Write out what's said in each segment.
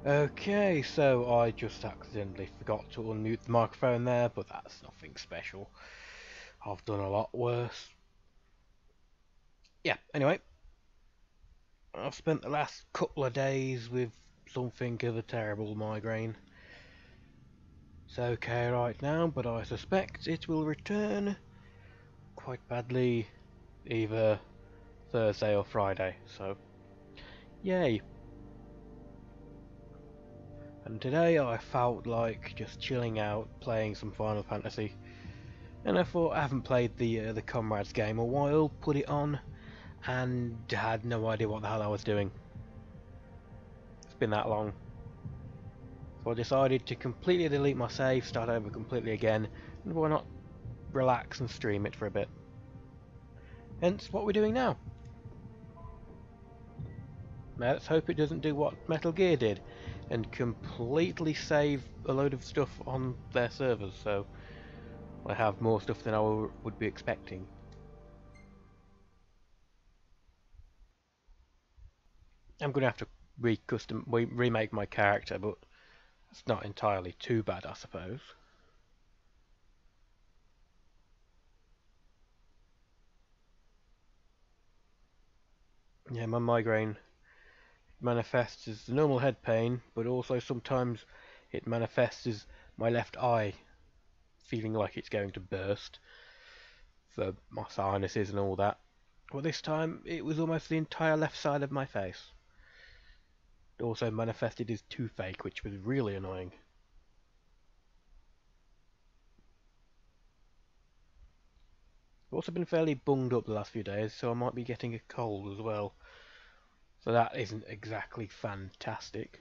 Okay, so I just accidentally forgot to unmute the microphone there, but that's nothing special. I've done a lot worse. Yeah, anyway, I've spent the last couple of days with something of a terrible migraine. It's okay right now, but I suspect it will return quite badly either Thursday or Friday, so yay. And today I felt like just chilling out, playing some Final Fantasy, and I thought I haven't played the Comrades game a while, put it on, and had no idea what the hell I was doing. It's been that long. So I decided to completely delete my save, start over completely again, and why not relax and stream it for a bit. Hence what we're doing now. Now let's hope it doesn't do what Metal Gear did, and completely save a load of stuff on their servers, so I have more stuff than I would be expecting. I'm going to have to remake my character, but it's not entirely too bad, I suppose. Yeah, my migraine manifests as the normal head pain, but also sometimes it manifests as my left eye feeling like it's going to burst for my sinuses and all that. Well, this time it was almost the entire left side of my face. It also manifested as toothache, which was really annoying. I've also been fairly bunged up the last few days, so I might be getting a cold as well. So that isn't exactly fantastic.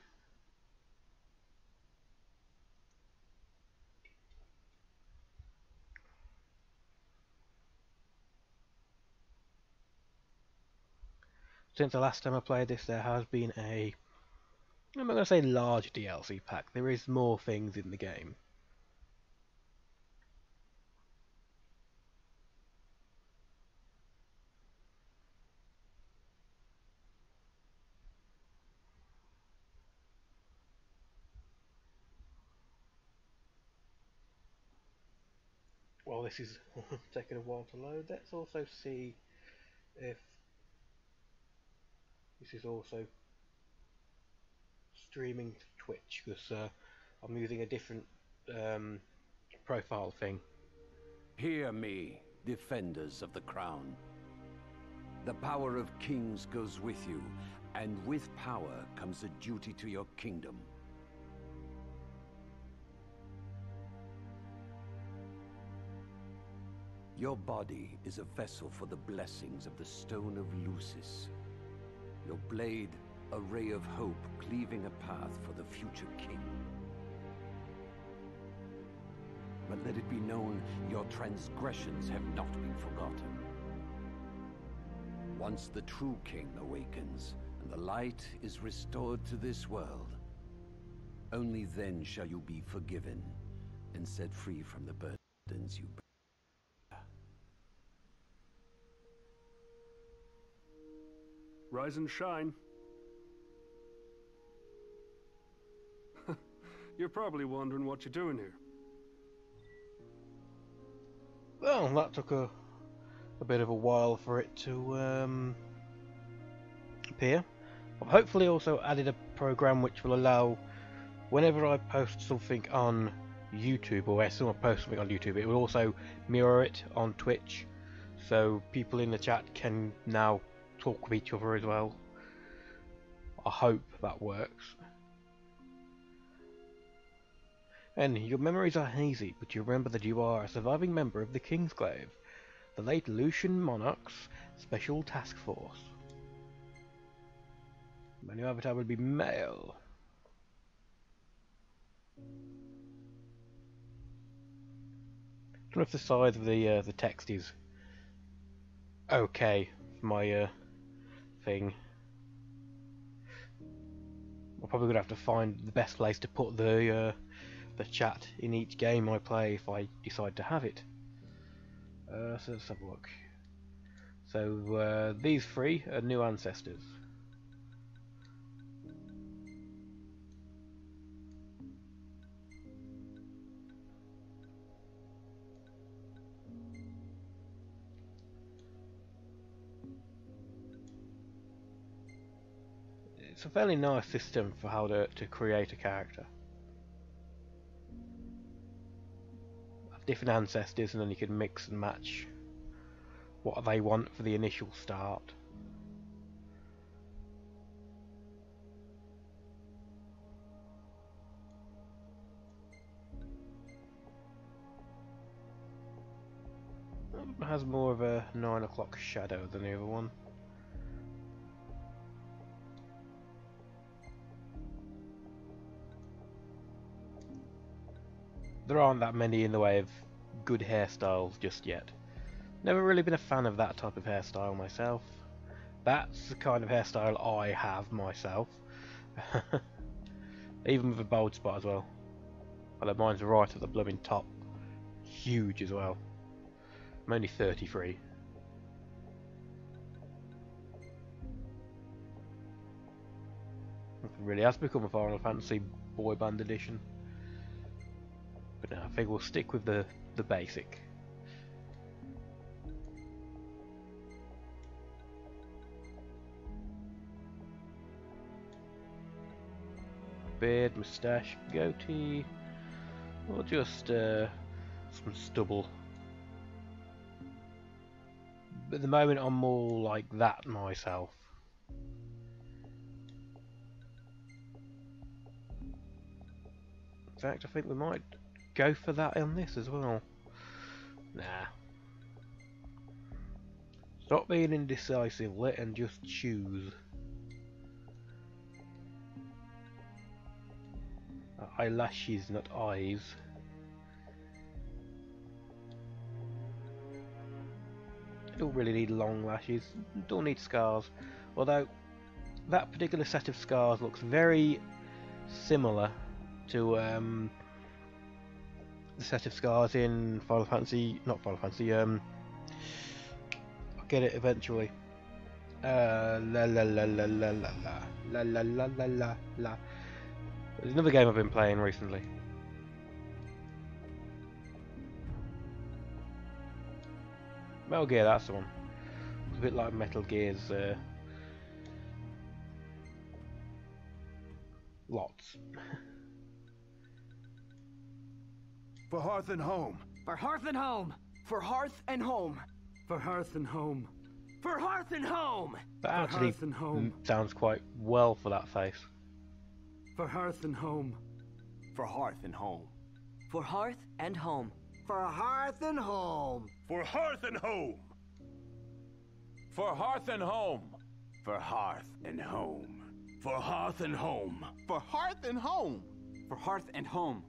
Since the last time I played this, there has been I'm not going to say large DLC pack, there is more things in the game. Well, this is taking a while to load. Let's also see if this is also streaming to Twitch, because I'm using a different profile thing. Hear me, defenders of the crown. The power of kings goes with you, and with power comes a duty to your kingdom. Your body is a vessel for the blessings of the Stone of Lucis. Your blade, a ray of hope cleaving a path for the future king. But let it be known, your transgressions have not been forgotten. Once the true king awakens, and the light is restored to this world, only then shall you be forgiven, and set free from the burdens you bear. Rise and shine. You're probably wondering what you're doing here. Well, that took a bit of a while for it to appear. I've hopefully also added a program which will allow, whenever I post something on YouTube, or as someone posts something on YouTube, it will also mirror it on Twitch, so people in the chat can now talk with each other as well. I hope that works. And your memories are hazy, but you remember that you are a surviving member of the Kingsglaive, the late Lucian Monarch's Special Task Force. My new avatar would be male. I don't know if the size of the text is okay for my thing. I'm probably gonna have to find the best place to put the chat in each game I play if I decide to have it. So let's have a look. So these three are new ancestors. it's a fairly nice system for how to create a character. Have different ancestors, and then you can mix and match what they want for the initial start. It has more of a 9 o'clock shadow than the other one. There aren't that many in the way of good hairstyles just yet. Never really been a fan of that type of hairstyle myself. That's the kind of hairstyle I have myself. Even with a bald spot as well. Although mine's right at the blooming top. Huge as well. I'm only 33. It really has become a Final Fantasy boy band edition. But no, I think we'll stick with the basic. Beard, moustache, goatee, or just some stubble. But at the moment I'm more like that myself. In fact, I think we might go for that on this as well. Nah. Stop being indecisive, let and just choose. Eyelashes, not eyes. Don't really need long lashes, don't need scars. Although that particular set of scars looks very similar to the set of scars in Final Fantasy, not Final Fantasy, I'll get it eventually. La la la la la la la la la la la la. There's another game I've been playing recently. Metal Gear, that's the one. It's a bit like Metal Gear's lots. For hearth and home. For hearth and home. For hearth and home. For hearth and home. For hearth and home. That For actually hearth and home. sounds quite well for that face. For hearth and home. For hearth and home. For hearth and home. For hearth and home. For hearth and home. For hearth and home. For hearth and home. For hearth and home. For hearth and home. For hearth and home.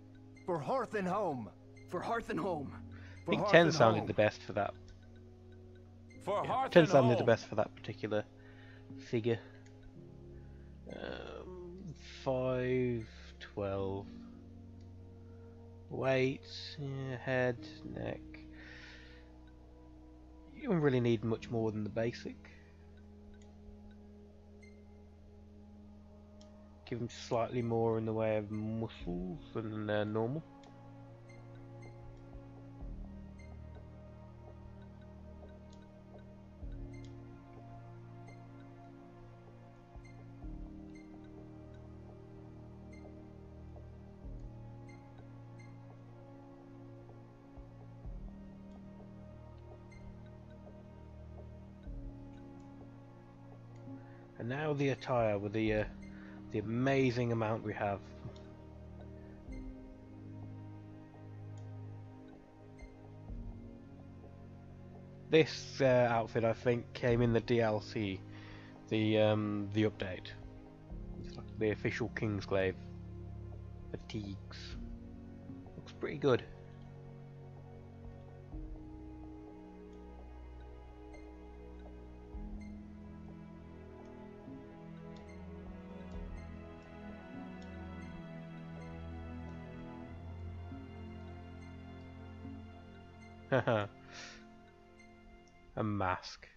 For hearth and home. For hearth and home. I think 10 sounded the best for that. For hearth 10 and sounded the home. best for that particular figure. 5, 12. Weight, yeah, head, neck. You don't really need much more than the basic. Give him slightly more in the way of muscles than normal. And now the attire with the amazing amount we have. This outfit I think came in the DLC, the update. It's like the official Kingsglaive fatigues. Looks pretty good. A mask.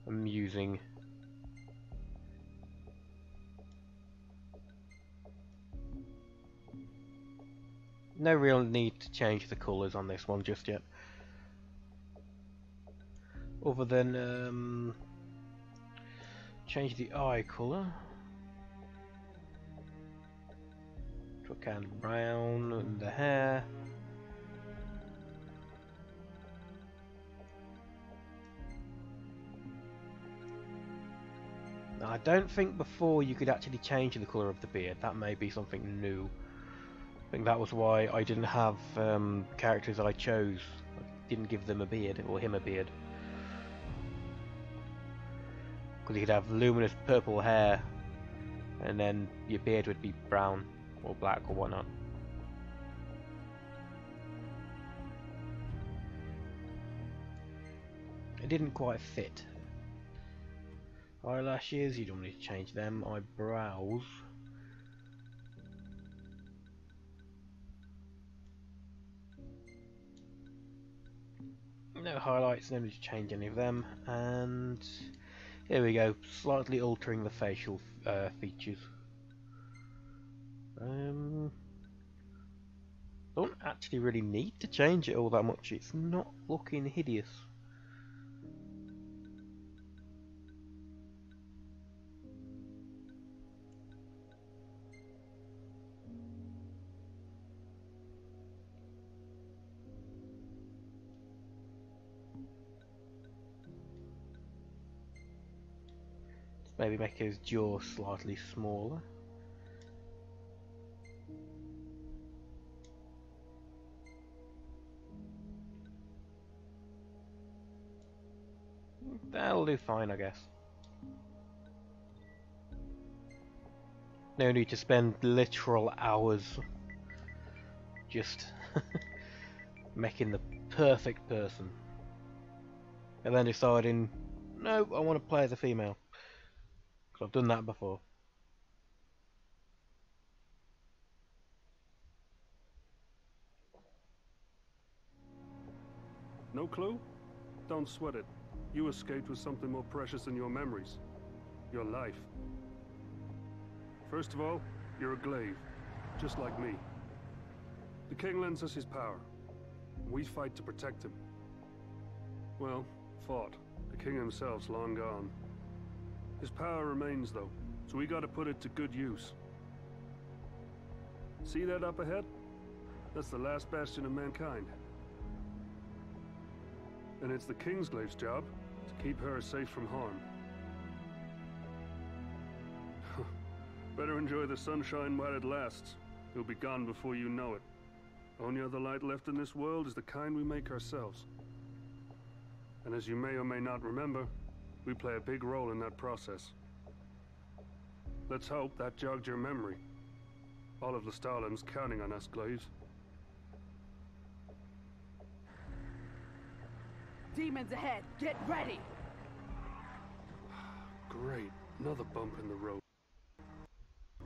Amusing. No real need to change the colours on this one just yet. Other than change the eye colour to a kind of brown, and the hair. Now, I don't think before you could actually change the colour of the beard. That may be something new. I think that was why I didn't have characters I chose. I didn't give them a beard, or him a beard. Because you could have luminous purple hair, and then your beard would be brown, or black, or whatnot. It didn't quite fit. Eyelashes, you don't need to change them. Eyebrows. No highlights, no need to change any of them. And here we go, slightly altering the facial features. Don't actually really need to change it all that much. It's not looking hideous. Maybe make his jaw slightly smaller. That'll do fine, I guess. No need to spend literal hours just making the perfect person. And then deciding, no, I want to play as a female. I've done that before. No clue? Don't sweat it. You escaped with something more precious than your memories. Your life. First of all, you're a glaive, just like me. The king lends us his power. We fight to protect him. Well, fought. The king himself's long gone. His power remains, though, so we gotta put it to good use. See that up ahead? That's the last bastion of mankind. And it's the Kingsglaive's job to keep her safe from harm. Better enjoy the sunshine while it lasts. It'll be gone before you know it. Only other light left in this world is the kind we make ourselves. And as you may or may not remember, we play a big role in that process. Let's hope that jogged your memory. All of the Stalin's counting on us, Glaives. Demons ahead! Get ready! Great. Another bump in the road.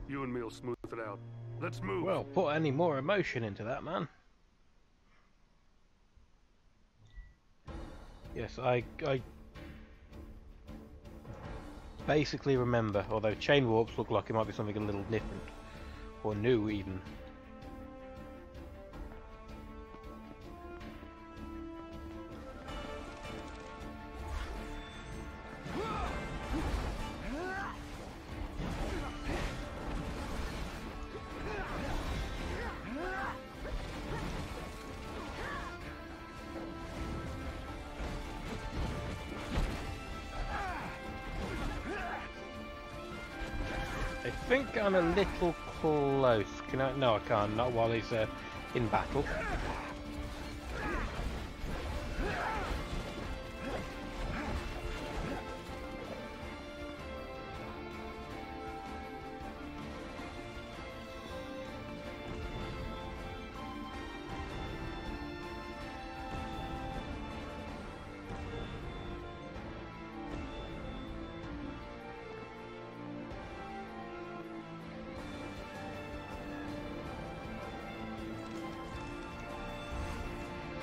You and me'll smooth it out. Let's move! Well, put any more emotion into that, man. Yes, I basically remember, although chain warps look like it might be something a little different. Or new, even. I think I'm a little close. Can I? No, I can't. Not while he's in battle.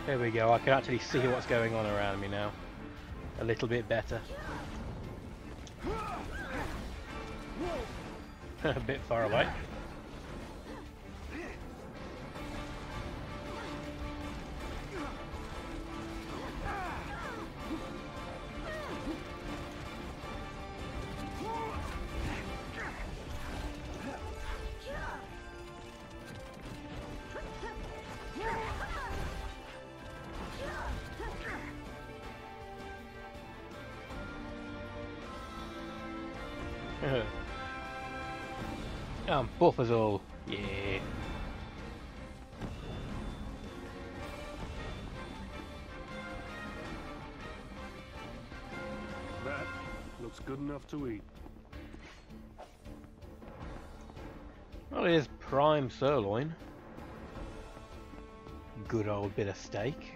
There we go, I can actually see what's going on around me now. A little bit better. A bit far away. Bam! Buff us all. Yeah. That looks good enough to eat. Well, it is prime sirloin. Good old bit of steak.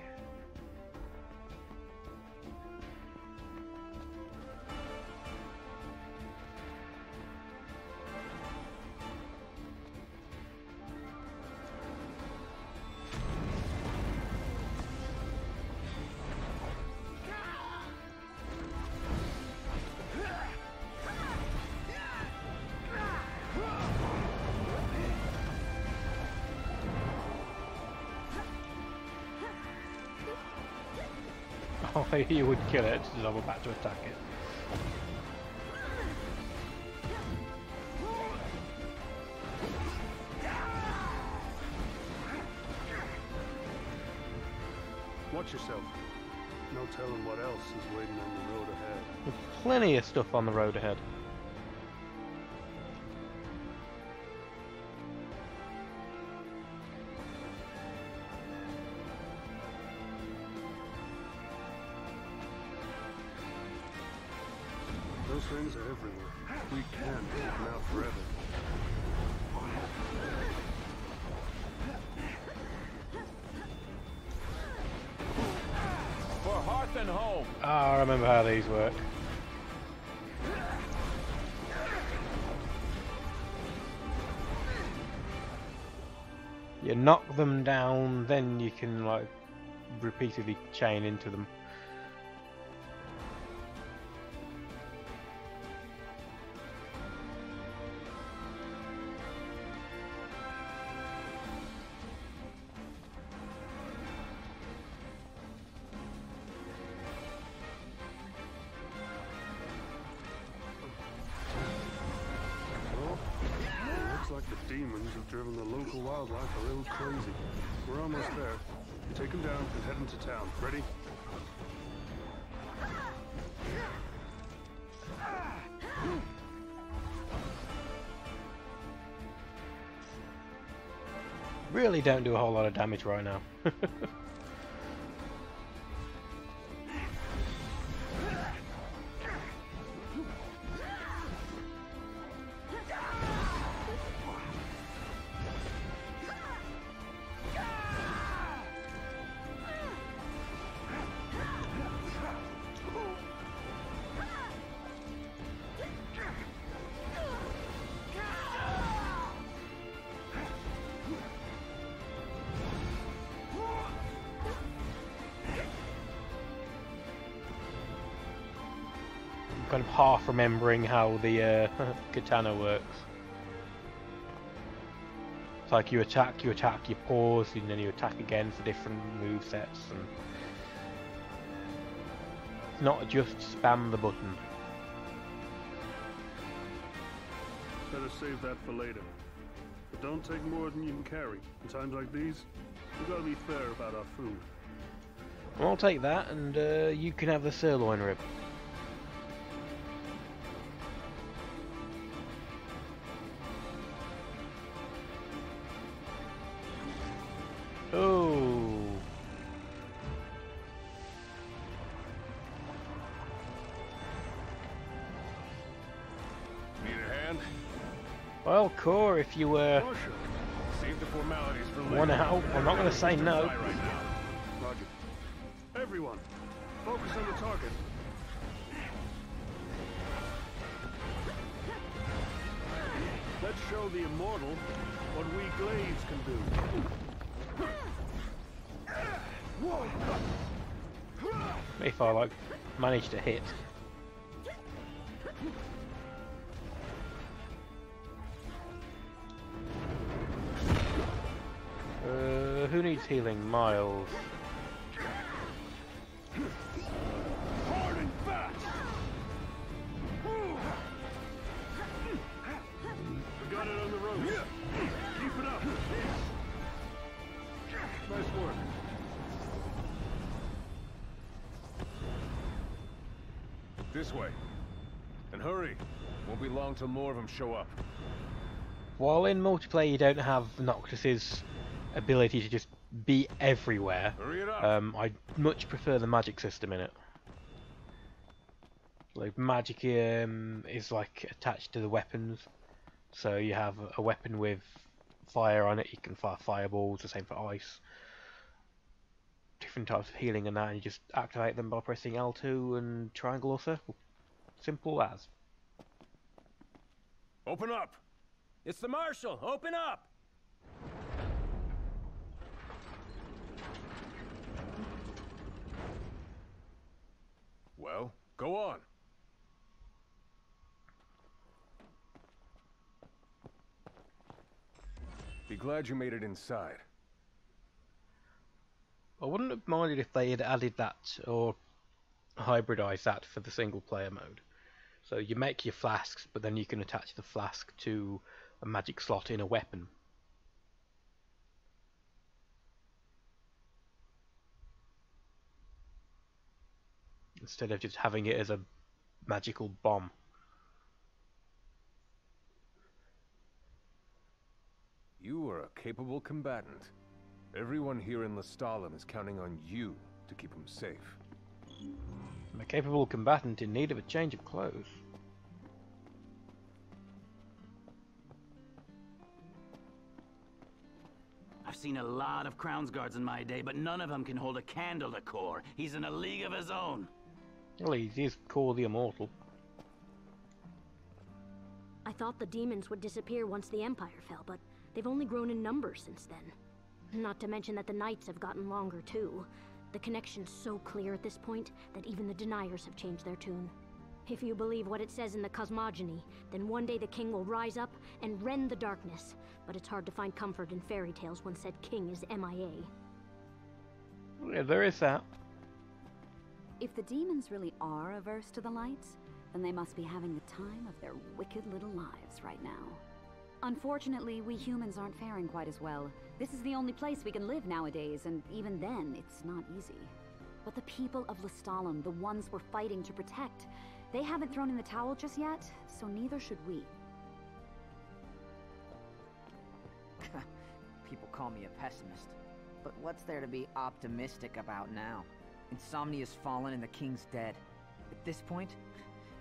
Oh, you would kill it as I was about to attack it. Watch yourself. No telling what else is waiting on the road ahead. There's plenty of stuff on the road ahead. Those things are everywhere. We can't keep them out forever. For hearth and home. Ah, I remember how these work. You knock them down, then you can like repeatedly chain into them. Like the demons have driven the local wildlife a little crazy. We're almost there. Take them down and head into town. Ready? Really don't do a whole lot of damage right now. Kind of half remembering how the katana works. It's like you attack, you pause, and then you attack again for different move sets. And it's not just spam the button. Better save that for later. But don't take more than you can carry. In times like these, we've got to be fair about our food. Well, I'll take that, and you can have the sirloin rib. Oh. Need a hand? Well, Core, if you Save the formalities for later. want to help, I'm not going to say no. Right now. Roger. Everyone, focus on the target. Let's show the immortal what we glaives can do. If I like manage to hit. Who needs healing? Miles. Hard and fast. We got it on the ropes. Keep it up. Nice work. This way. And hurry. Won't be long till more of them show up. while in multiplayer you don't have Noctis's ability to just be everywhere, Hurry it up. I much prefer the magic system in it. Like magic is like attached to the weapons, so you have a weapon with fire on it, you can fire fireballs, the same for ice. Different types of healing and that, and you just activate them by pressing L2 and triangle or circle. Simple as. Open up. It's the Marshal! Open up! Well, go on. Be glad you made it inside. I wouldn't have minded if they had added that or hybridized that for the single player mode. So you make your flasks, but then you can attach the flask to a magic slot in a weapon. Instead of just having it as a magical bomb. You are a capable combatant. Everyone here in Lestalem is counting on you to keep them safe. I'm a capable combatant in need of a change of clothes. I've seen a lot of Crown's Guards in my day, but none of them can hold a candle to Kor. He's in a league of his own. Well, he's Kor the Immortal. I thought the demons would disappear once the Empire fell, but they've only grown in numbers since then. Not to mention that the nights have gotten longer too. The connection's so clear at this point that even the deniers have changed their tune. If you believe what it says in the cosmogony, then one day the king will rise up and rend the darkness. But it's hard to find comfort in fairy tales when said king is MIA. Yeah, there is that. If the demons really are averse to the lights, then they must be having the time of their wicked little lives right now. Unfortunately, we humans aren't faring quite as well. This is the only place we can live nowadays, and even then, it's not easy. But the people of Lestalem, the ones we're fighting to protect, they haven't thrown in the towel just yet, so neither should we. People call me a pessimist, but what's there to be optimistic about now? Insomnia's fallen and the king's dead. At this point,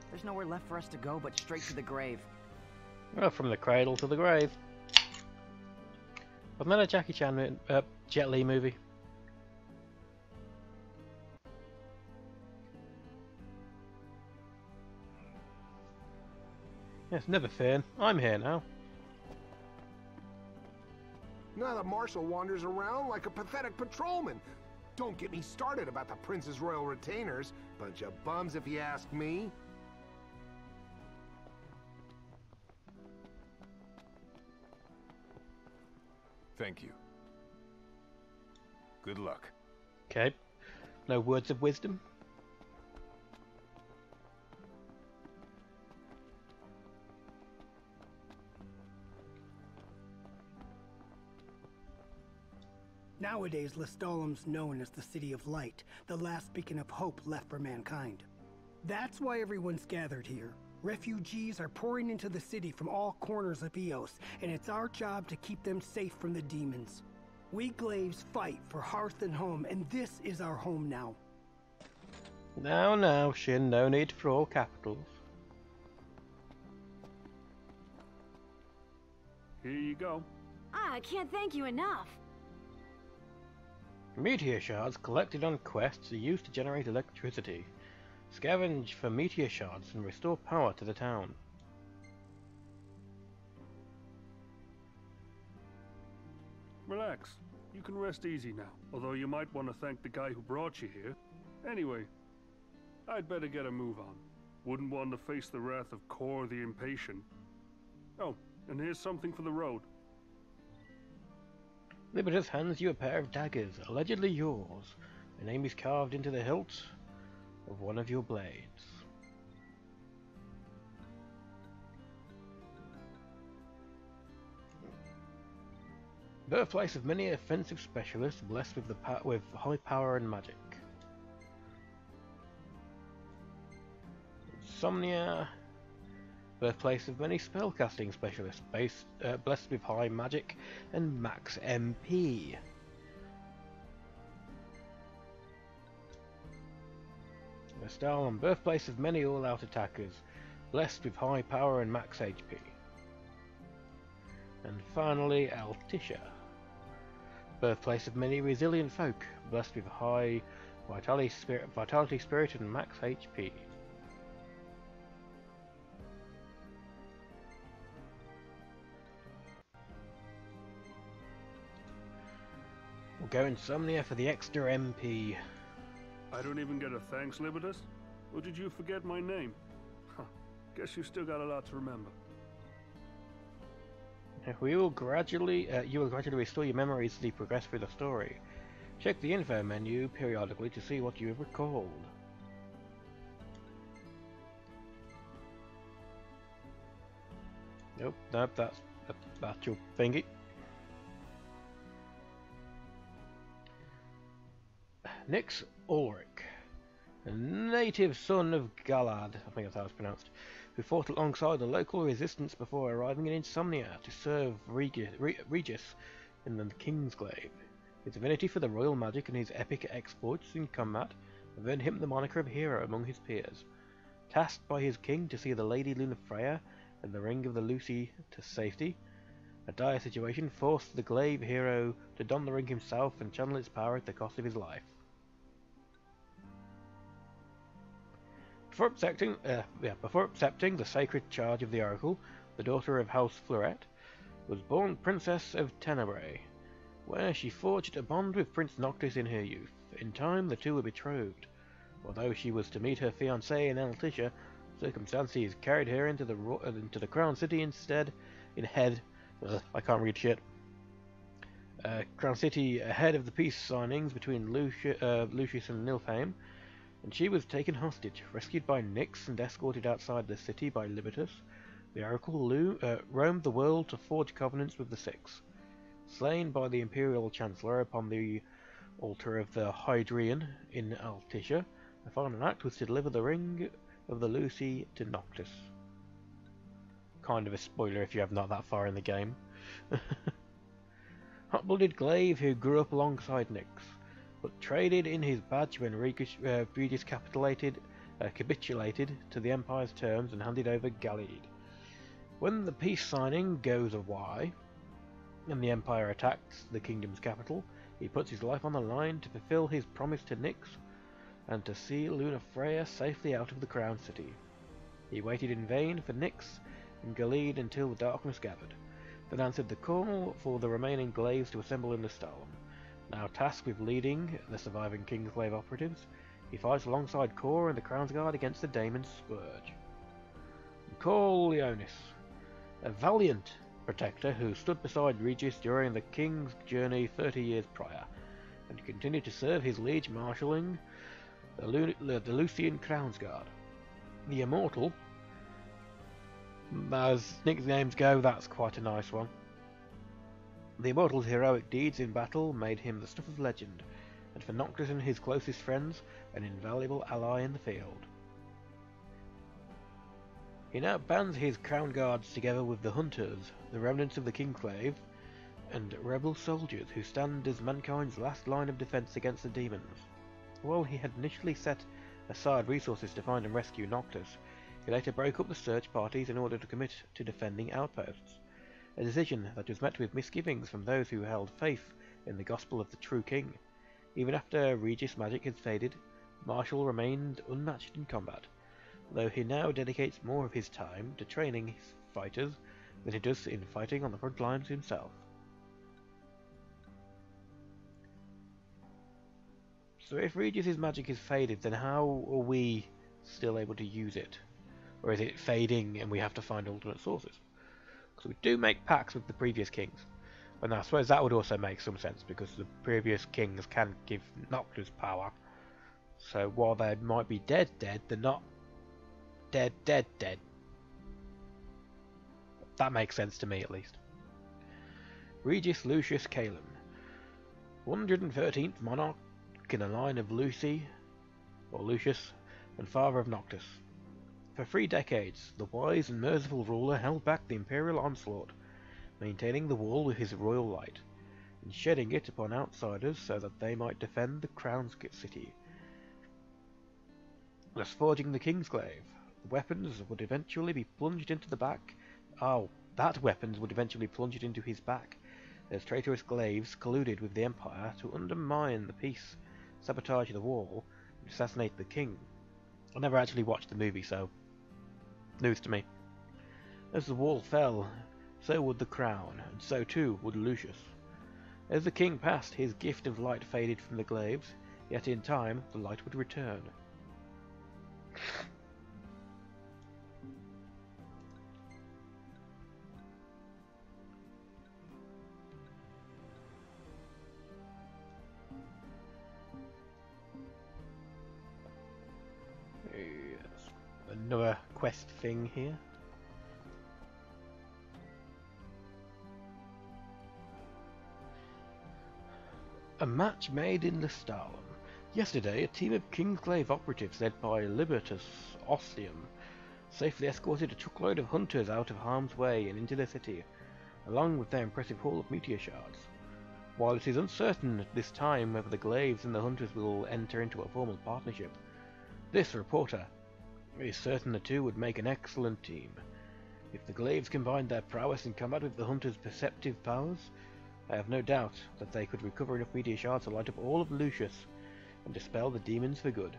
there's nowhere left for us to go but straight to the grave. Well, from the cradle to the grave. Wasn't that a Jackie Chan, Jet Li movie? Yes, never fear. I'm here now. Now the Marshal wanders around like a pathetic patrolman. Don't get me started about the Prince's Royal Retainers. Bunch of bums if you ask me. Thank you. Good luck. Okay. No words of wisdom? Nowadays, Lestalem's known as the City of Light, the last beacon of hope left for mankind. That's why everyone's gathered here. Refugees are pouring into the city from all corners of Eos, and it's our job to keep them safe from the demons. We Glaives fight for hearth and home, and this is our home now. Now, Shin, no need for all capitals. Here you go. I can't thank you enough. Meteor shards collected on quests are used to generate electricity. Scavenge for meteor shards and restore power to the town. Relax. You can rest easy now, although you might want to thank the guy who brought you here. Anyway, I'd better get a move on. Wouldn't want to face the wrath of Kor the Impatient. Oh, and here's something for the road. Libertas hands you a pair of daggers, allegedly yours. Their name is carved into the hilt of one of your blades. Birthplace of many offensive specialists blessed with with high power and magic. birthplace of many spellcasting specialists, blessed with high magic and max MP. Stalin, birthplace of many all-out attackers, blessed with high power and max HP. And finally, Littica, birthplace of many resilient folk, blessed with high vitality, spirit and max HP. We'll go Insomnia for the extra MP. I don't even get a thanks, Libertas? Or did you forget my name? Huh. Guess you still got a lot to remember. You will gradually restore your memories as you progress through the story. Check the info menu periodically to see what you have recalled. Nope, that's your thingy. Nix Ulrich, a native son of Galad, I think that's how it's pronounced, who fought alongside the local resistance before arriving in Insomnia to serve Regis in the Kingsglaive. His affinity for the royal magic and his epic exploits in combat have earned him the moniker of hero among his peers. Tasked by his king to see the Lady Lunafreya and the Ring of the Lucy to safety, a dire situation forced the Glaive hero to don the ring himself and channel its power at the cost of his life. Before accepting the sacred charge of the Oracle, the daughter of House Fleuret was born Princess of Tenebrae, where she forged a bond with Prince Noctis in her youth. In time, the two were betrothed. Although she was to meet her fiancé in Littica, circumstances carried her into the Crown City instead. I can't read shit. Crown City ahead of the peace signings between Lucius and Nilfheim, and she was taken hostage, rescued by Nyx and escorted outside the city by Libertas. The Oracle roamed the world to forge covenants with the Six. Slain by the Imperial Chancellor upon the altar of the Hydrian in Littica, the final act was to deliver the Ring of the Lucy to Noctis. Kind of a spoiler if you have not that far in the game. Hot-blooded Glaive who grew up alongside Nyx, but traded in his badge when Regis capitulated to the Empire's terms and handed over Gallied. When the peace signing goes awry, and the Empire attacks the kingdom's capital, he puts his life on the line to fulfill his promise to Nyx and to see Lunafreya safely out of the Crown City. He waited in vain for Nyx and Gallied until the darkness gathered, then answered the call for the remaining Glaives to assemble in the Stalin. Now tasked with leading the surviving Kingsglaive operatives, he fights alongside Kor and the Crown's Guard against the Daemon Scourge. Corleonis, a valiant protector who stood beside Regis during the king's journey 30 years prior, and continued to serve his liege marshalling the Lucian Crown's Guard. The Immortal, as nicknames go, that's quite a nice one. The Immortal's heroic deeds in battle made him the stuff of legend, and for Noctis and his closest friends, an invaluable ally in the field. He now bands his Crown Guards together with the Hunters, the remnants of the Kingsglaive, and rebel soldiers who stand as mankind's last line of defense against the demons. While he had initially set aside resources to find and rescue Noctis, he later broke up the search parties in order to commit to defending outposts, a decision that was met with misgivings from those who held faith in the gospel of the true king. Even after Regis' magic had faded, Marshall remained unmatched in combat, though he now dedicates more of his time to training his fighters than he does in fighting on the front lines himself. So if Regis' magic is faded, then how are we still able to use it? Or is it fading and we have to find alternate sources? Because we do make pacts with the previous kings. And I suppose that would also make some sense, because the previous kings can give Noctis power. So while they might be dead, they're not dead. That makes sense to me, at least. Regis Lucius Calin, 113th monarch in the line of Lucy, or Lucius, and father of Noctis. For 3 decades, the wise and merciful ruler held back the imperial onslaught, maintaining the wall with his royal light, and shedding it upon outsiders so that they might defend the crown's city. Thus forging the Kingsglaive, weapons would eventually be plunged into the back. Oh, that weapons would eventually plunge it into his back, as traitorous glaives colluded with the Empire to undermine the peace, sabotage the wall, and assassinate the king. I never actually watched the movie, so news to me. As the wall fell, so would the crown, and so too would Lucius. As the king passed, his gift of light faded from the glaives, yet in time the light would return. Another quest thing here. A match made in Listalum. Yesterday, a team of Kingsglaive operatives led by Libertus Ostium safely escorted a truckload of hunters out of harm's way and into the city, along with their impressive haul of meteor shards. While it is uncertain at this time whether the Glaives and the hunters will enter into a formal partnership, this reporter is certain the two would make an excellent team. If the Glaives combined their prowess in combat with the hunters' perceptive powers, I have no doubt that they could recover enough meteor shards to light up all of Lucius and dispel the demons for good.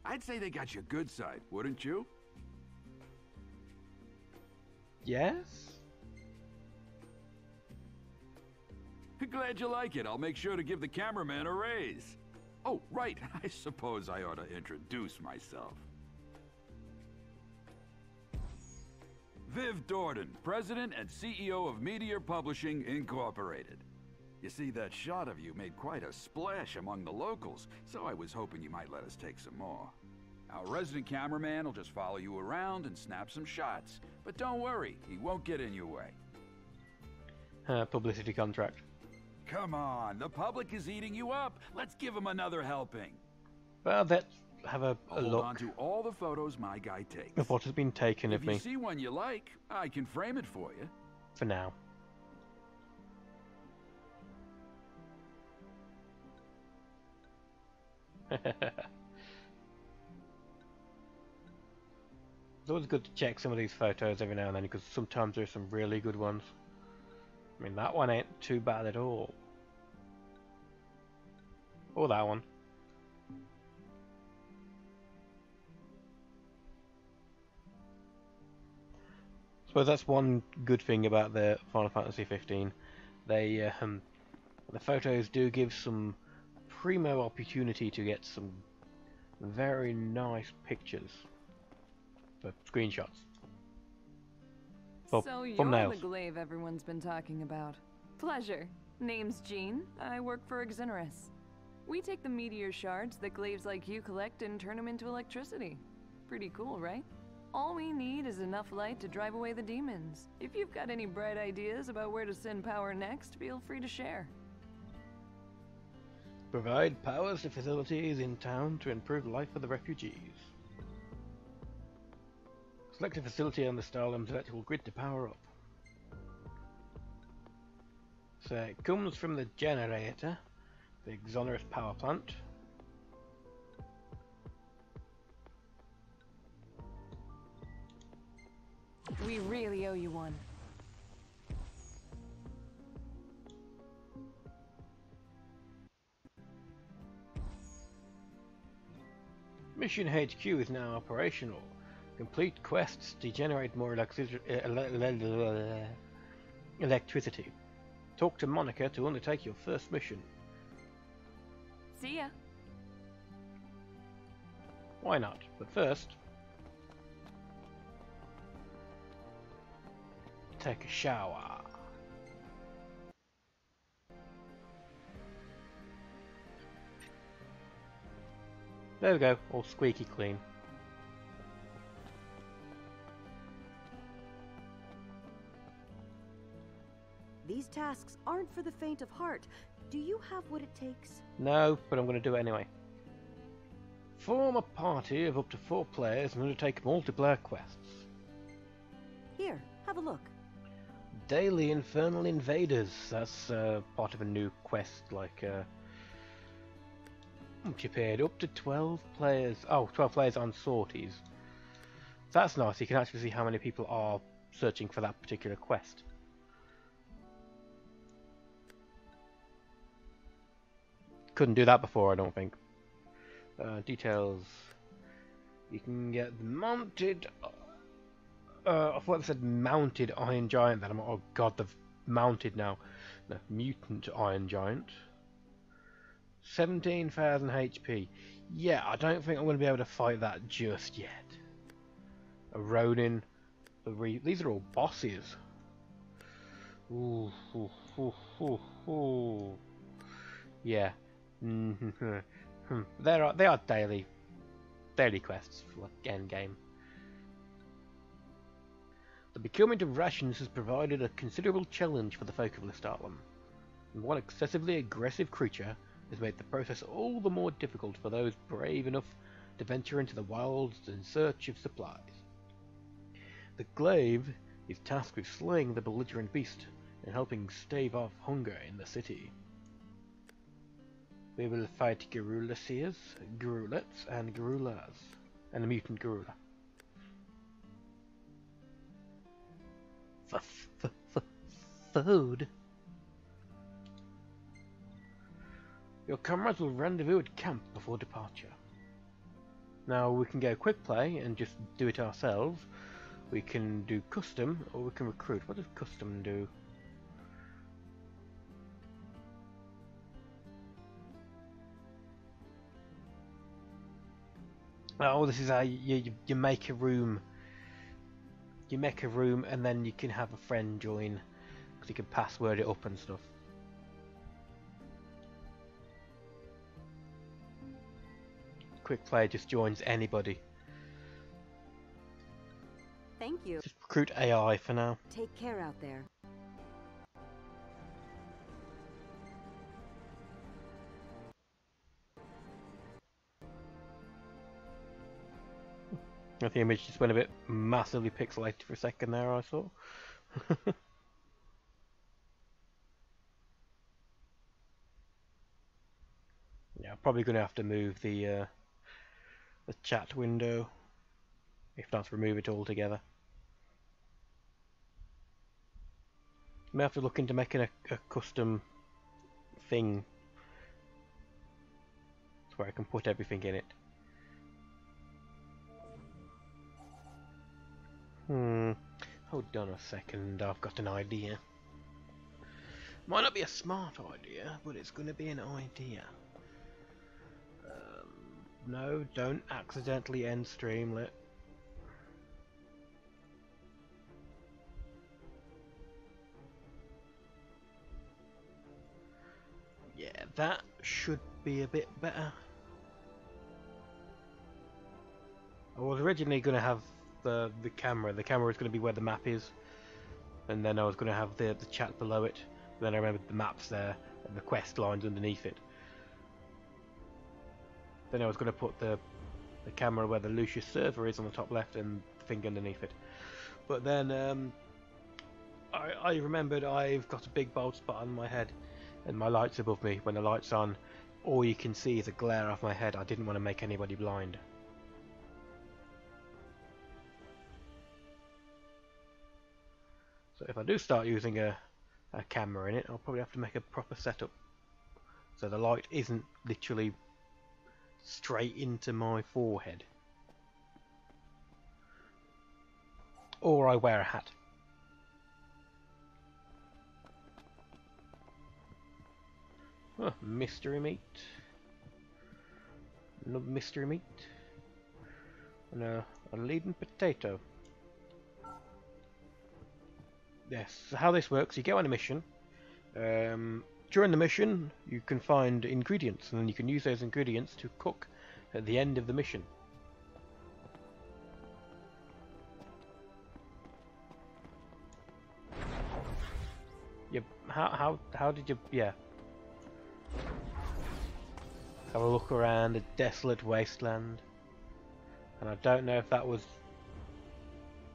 I'd say they got your good side, wouldn't you? Yes? Glad you like it. I'll make sure to give the cameraman a raise. Oh, right. I suppose I ought to introduce myself. Viv Dordan, President and CEO of Meteor Publishing, Incorporated. You see, that shot of you made quite a splash among the locals, so I was hoping you might let us take some more. Our resident cameraman will just follow you around and snap some shots. But don't worry, he won't get in your way. Publicity contract. Come on, the public is eating you up. Let's give them another helping. Well, let's have a Hold look on to all the photos my guy takes. of what has been taken of me. If you see one you like, I can frame it for you. For now. It's always good to check some of these photos every now and then, because sometimes there's some really good ones. I mean, that one ain't too bad at all. Or that one. I suppose that's one good thing about the Final Fantasy 15. They, the photos do give some primo opportunity to get some very nice pictures. For screenshots. So you're thumbnails. the glaive everyone's been talking about. Pleasure. Name's Jean. I work for Exonerus. We take the meteor shards that glaives like you collect and turn them into electricity. Pretty cool, right? All we need is enough light to drive away the demons. If you've got any bright ideas about where to send power next, feel free to share. Provide powers to facilities in town to improve life for the refugees. Select a facility on the Starlam's electrical grid to power up. So it comes from the generator, the Exonerus power plant. We really owe you one. Mission HQ is now operational. Complete quests to generate more electricity. Talk to Monica to undertake your first mission. See ya. Why not? But first, take a shower. There we go, all squeaky clean. These tasks aren't for the faint of heart. Do you have what it takes? No, but I'm going to do it anyway. Form a party of up to 4 players and undertake multiplayer quests. Here, have a look. Daily Infernal Invaders. That's part of a new quest, like multiplayer. Up to 12 players. Oh, 12 players on sorties. That's nice. You can actually see how many people are searching for that particular quest. Couldn't do that before, I don't think. Details. You can get the mounted. I thought they said mounted Iron Giant. Then I'm like, oh god, they've mounted now. No, mutant Iron Giant. 17,000 HP. Yeah, I don't think I'm going to be able to fight that just yet. A Ronin. These are all bosses. Ooh, ooh, ooh, ooh, ooh. Yeah. They are daily quests for end game. The procurement of rations has provided a considerable challenge for the folk of Listalum, and one excessively aggressive creature has made the process all the more difficult for those brave enough to venture into the wilds in search of supplies. The glaive is tasked with slaying the belligerent beast and helping stave off hunger in the city. We will fight Garulasias, Garulets, and Garulas, and a mutant Garula. Food. Your comrades will rendezvous at camp before departure. Now we can go quick play and just do it ourselves. We can do custom, or we can recruit. What does custom do? Oh, this is how you make a room. You make a room and then you can have a friend join, because you can password it up and stuff. Quick play just joins anybody. Thank you. Just recruit AI for now. Take care out there. I think the image just went a bit massively pixelated for a second there, I saw. Yeah, I'm probably going to have to move the chat window, if not remove it altogether. May have to look into making a custom thing where I can put everything in it. Hold on a second, I've got an idea. Might not be a smart idea, but it's going to be an idea. No, don't accidentally end Streamlit. Yeah, that should be a bit better. I was originally going to have the camera. The camera was going to be where the map is, and then I was going to have the chat below it. Then I remembered the map's there and the quest lines underneath it. Then I was going to put the camera where the Lucius server is on the top left and the thing underneath it. But then I remembered I've got a big bald spot on my head and my light's above me. When the light's on, all you can see is a glare off my head. I didn't want to make anybody blind. So if I do start using a camera in it, I'll probably have to make a proper setup so the light isn't literally straight into my forehead. Or I wear a hat. Oh, mystery meat. Another mystery meat. And a leading potato. Yes, so how this works, you go on a mission. During the mission, you can find ingredients, and then you can use those ingredients to cook at the end of the mission. Yeah, how did you... yeah. Have a look around a desolate wasteland. And I don't know if that was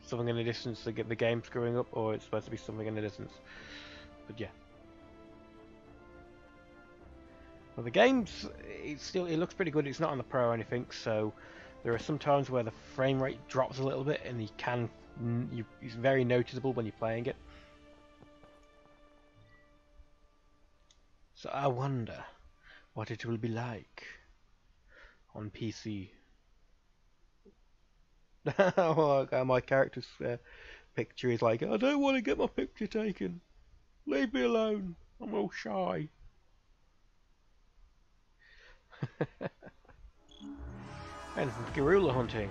something in the distance to get the game screwing up, or it's supposed to be something in the distance. But yeah. Well, the game's it looks pretty good. It's not on the Pro or anything, so there are some times where the frame rate drops a little bit, and it's very noticeable when you're playing it. So I wonder what it will be like on PC. My character's picture is like, I don't want to get my picture taken. Leave me alone. I'm all shy. And gorilla hunting.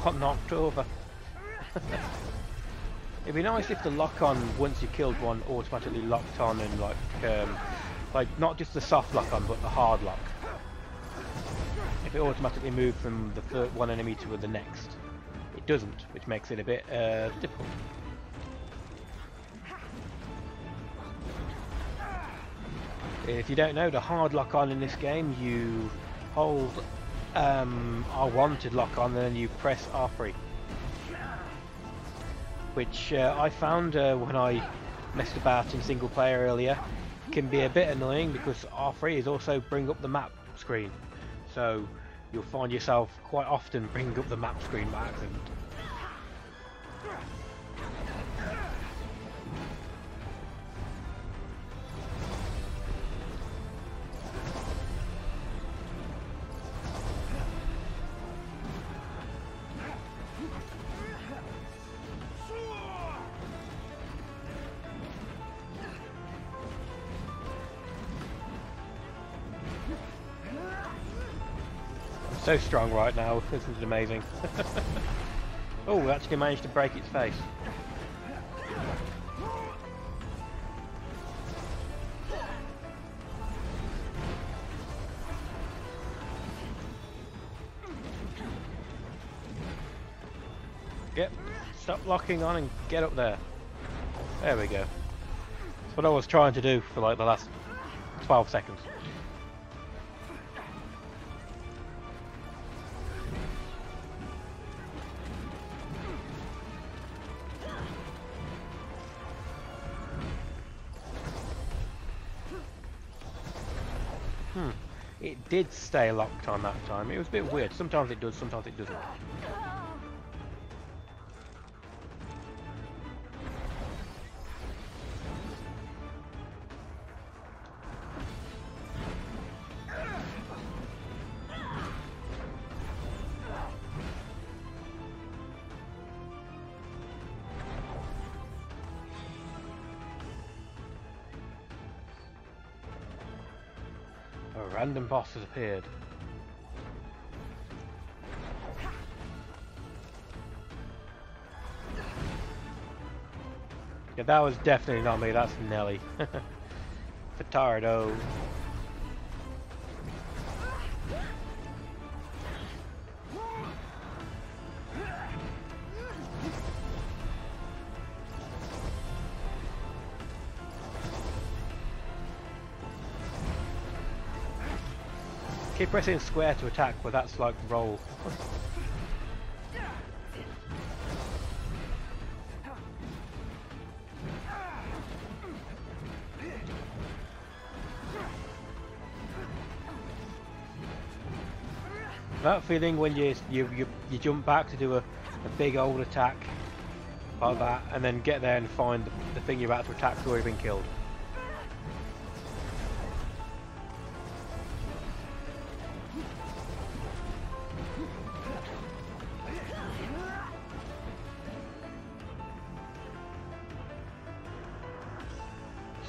Got knocked over. It'd be nice if the lock-on, once you killed one, automatically locked on and like not just the soft lock-on, but the hard lock. If it automatically moved from the one enemy to the next. It doesn't, which makes it a bit difficult. If you don't know, the hard lock-on in this game, you hold R1 to lock on, and then you press R3. Which I found when I messed about in single player earlier can be a bit annoying, because R3 is also bring up the map screen, so you'll find yourself quite often bringing up the map screen by accident. So strong right now, this is amazing. Oh, we actually managed to break its face. Stop locking on and get up there. There we go. That's what I was trying to do for like the last 12 seconds. It did stay locked on that time. It was a bit weird. Sometimes it does, sometimes it doesn't. A random boss has appeared. Yeah, that was definitely not me, that's Nelly. Fatardo. Keep pressing square to attack, but that's like roll. That feeling when you jump back to do a big old attack like that, and then get there and find the thing you're about to attack has already been killed.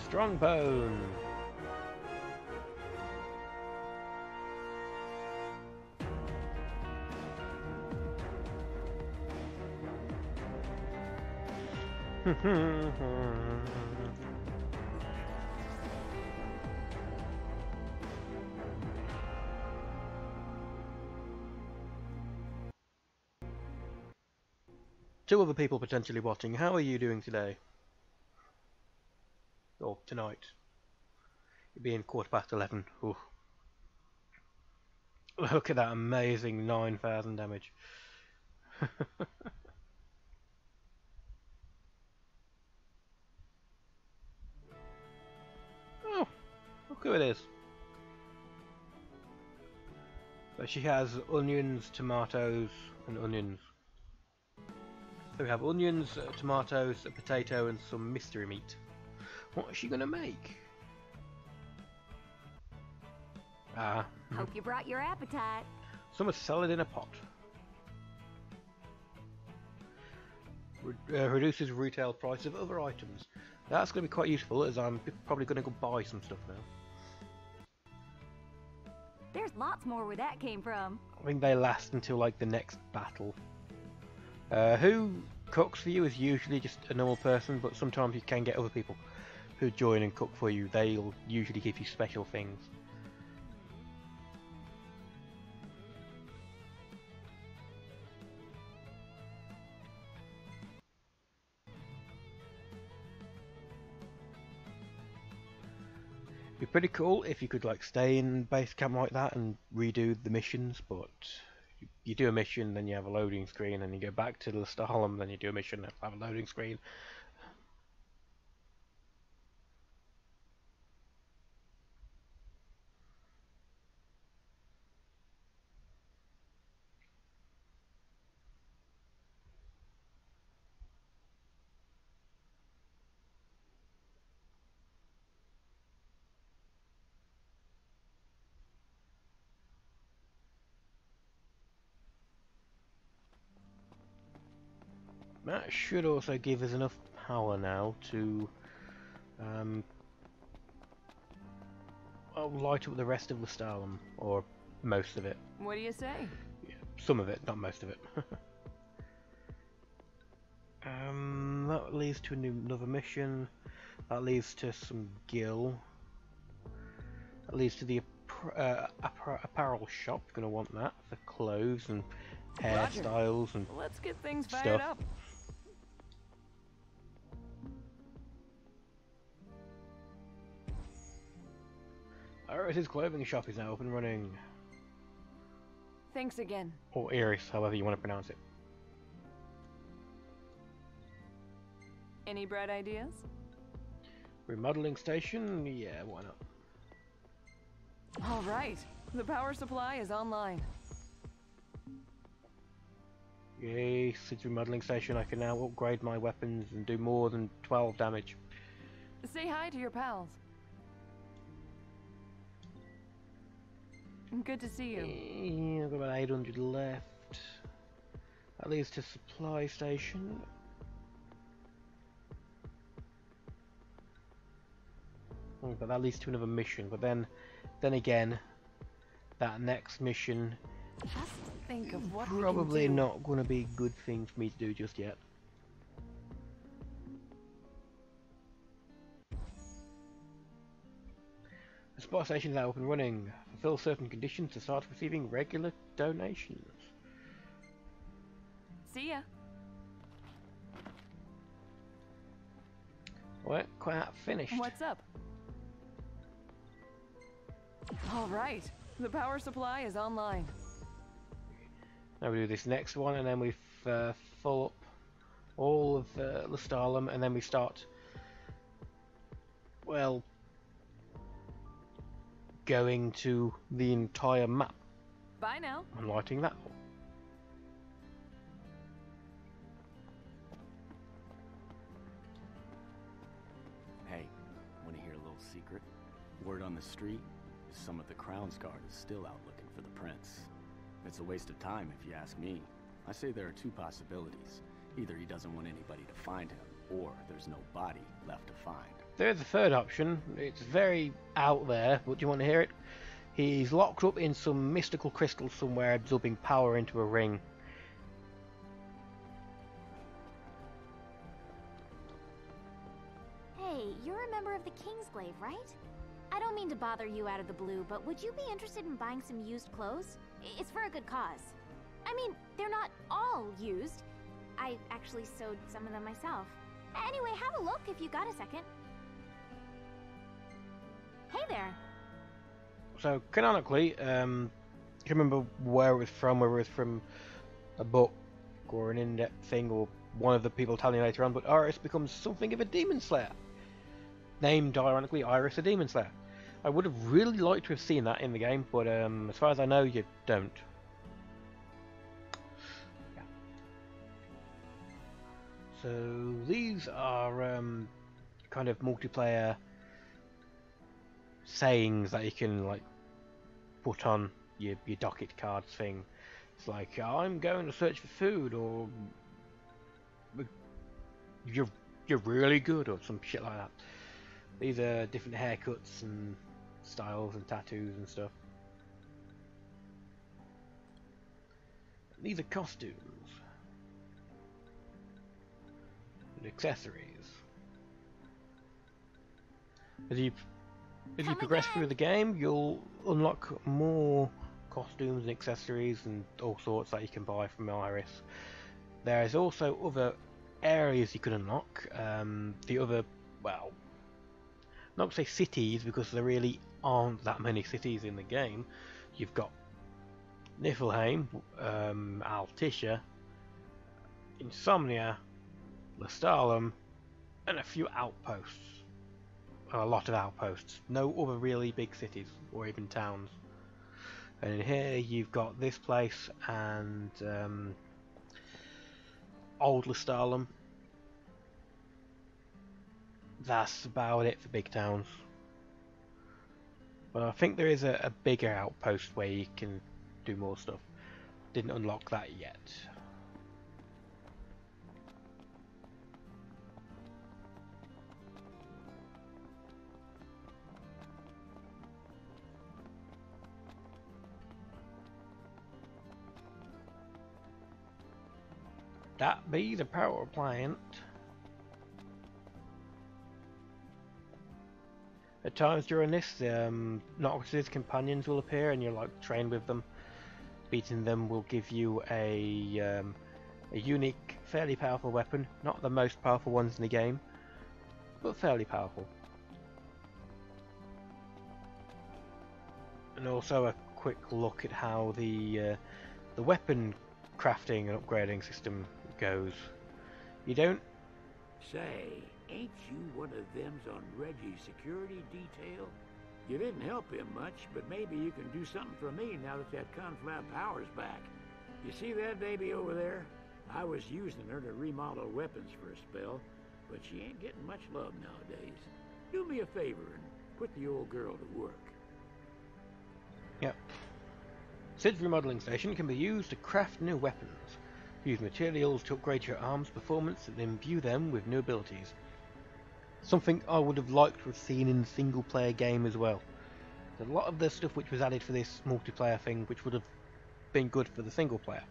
Strong bone. Two other people potentially watching. How are you doing today? Or tonight? It being 11:15. Ooh. Look at that amazing 9,000 damage. Oh, look who it is. So she has onions, tomatoes, and onions. So we have onions, tomatoes, a potato, and some mystery meat. What is she gonna make? Ah. Hope you brought your appetite. Some salad in a pot. Reduces retail price of other items. That's going to be quite useful, as I'm probably going to go buy some stuff now. There's lots more where that came from. I think they last until like the next battle. Who cooks for you is usually just a normal person, but sometimes you can get other people who join and cook for you. They'll usually give you special things. Be pretty cool if you could like stay in base camp like that and redo the missions, but you do a mission, then you have a loading screen, and you go back to the Stalin, then you do a mission and have a loading screen. That should also give us enough power now to light up the rest of the Stalin, or most of it. What do you say? Yeah, some of it, not most of it. That leads to another mission. That leads to some gil. That leads to the apparel shop. Gonna want that for clothes and hairstyles and let's get things fired stuff. up. Iris's clothing shop is now up and running. Thanks again. Or Iris, however you want to pronounce it. Any bright ideas? Remodeling station? Yeah, why not? All right. The power supply is online. Yay, since remodeling station I can now upgrade my weapons and do more than 12 damage. Say hi to your pals. Good to see you. Yeah, I've got about 800 left. That leads to supply station. Oh, but that leads to another mission. But then again, that next mission Just think of what probably we can do. not going to be a good thing for me to do just yet. The supply station is now up and running. Fulfill certain conditions to start receiving regular donations. See ya. Well, quite finished. What's up? All right. The power supply is online. Now we do this next one, and then we fill up all of the Stalin, and then we start, well, going to the entire map. Bye now. I'm lighting that up. Hey, want to hear a little secret? Word on the street is some of the Crown's Guard is still out looking for the prince. It's a waste of time if you ask me. I say there are two possibilities. Either he doesn't want anybody to find him, or there's no body left to find. There's a third option. It's very out there, but do you want to hear it? He's locked up in some mystical crystal somewhere, absorbing power into a ring. slave, right? I don't mean to bother you out of the blue, but would you be interested in buying some used clothes? It's for a good cause. I mean, they're not all used. I actually sewed some of them myself. Anyway, have a look if you got a second. Hey there. So, canonically, do you remember where it was from, whether it was from a book or an in-depth thing or one of the people telling you later on, but Iris becomes something of a demon slayer. Named, ironically, Iris the Demon Slayer. I would have really liked to have seen that in the game, but as far as I know, you don't. Yeah. So these are kind of multiplayer sayings that you can like put on your docket cards thing. It's like, I'm going to search for food, or you're really good, or some shit like that. These are different haircuts and styles and tattoos and stuff. These are costumes and accessories. As you progress through the game, you'll unlock more costumes and accessories and all sorts that you can buy from Iris. There is also other areas you can unlock. The other, well, not to say cities, because there really aren't that many cities in the game. You've got Niflheim, Altissia, Insomnia, Lestalem, and a few outposts. A lot of outposts. No other really big cities or even towns. And in here you've got this place and Old Lestalem. That's about it for big towns. But I think there is a bigger outpost where you can do more stuff. Didn't unlock that yet. That be the power plant. At times during this, Nox's companions will appear and you'll like train with them. Beating them will give you a unique, fairly powerful weapon. Not the most powerful ones in the game, but fairly powerful. And also a quick look at how the weapon crafting and upgrading system goes. You don't... Say, ain't you one of them's on Reggie's security detail? You didn't help him much, but maybe you can do something for me now that conflab power's back. You see that baby over there? I was using her to remodel weapons for a spell, but she ain't getting much love nowadays. Do me a favor and put the old girl to work. Yep. Sid's remodeling station can be used to craft new weapons. Use materials to upgrade your arm's performance and imbue them with new abilities. Something I would have liked to have seen in the single player game as well. There's a lot of the stuff which was added for this multiplayer thing which would have been good for the single player.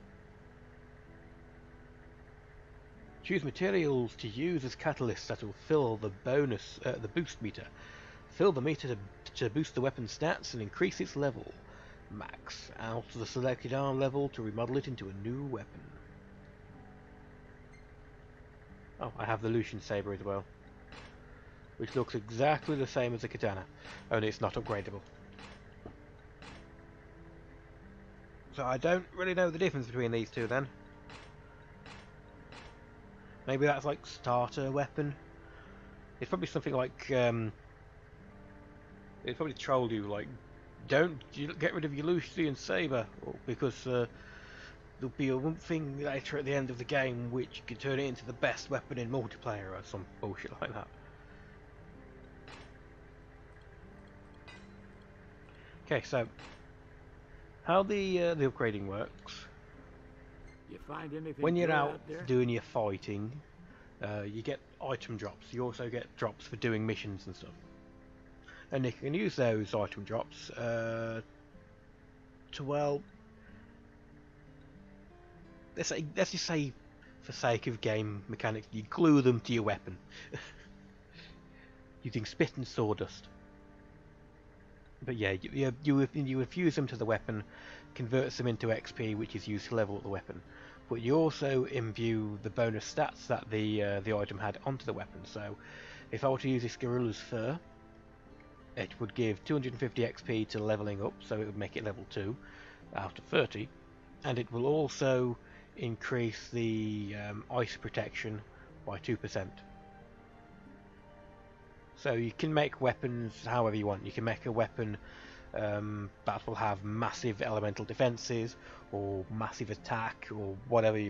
Choose materials to use as catalysts that will fill the the boost meter. Fill the meter to boost the weapon stats and increase its level. Max out the selected arm level to remodel it into a new weapon. Oh, I have the Lucian Saber as well, which looks exactly the same as the katana, only it's not upgradable. So I don't really know the difference between these two then. Maybe that's like starter weapon. It's probably something like it probably trolled you like, don't get rid of your Lucian Saber, because there'll be one thing later at the end of the game which can turn it into the best weapon in multiplayer or some bullshit like that. Okay, so how the upgrading works. You find anything when you're good out there? doing your fighting, you get item drops. You also get drops for doing missions and stuff. And you can use those item drops to, well, let's just say, for sake of game mechanics, you glue them to your weapon. using spit and sawdust. But yeah, you infuse them to the weapon, converts them into XP, which is used to level up the weapon. But you also imbue the bonus stats that the item had onto the weapon. So, if I were to use this Gorilla's Fur, it would give 250 XP to leveling up, so it would make it level 2 out of 30, and it will also increase the ice protection by 2%. So you can make weapons however you want. You can make a weapon that will have massive elemental defenses or massive attack or whatever,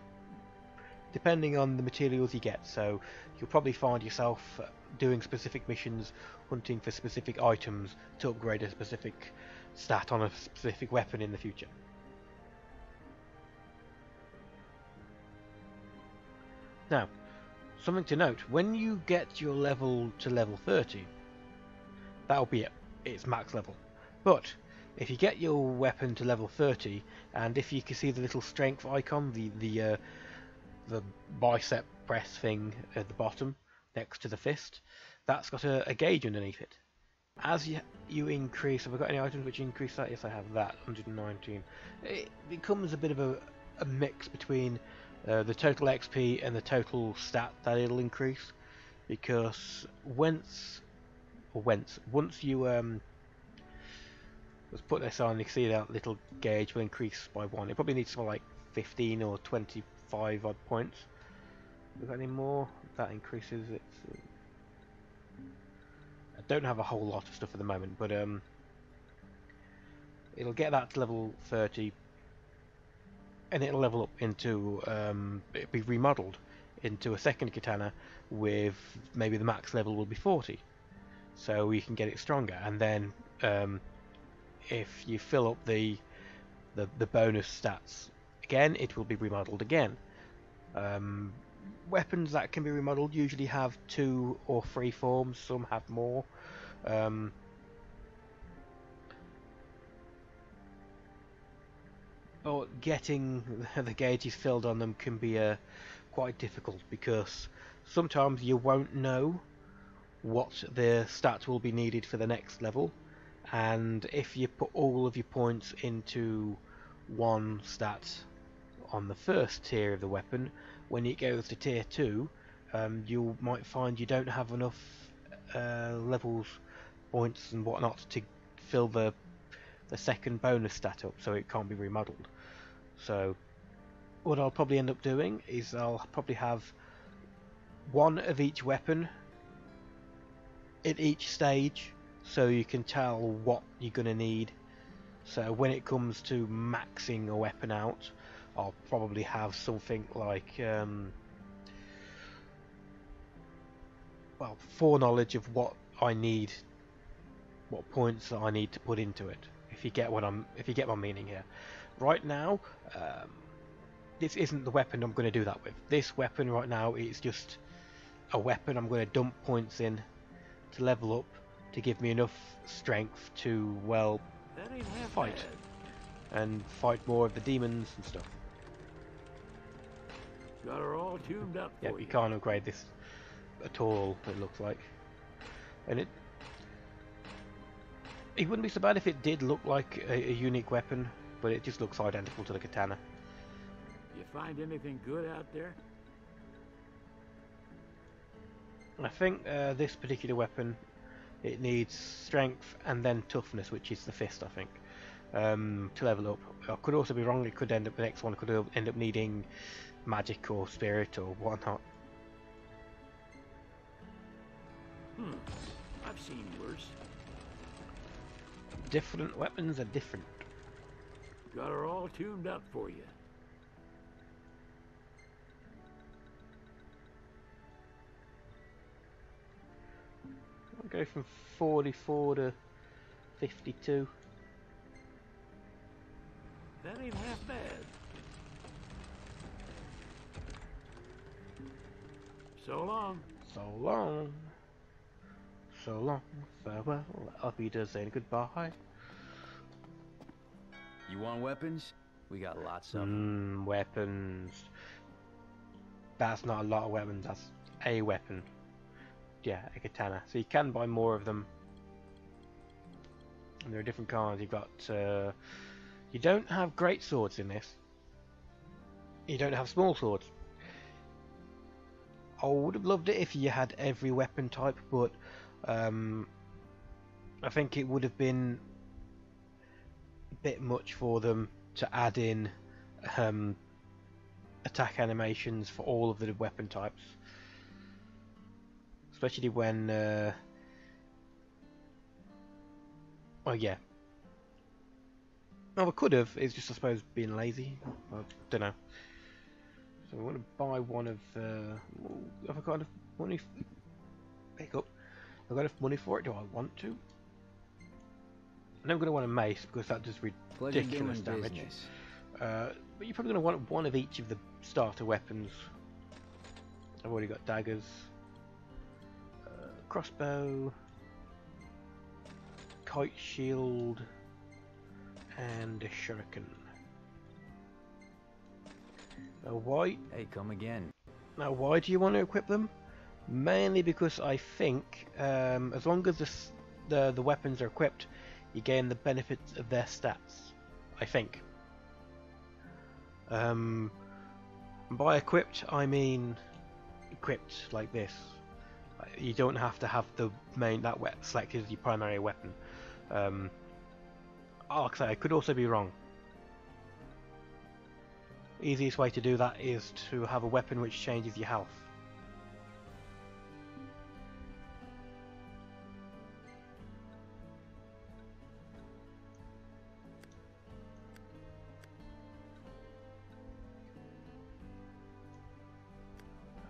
depending on the materials you get. So you'll probably find yourself doing specific missions, hunting for specific items to upgrade a specific stat on a specific weapon in the future. Now, something to note, when you get your level to level 30, that'll be it. It's max level. But if you get your weapon to level 30, and if you can see the little strength icon, the bicep press thing at the bottom next to the fist, that's got a gauge underneath it. As you increase, have I got any items which increase that? Yes, I have that, 119. It becomes a bit of a mix between the total XP and the total stat that it'll increase, because once you let's put this on, you can see that little gauge will increase by 1. It probably needs something like 15 or 25 odd points. Have got any more? That increases it. I don't have a whole lot of stuff at the moment, but it'll get that to level 30, and it'll level up into it'll be remodeled into a second katana with maybe the max level will be 40, so you can get it stronger. And then if you fill up the bonus stats again, it will be remodeled again. Weapons that can be remodeled usually have 2 or 3 forms, some have more. But getting the gauges filled on them can be quite difficult, because sometimes you won't know what the stats will be needed for the next level, and if you put all of your points into one stat on the first tier of the weapon, when it goes to tier 2, you might find you don't have enough levels, points and whatnot to fill the second bonus stat up, so it can't be remodeled. So what I'll probably end up doing is I'll probably have one of each weapon at each stage, so you can tell what you're going to need. So when it comes to maxing a weapon out, I'll probably have something like foreknowledge of what I need, what points I need to put into it. If you get my meaning here. Right now, this isn't the weapon I'm going to do that with. This weapon right now is just a weapon I'm going to dump points in to level up, to give me enough strength to, well, fight. And fight more of the demons and stuff. Got her all tuned up for you can't upgrade this at all, it looks like. And it wouldn't be so bad if it did look like a unique weapon, but it just looks identical to the katana. You find anything good out there? I think this particular weapon, it needs strength and then toughness, which is the fist, I think, to level up. I could also be wrong. It could end up, the next one could end up needing magic or spirit or whatnot. I've seen worse. Different weapons are different. Got her all tuned up for you. I'll go from 44 to 52. That ain't half bad. So long. So long. So long. Farewell. I'll be just saying goodbye. You want weapons? We got lots of them. Weapons. That's not a lot of weapons. That's a weapon. yeah, a katana. So you can buy more of them. And there are different kinds. You've got you don't have great swords in this. You don't have small swords. I would have loved it if you had every weapon type, but I think it would have been a bit much for them to add in attack animations for all of the weapon types, especially when oh yeah, well, we could have. It's just, I suppose, being lazy. I don't know. So we want to buy one of have I got enough money? Pick up. I've got enough money for it. Do I want to? I'm going to want a mace because that does ridiculous damage. But you're probably going to want one of each of the starter weapons. I've already got daggers, crossbow, kite shield, and a shuriken. Now why? Hey, come again. Now why do you want to equip them? Mainly because I think as long as the weapons are equipped, you gain the benefits of their stats. I think. By equipped, I mean equipped like this. You don't have to have the main selected as your primary weapon. Like I say, I could also be wrong. Easiest way to do that is to have a weapon which changes your health.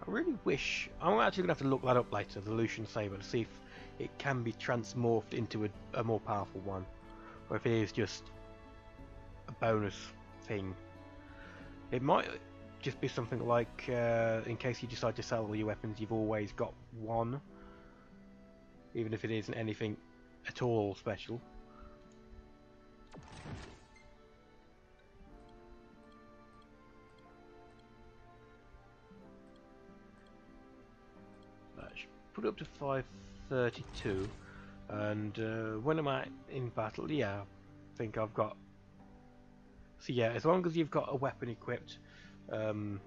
I really wish... I'm actually going to have to look that up later, the Lucian Saber, to see if it can be transmorphed into a more powerful one, or if it is just a bonus thing. It might just be something like, in case you decide to sell all your weapons, you've always got one, even if it isn't anything at all special. Put it up to 532, and when am I in battle? Yeah, I think I've got. So yeah, as long as you've got a weapon equipped in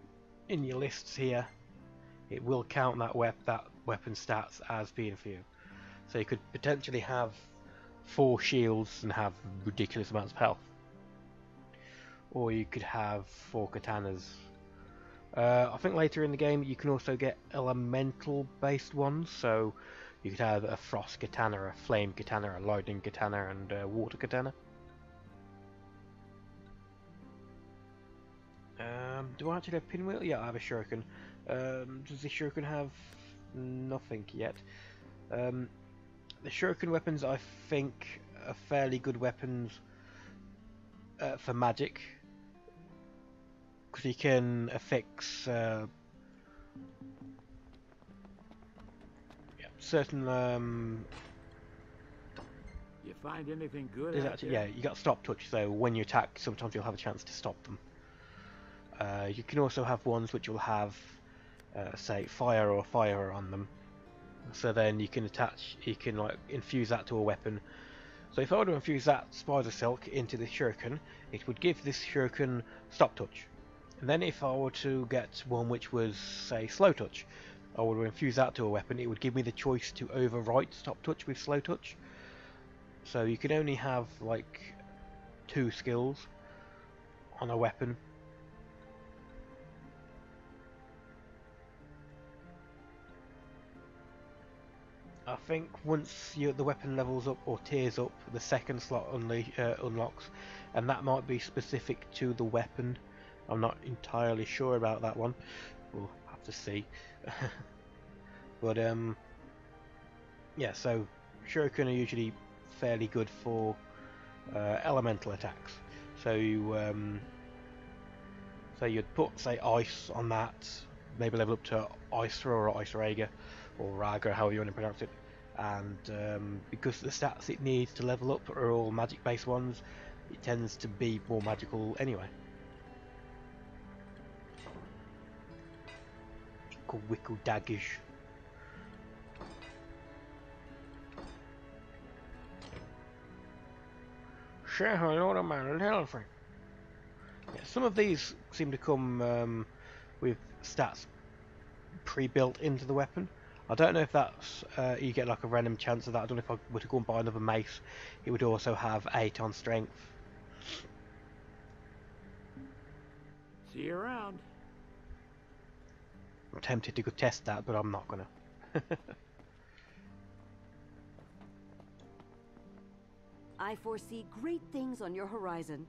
your lists here, it will count that weapon stats as being for you. So you could potentially have 4 shields and have ridiculous amounts of health, or you could have 4 katanas. I think later in the game you can also get elemental based ones, so you could have a frost katana, a flame katana, a lightning katana, and a water katana. Do I actually have pinwheel? Yeah, I have a shuriken. Does the shuriken have nothing yet? The shuriken weapons, I think, are fairly good weapons for magic, because you can affix certain. You find anything good? Actually, yeah, you got stop touch, so when you attack, sometimes you'll have a chance to stop them. You can also have ones which will have, say, fire or fire on them. So then you can like infuse that to a weapon. So if I were to infuse that spider silk into the shuriken, it would give this shuriken stop touch. And then if I were to get one which was, say, slow touch, I would infuse that to a weapon. It would give me the choice to overwrite stop touch with slow touch. So you can only have like 2 skills on a weapon. I think once the weapon levels up or tiers up, the second slot unlocks, and that might be specific to the weapon. I'm not entirely sure about that one. We'll have to see. But yeah, so shuriken are usually fairly good for elemental attacks. So you you'd put, say, ice on that, maybe level up to Isra or Israga or Raga, however you want to pronounce it, and because the stats it needs to level up are all magic based ones, it tends to be more magical anyway. Wickle daggers. Say hello to my little friend. Yeah, some of these seem to come with stats pre-built into the weapon. I don't know if that's you get like a random chance of that. I don't know if I were to go and buy another mace, it would also have 8 on strength. See you around. I'm tempted to go test that, but I'm not gonna. I foresee great things on your horizon.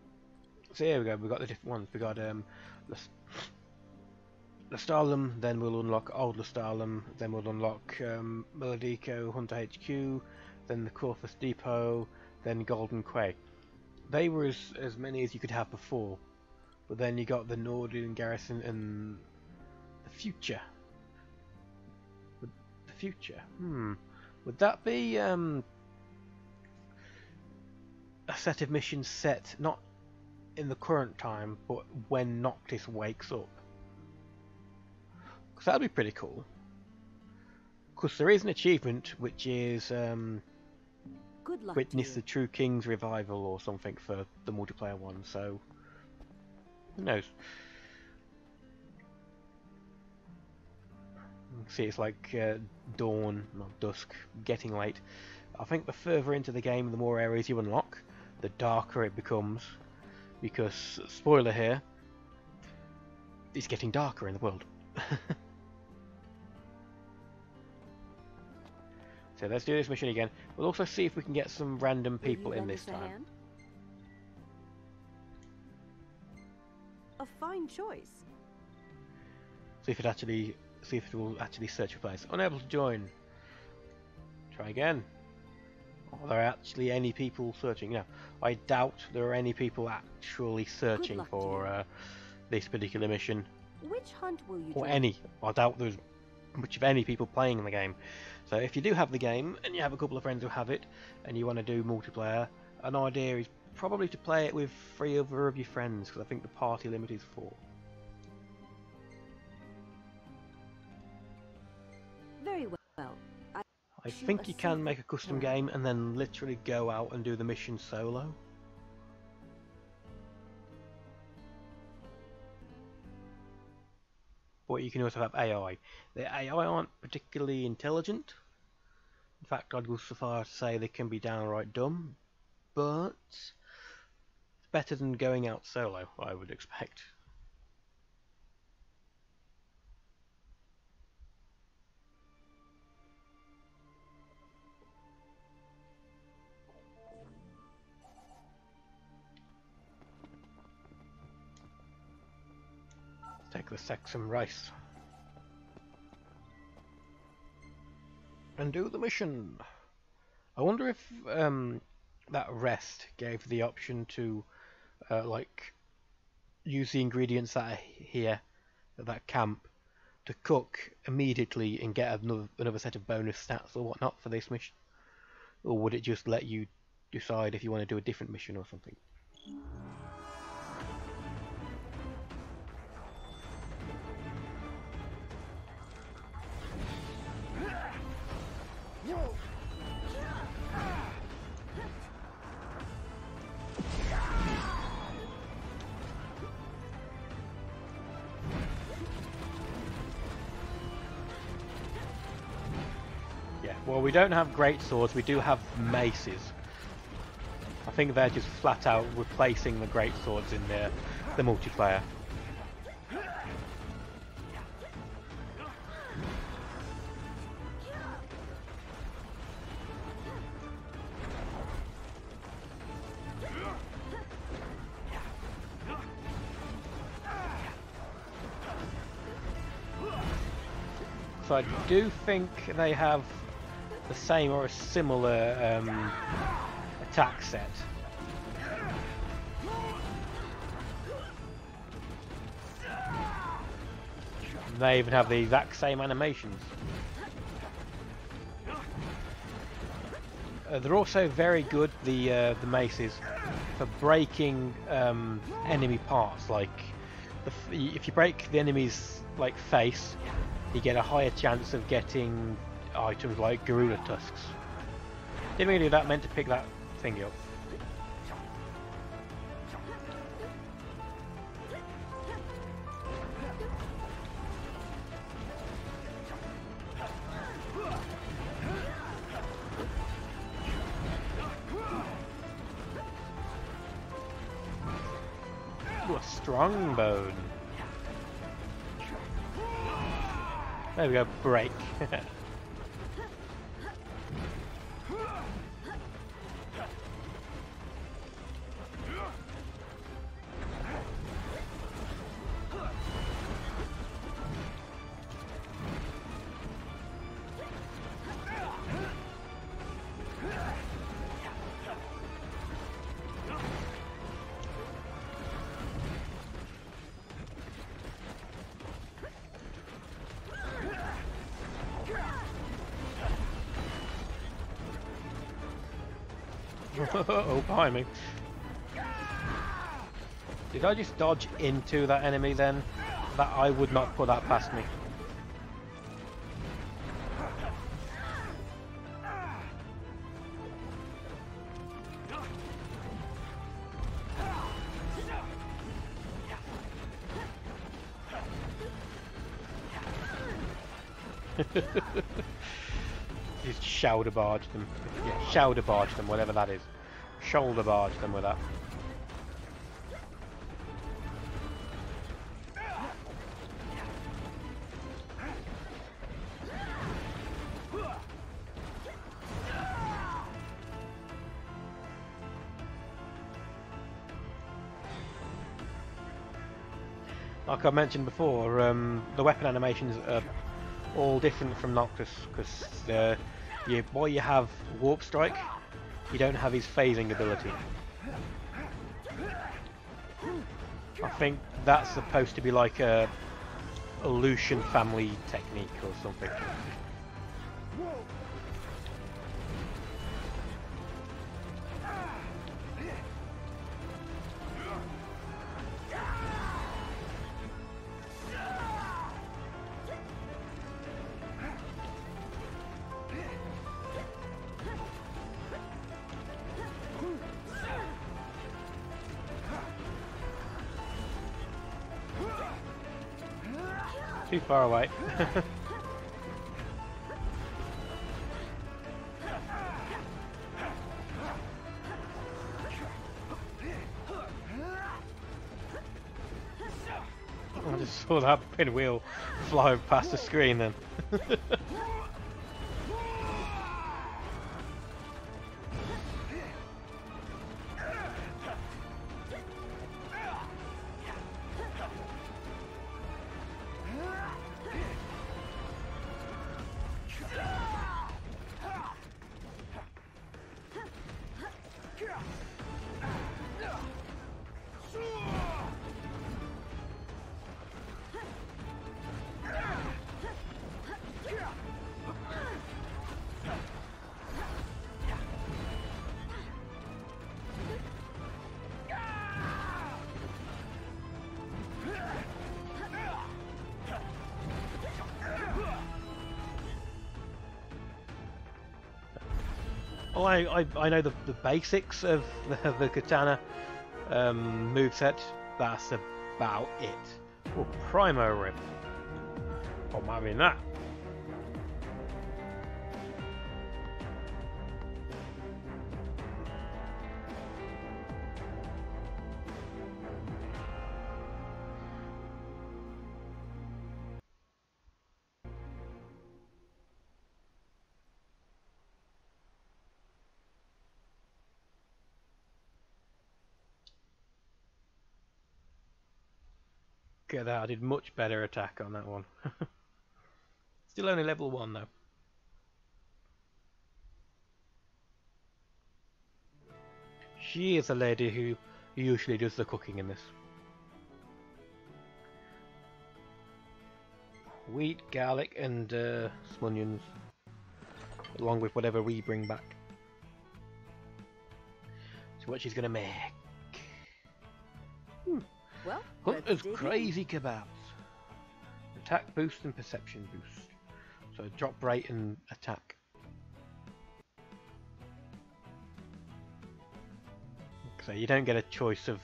So here we go. We've got the different ones. We got Lestalem, then we'll unlock Old Lestalem, then we'll unlock Melodico, Hunter HQ, then the Corpus Depot, then Golden Quay. They were as many as you could have before, but then you got the Northern Garrison and the Future. The Future? Would that be a set of missions set not in the current time, but when Noctis wakes up? Because that'd be pretty cool. Because there is an achievement which is Good luck Witness the True King's Revival or something for the multiplayer one, so who knows. See, it's like dawn, not dusk, getting late. I think the further into the game, the more areas you unlock, the darker it becomes. Because, spoiler here, it's getting darker in the world. So let's do this mission again. We'll also see if we can get some random people in this time. A fine choice. See if it will actually search for place. Unable to join. Try again. Are there actually any people searching? No, I doubt there are any people actually searching for this particular mission. Which hunt will you Or do? any. I doubt there's much of any people playing the game. So if you do have the game and you have a couple of friends who have it and you want to do multiplayer, an idea is probably to play it with 3 other of your friends, because I think the party limit is 4. Very well. I think you can make a custom game and then literally go out and do the mission solo. But you can also have AI. The AI aren't particularly intelligent. In fact, I'd go so far as to say they can be downright dumb. But it's better than going out solo, I would expect. Take the Saxon rice. And do the mission. I wonder if that rest gave the option to like use the ingredients that are here at that camp to cook immediately and get another set of bonus stats or whatnot for this mission, or would it just let you decide if you want to do a different mission or something? Well, we don't have great swords, we do have maces. I think they're just flat out replacing the great swords in the multiplayer. So I do think they have the same or a similar attack set. They even have the exact same animations. They're also very good, the maces, for breaking enemy parts. Like if you break the enemy's like face, you get a higher chance of getting items like gorilla tusks. Didn't really do that, meant to pick that thing up. Strongbone. There we go, break. Oh, behind me. Did I just dodge into that enemy then? That I would not put that past me. Just shoulder barge them. Yeah, shoulder barge them, whatever that is. Shoulder barge them with that. Like I mentioned before, the weapon animations are all different from Noctis, because while you have Warp Strike, you don't have his phasing ability. I think that's supposed to be like a Lucian family technique or something. Too far away. I just saw that pinwheel fly past the screen then. Well, I know the basics of the katana moveset. That's about it. Oh, Primo Rip. I'm having that. Get that, I did much better attack on that one. Still only level 1 though. She is a lady who usually does the cooking in this. Wheat, garlic and some onions, along with whatever we bring back. So what she's gonna make. Well, Hunter's Crazy Kebabs. Attack boost and perception boost. So drop rate and attack. So you don't get a choice of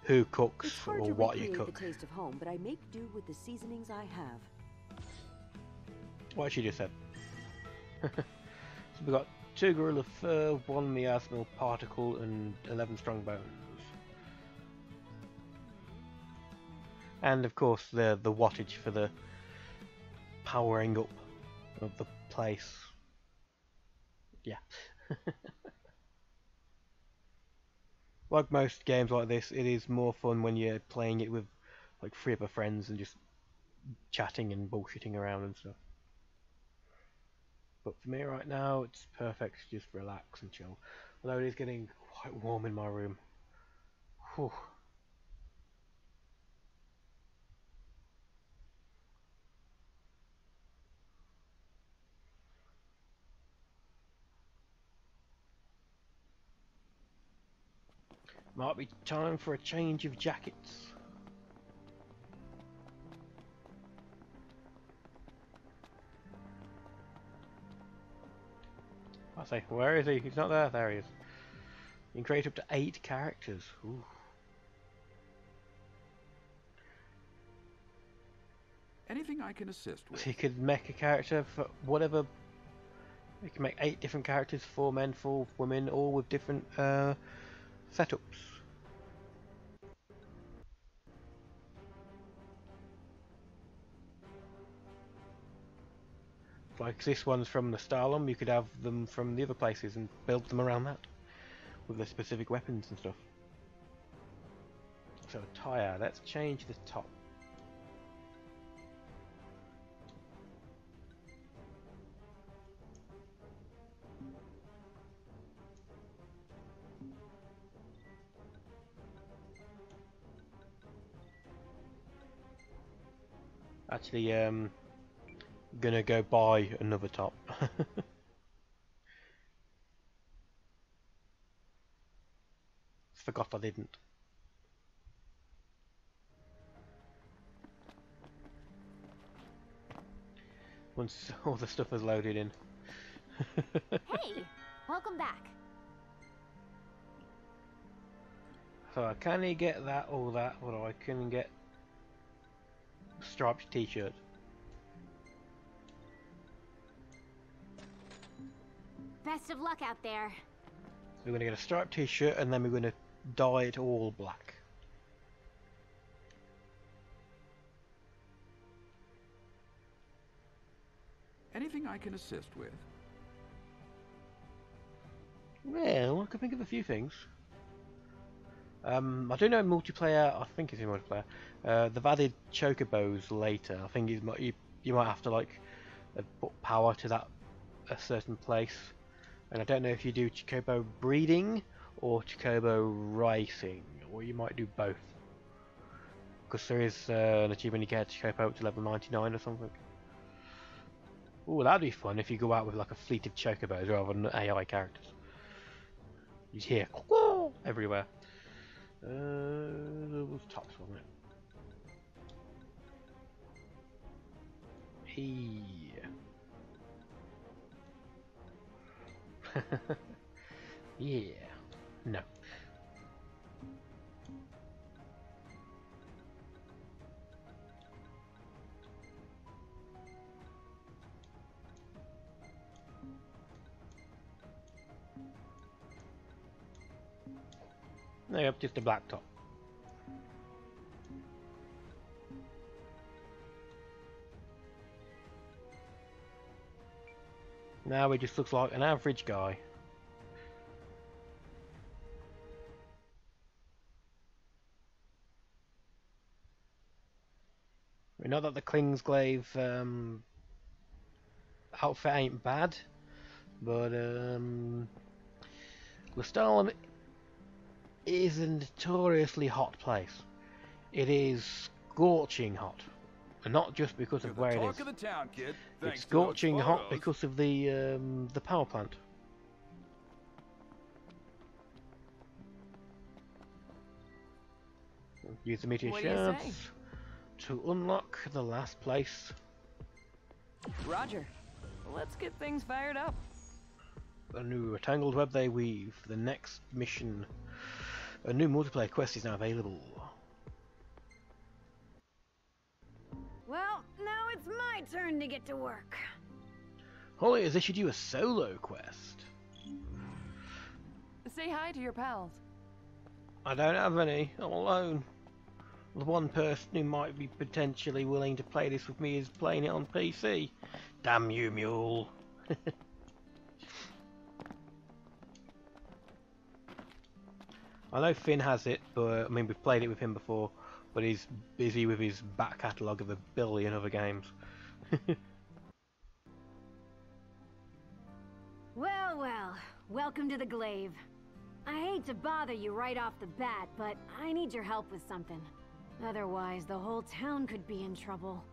who cooks or what you cook. The taste of home, but I make do with the seasonings I have. What she just said. So we've got 2 gorilla fur, 1 miasmal particle and 11 strong bones. And of course the wattage for the powering up of the place. Yeah. Like most games like this, it is more fun when you're playing it with like 3 other friends and just chatting and bullshitting around and stuff. But for me right now, it's perfect to just relax and chill. Although it is getting quite warm in my room. Whew. Might be time for a change of jackets. I say, where is he? He's not there. There he is. You can create up to 8 characters. Ooh. Anything I can assist with? So you could make a character for whatever. You can make 8 different characters, 4 men, 4 women, all with different setups. Like this one's from the Starlum, you could have them from the other places and build them around that with the specific weapons and stuff. So attire, let's change the top. Actually, gonna go buy another top. Forgot I didn't. Once all the stuff is loaded in. Hey, welcome back. So I can't get that or that, but I can get striped t-shirt. Best of luck out there. We're going to get a striped t-shirt and then we're going to dye it all black. Anything I can assist with? Well, I can think of a few things. I do know in multiplayer, I think it's in multiplayer, they've added chocobos later. I think you might have to like put power to that a certain place. And I don't know if you do chocobo breeding or chocobo racing, or you might do both. Because there is an achievement you get chocobo up to level 99 or something. Ooh, that'd be fun if you go out with like a fleet of chocobos rather than AI characters. You'd hear everywhere. There was tops, wasn't it? Yeah. Yeah. No. No, yep, just a black top. Now he just looks like an average guy. We know that the Klingsglaive outfit ain't bad, but Lestalem is a notoriously hot place. It is scorching hot, and not just because of where it is. Talk of the town, kid. It's scorching hot because of the power plant. Use the meteor shards to unlock the last place. Roger. Let's get things fired up. A new tangled web they weave. The next mission. A new multiplayer quest is now available. Well, now it's my turn to get to work. Holly has issued you a solo quest. Say hi to your pals. I don't have any. I'm alone. The one person who might be potentially willing to play this with me is playing it on PC. Damn you, mule. I know Finn has it, but I mean we've played it with him before, but he's busy with his back catalogue of a billion other games. Well, well, welcome to the Glaive. I hate to bother you right off the bat, but I need your help with something. Otherwise, the whole town could be in trouble.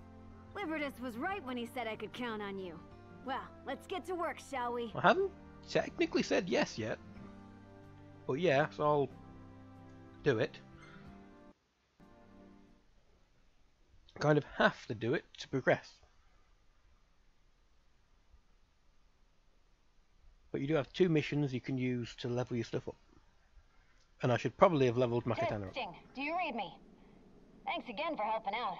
Libertus was right when he said I could count on you. Well, let's get to work, shall we? I haven't technically said yes yet. But yeah, so I'll do it. Kind of have to do it to progress. But you do have 2 missions you can use to level your stuff up. And I should probably have leveled my katana up. Testing. Do you read me? Thanks again for helping out.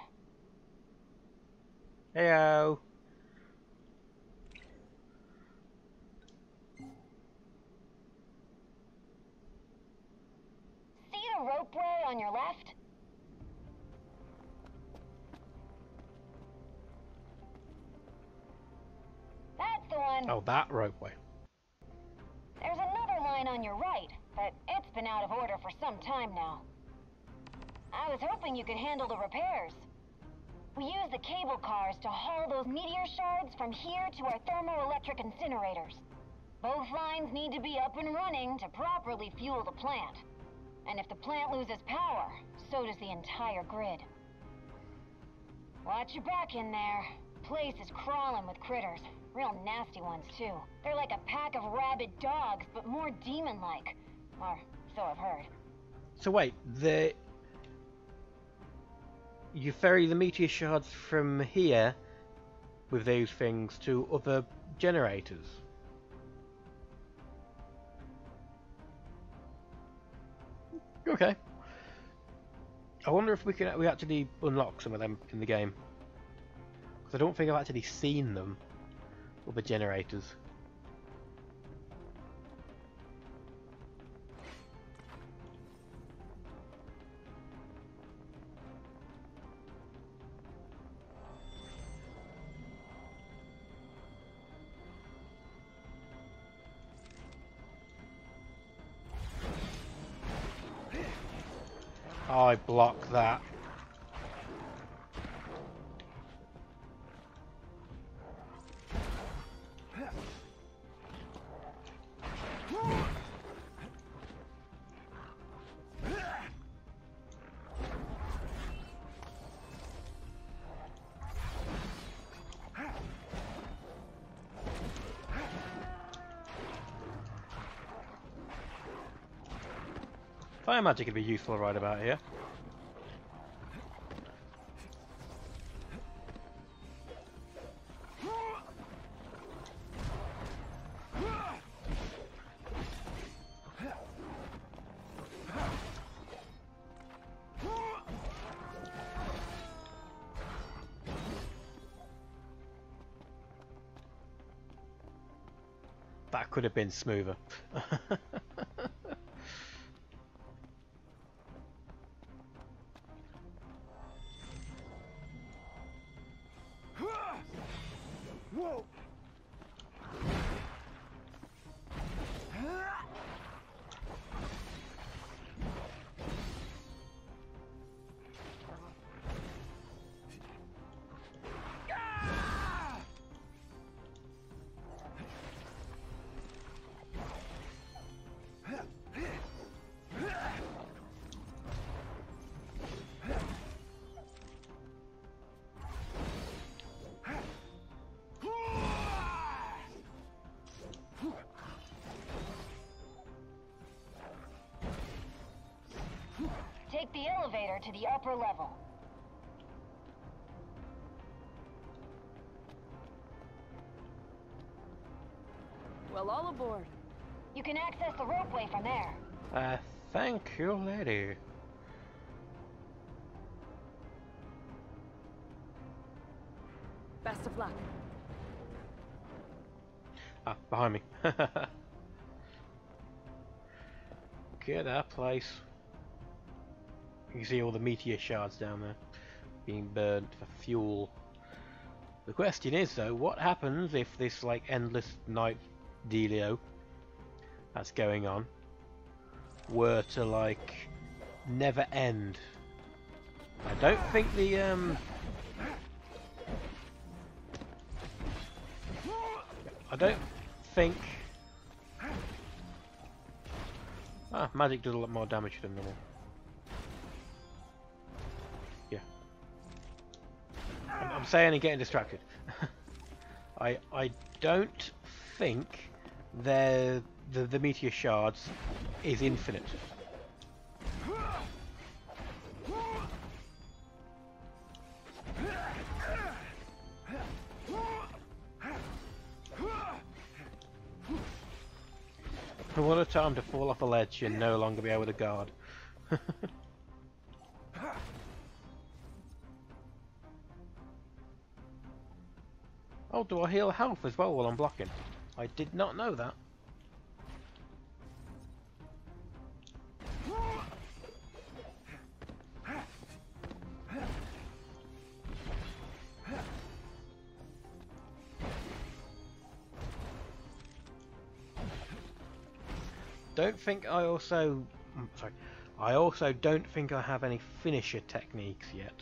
Heyo. See the ropeway on your left? That's the one. Oh, that ropeway. There's another line on your right, but it's been out of order for some time now. I was hoping you could handle the repairs. We use the cable cars to haul those meteor shards from here to our thermoelectric incinerators. Both lines need to be up and running to properly fuel the plant. And if the plant loses power, so does the entire grid. Watch your back in there. Place is crawling with critters. Real nasty ones, too. They're like a pack of rabid dogs, but more demon-like. Or so I've heard. So wait, you ferry the meteor shards from here with those things to other generators. Okay. I wonder if we actually unlock some of them in the game. Because I don't think I've actually seen them. Other generators. I block that. Fire magic could be useful right about here. That could have been smoother. Whoa! Take the elevator to the upper level. Well, all aboard. You can access the ropeway from there. Thank you, lady. Best of luck. Ah, behind me. Get that place. You can see all the meteor shards down there being burned for fuel. The question is though, what happens if this like endless night dealio that's going on were to like never end? I don't think the I don't think magic does a lot more damage than normal. Yeah. I'm saying and getting distracted. I don't think the meteor shards is infinite. What a time to fall off a ledge and no longer be able to guard. Oh, do I heal health as well while I'm blocking? I did not know that. Don't think I also... sorry. I also don't think I have any finisher techniques yet.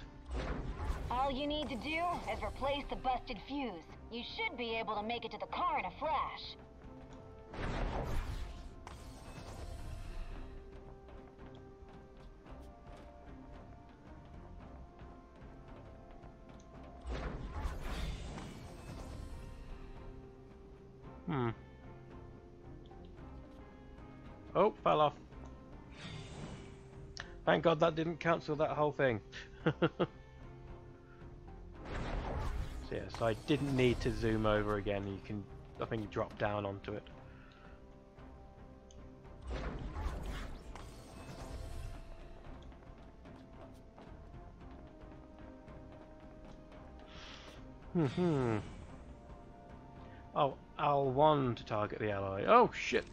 All you need to do is replace the busted fuse. You should be able to make it to the car in a flash. Oh, fell off. Thank God that didn't cancel that whole thing. So yes, I didn't need to zoom over again. You can, I think, drop down onto it. Oh, L1 to target the ally. Oh shit!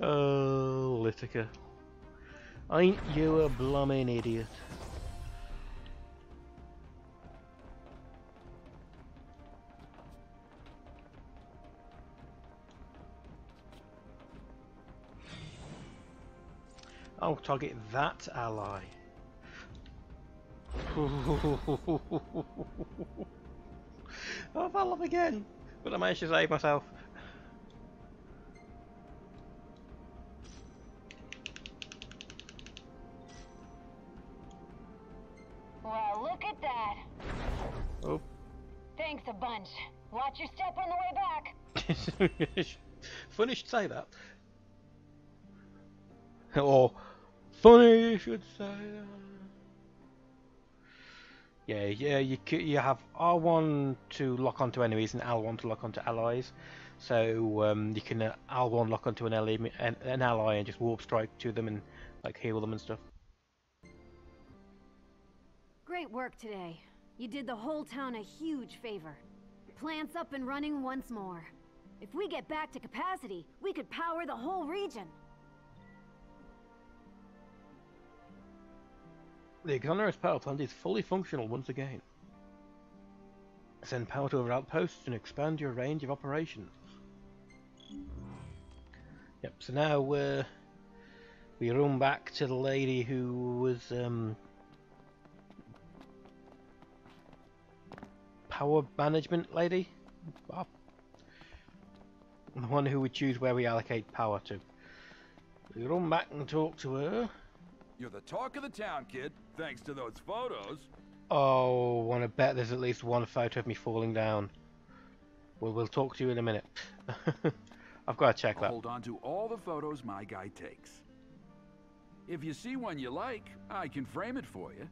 Oh, Littica. Ain't you a bloomin' idiot? Oh, target that ally. I fell off again, but I managed to save myself. Well, look at that. Oh. Thanks a bunch. Watch your step on the way back. Funny you should say that. Or, funny you should say that. Yeah, you have R1 to lock onto enemies and L1 to lock onto allies. So you can L1 lock onto an ally and just warp strike to them and like heal them and stuff. Great work today. You did the whole town a huge favor. Plant's up and running once more. If we get back to capacity, we could power the whole region. The Exonerous power plant is fully functional once again. Send power to other outposts and expand your range of operations. Yep, so now we run back to the lady who was power management lady? Oh. The one who would choose where we allocate power to. We run back and talk to her. You're the talk of the town, kid, thanks to those photos. Oh, I want to bet there's at least one photo of me falling down. Well, we'll talk to you in a minute. I've got to check I'll that. hold on to all the photos my guy takes. If you see one you like, I can frame it for you.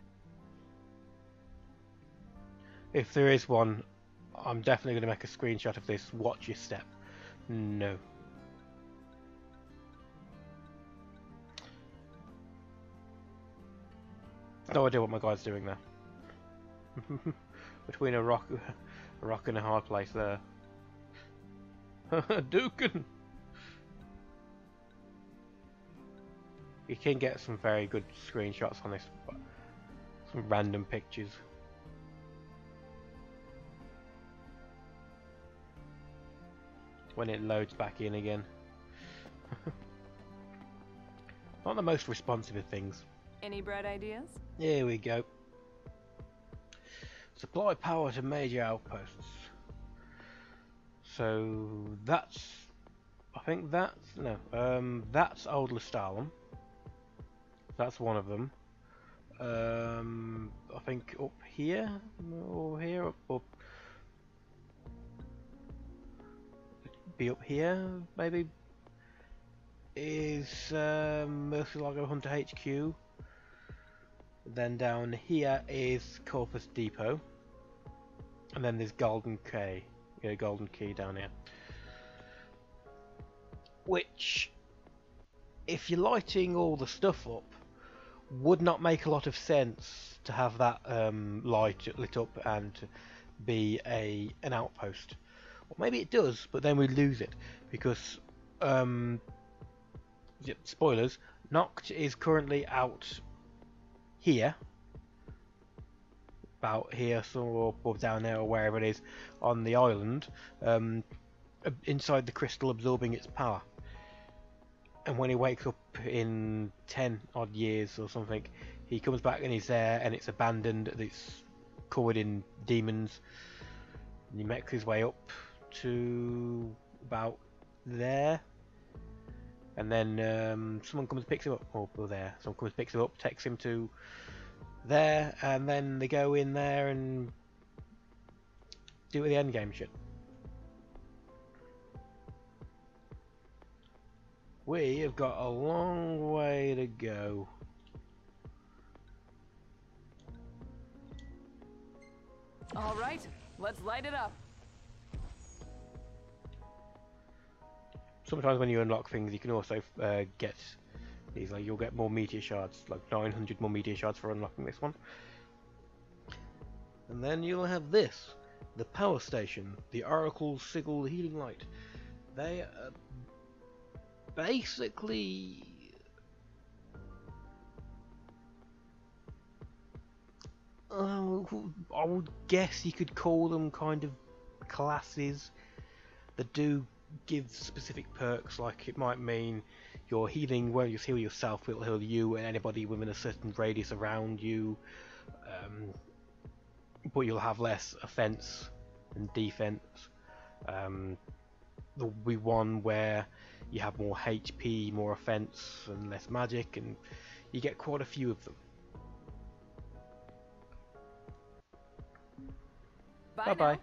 If there is one, I'm definitely going to make a screenshot of this. Watch your step. No. No idea what my guy's doing there. Between a rock and a hard place there. Dukin! You can get some very good screenshots on this, some random pictures. When it loads back in again. Not the most responsive of things. Any bright ideas? Here we go. Supply power to major outposts. So that's, I think that's, no, that's Old Lestalem. That's one of them. I think up here, or here, up, be up here, maybe, is Murcielago Hunter HQ. Then down here is Corpus Depot, and then there's Golden Key, Golden Key down here. Which, if you're lighting all the stuff up, would not make a lot of sense to have that light lit up and be an outpost. Or maybe it does, but then we lose it because spoilers. Noct is currently out here, about here, or down there, or wherever it is on the island, inside the crystal, absorbing its power. And when he wakes up in 10 odd years or something, he comes back and he's there, and it's abandoned. It's covered in demons. And he makes his way up to about there, and then someone comes and picks him up, or there, someone comes and picks him up, takes him to there, and then they go in there and do the end game shit. We have got a long way to go. All right, let's light it up. Sometimes when you unlock things, you can also get these. Like you'll get more meteor shards, like 900 more meteor shards for unlocking this one. And then you'll have this, the power station, the Oracle Sigil Healing Light. They are basically I would guess you could call them kind of classes that do give specific perks. Like it might mean your healing won't just heal yourself, it'll heal you and anybody within a certain radius around you, but you'll have less offense and defense. There'll be one where you have more HP, more offense and less magic, and you get quite a few of them. Bye bye.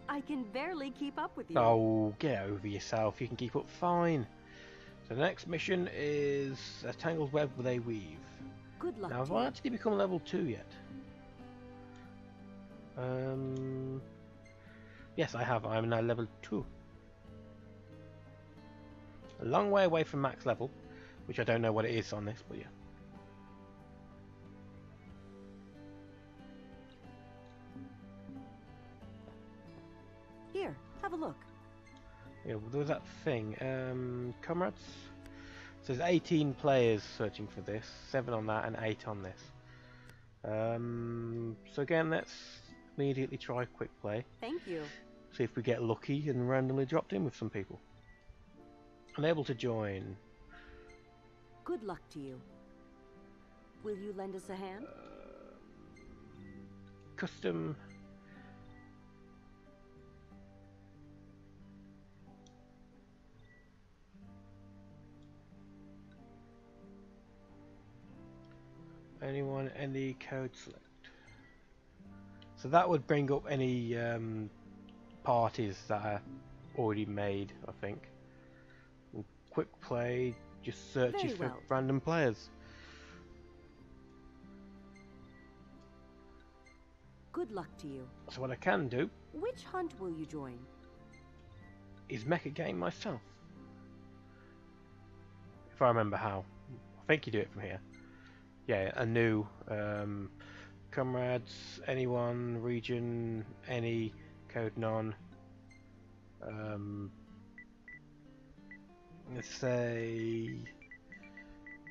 I can barely keep up with you. Oh, get over yourself. You can keep up fine. So the next mission is a tangled web they weave. Good luck. Now, have I actually become level 2 yet? Yes, I have. I'm now level 2. A long way away from max level, which I don't know what it is on this, but yeah. Here, have a look. Yeah, well, there was that thing. Comrades? So there's 18 players searching for this, 7 on that and 8 on this. So again, let's immediately try quick play. Thank you. See if we get lucky and randomly dropped in with some people. Unable to join. Good luck to you. Will you lend us a hand? Custom. Anyone, any code select. So that would bring up any parties that are already made, I think. And quick play just searches for random players. Good luck to you. So what I can do Which hunt will you join? is make a game myself. If I remember how. I think you do it from here. Yeah, a new Comrades, anyone, region, any, code none. Let's say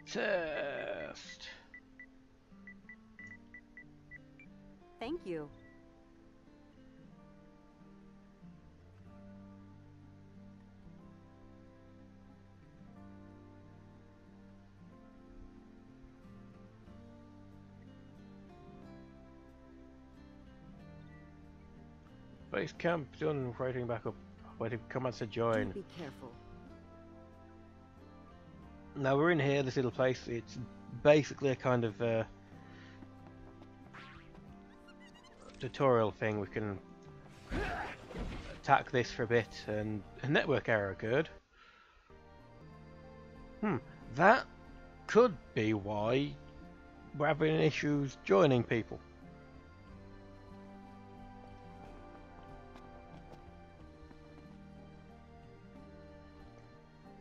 test. Thank you. Base camp done. Waiting back up. Waiting for commands to join. Do be careful. Now we're in here, this little place. It's basically a kind of tutorial thing. We can attack this for a bit, and a network error occurred. That could be why we're having issues joining people.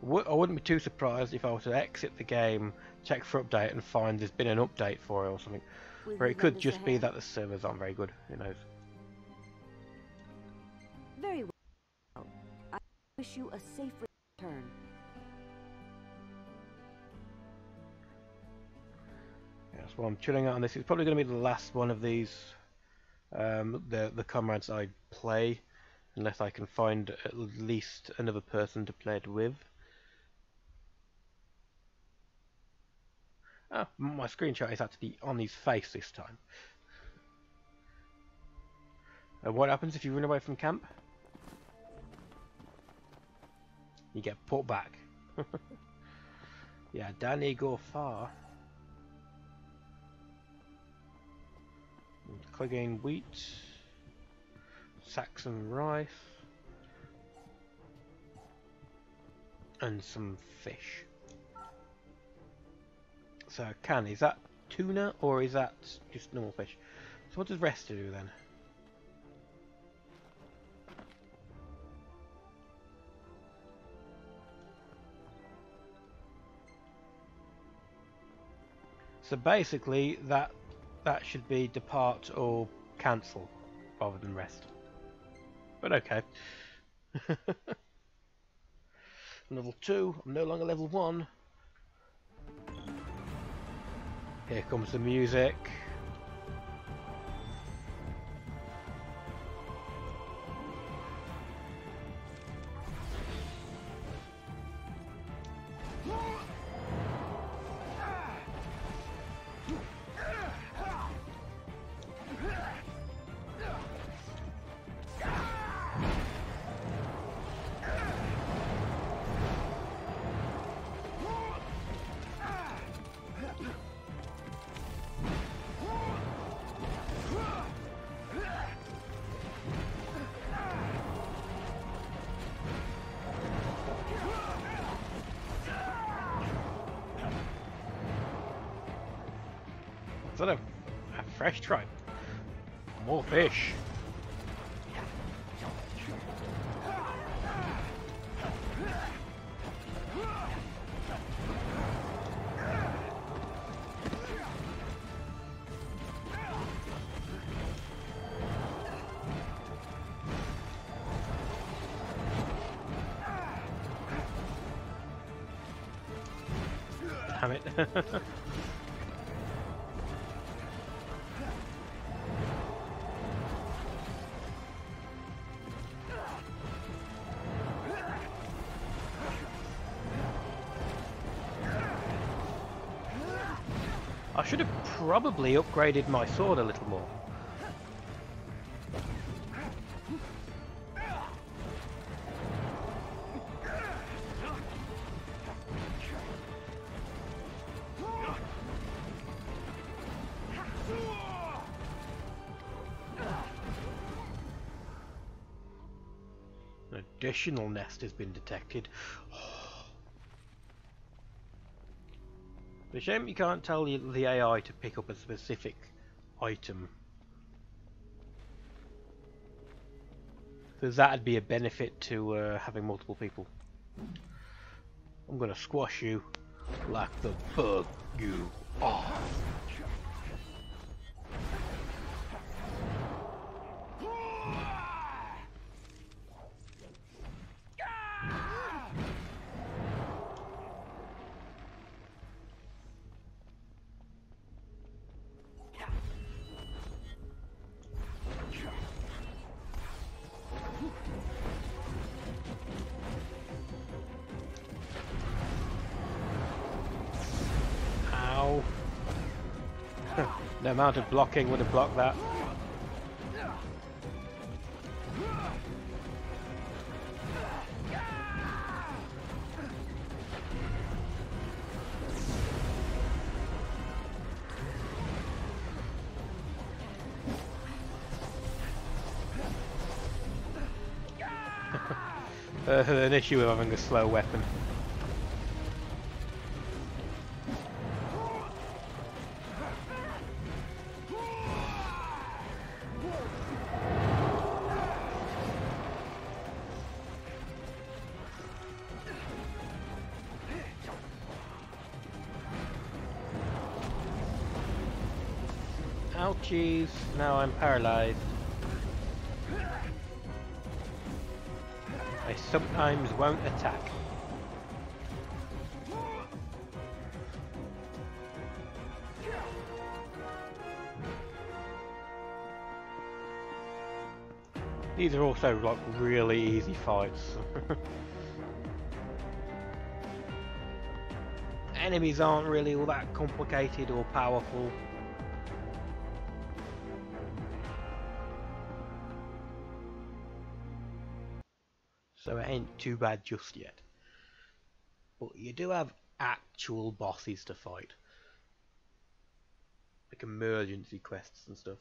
I wouldn't be too surprised if I were to exit the game, check for update, and find there's been an update for it or something. Or it could just be that the servers aren't very good, who knows. Very well. I wish you a safe return. Yes, well, I'm chilling out on this. It's probably going to be the last one of these, the Comrades I play, unless I can find at least another person to play it with. Oh, my screenshot is actually on his face this time. What happens if you run away from camp? You get put back. Yeah, Danny go far. Clegane wheat, Saxon rice, and some fish. So is that tuna or is that just normal fish? So what does rest do then? So basically that should be depart or cancel rather than rest. But okay. Level 2, I'm no longer level 1. Here comes the music. Is that a fresh tribe? More fish. Damn it. I should have probably upgraded my sword a little more. An additional nest has been detected. It's a shame you can't tell the AI to pick up a specific item. Because that'd be a benefit to having multiple people. I'm gonna squash you like the bug you are. The amount of blocking would have blocked that. An issue with having a slow weapon. Ouchies, now I'm paralyzed. I sometimes won't attack. These are also like really easy fights. Enemies aren't really all that complicated or powerful. So it ain't too bad just yet. But you do have actual bosses to fight. Like emergency quests and stuff.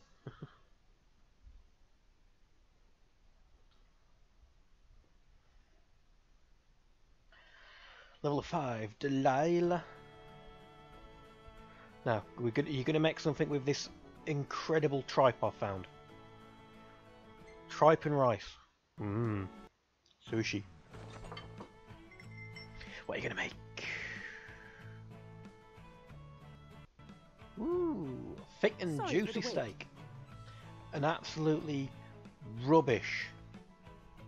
Level 5, Delilah. Now, you're going to make something with this incredible tripe I found. Tripe and rice. Mmm. Sushi. What are you going to make? Ooh, thick and juicy steak. An absolutely rubbish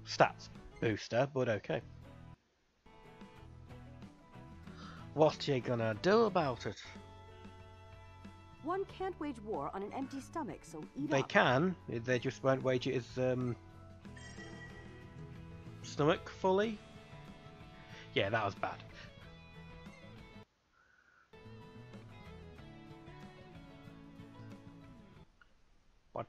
stats booster, but okay. What you gonna do about it? One can't wage war on an empty stomach, so eat They up. can, they just won't wage it as stomach fully. Yeah, that was bad. I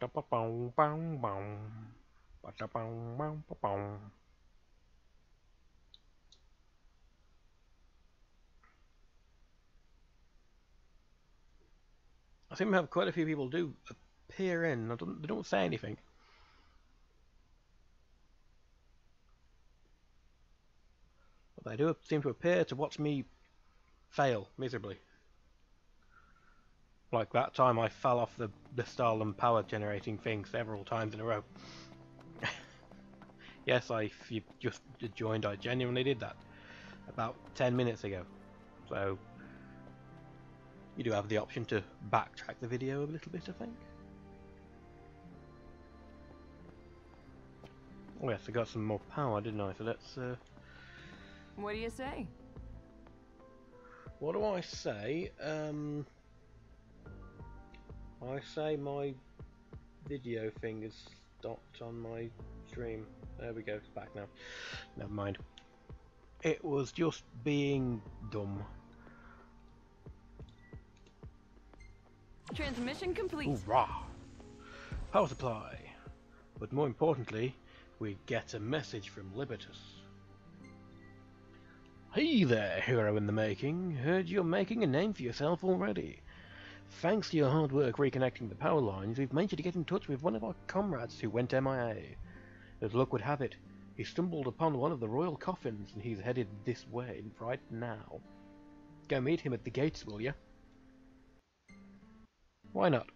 seem to have quite a few people do appear in. They don't say anything. But they do seem to appear to watch me fail miserably. Like that time I fell off the Stalin power generating thing several times in a row. Yes, if you just joined, I genuinely did that about 10 minutes ago. So you do have the option to backtrack the video a little bit, I think. Oh yes, I got some more power, didn't I? So let's... What do you say? What do I say? I say my video thing is stopped on my stream. There we go, it's back now. Never mind. It was just being dumb. Transmission complete. Hoorah! Power supply. But more importantly, we get a message from Libertas. Hey there, hero in the making. Heard you're making a name for yourself already. Thanks to your hard work reconnecting the power lines, we've managed to get in touch with one of our comrades who went MIA. As luck would have it, he stumbled upon one of the royal coffins and he's headed this way right now. Go meet him at the gates, will ya? Why not?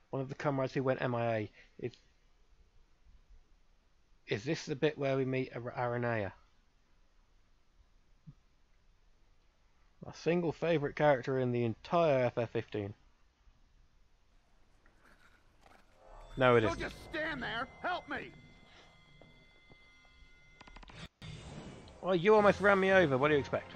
One of the comrades who went MIA. Is this the bit where we meet Aranea? My single favourite character in the entire FF15. No, it isn't. Don't just stand there. Help me. Well, you almost ran me over. What do you expect?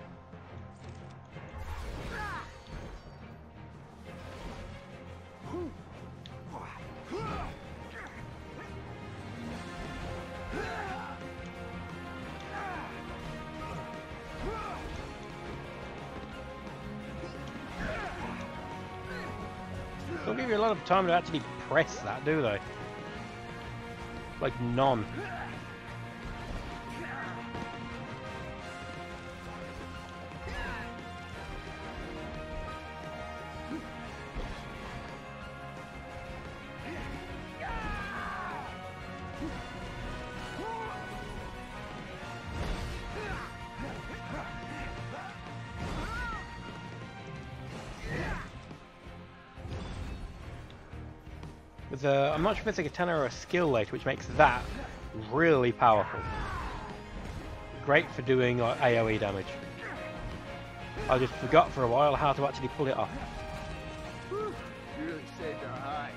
don't give you a lot of time to actually press that, do they? Like none. I'm not sure if it's a katana or a skill later, which makes that really powerful. Great for doing AoE damage. I just forgot for a while how to actually pull it off. You really saved our hide.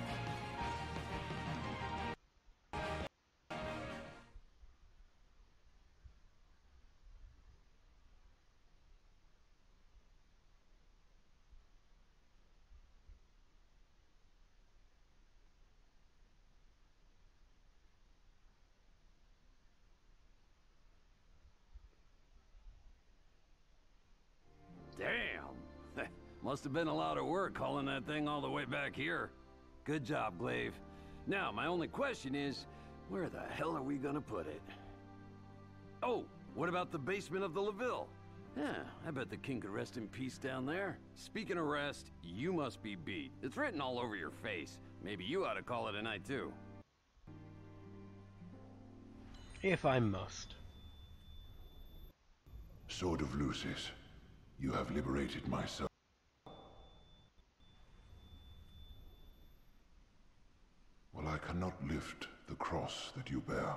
Damn! Must have been a lot of work hauling that thing all the way back here. Good job, Glaive. Now, my only question is, where the hell are we gonna put it? Oh, what about the basement of the LaVille? Yeah, I bet the king could rest in peace down there. Speaking of rest, you must be beat. It's written all over your face. Maybe you ought to call it a night, too. If I must. Sword of Lucis, you have liberated myself. Well, I cannot lift the cross that you bear.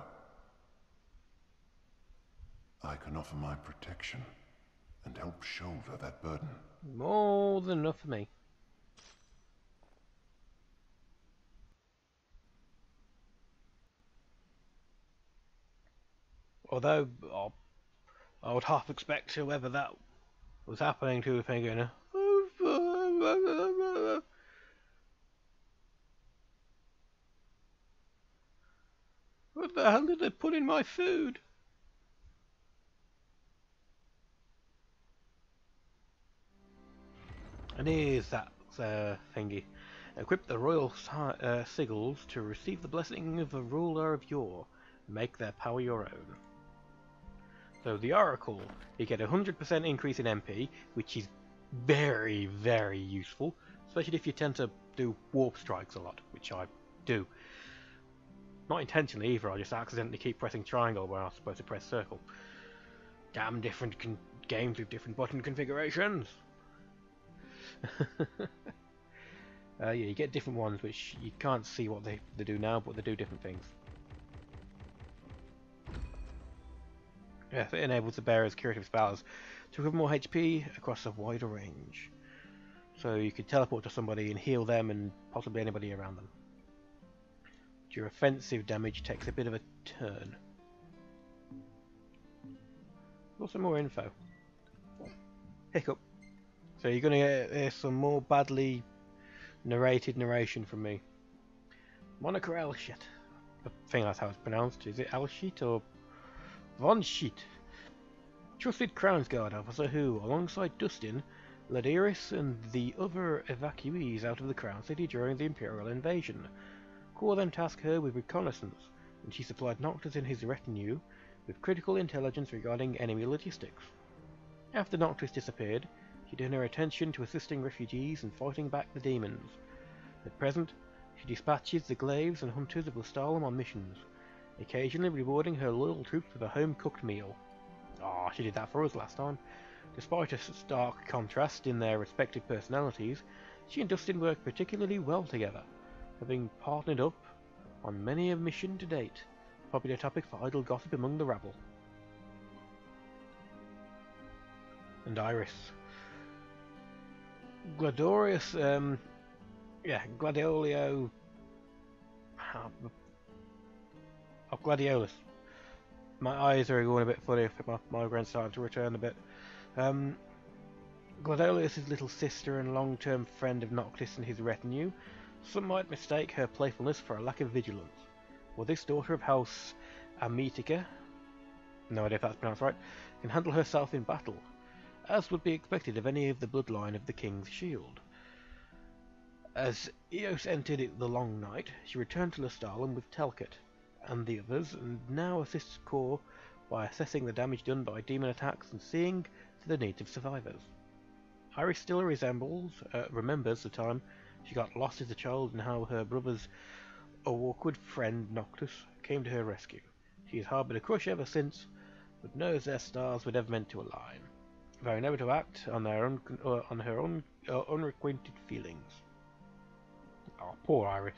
I can offer my protection and help shoulder that burden. More than enough for me. Although, I would half expect whoever that was happening to thinking, what the hell did they put in my food? And here's that thingy. Equip the royal sigils to receive the blessing of the ruler of Yore. Make their power your own. So the Oracle, you get a 100% increase in MP, which is very, very useful, especially if you tend to do warp strikes a lot, which I do. Not intentionally either, I just accidentally keep pressing triangle when I was supposed to press circle. Damn different games with different button configurations. Yeah, you get different ones which you can't see what they do now, but they do different things. Yes, it enables the bearer's curative spells to recover more HP across a wider range. So you could teleport to somebody and heal them and possibly anybody around them. Your offensive damage takes a bit of a turn. Got some more info. Hiccup. So you're going to get some more badly narrated narration from me. Monica Elshit. I think that's how it's pronounced. Is it Elshit or Von Sheet? Trusted Crownsguard officer who, alongside Dustin, led Iris and the other evacuees out of the Crown City during the Imperial invasion. Core then tasked her with reconnaissance, and she supplied Noctis and his retinue with critical intelligence regarding enemy logistics. After Noctis disappeared, she turned her attention to assisting refugees and fighting back the demons. At present, she dispatches the glaives and hunters of Lestalem on missions, occasionally rewarding her loyal troops with a home-cooked meal. Ah, she did that for us last time. Despite a stark contrast in their respective personalities, she and Dustin work particularly well together, having partnered up on many a mission to date, a popular topic for idle gossip among the rabble. And Iris. Gladiolus, Gladiolio... Gladiolus. My eyes are going a bit funny, my migraine's starting to return a bit. Gladiolus' little sister and long-term friend of Noctis and his retinue. Some might mistake her playfulness for a lack of vigilance. Well, this daughter of House Littica, no idea if that's pronounced right, can handle herself in battle, as would be expected of any of the bloodline of the King's Shield. As Eos entered the long night, she returned to Lestalem with Telkit and the others, and now assists Core by assessing the damage done by demon attacks and seeing to the needs of survivors. Iris still remembers the time she got lost as a child and how her brother's awkward friend Noctis came to her rescue. She has harboured a crush ever since, but knows their stars were never meant to align, vowing never to act on her own unrequited feelings. Oh, poor Iris.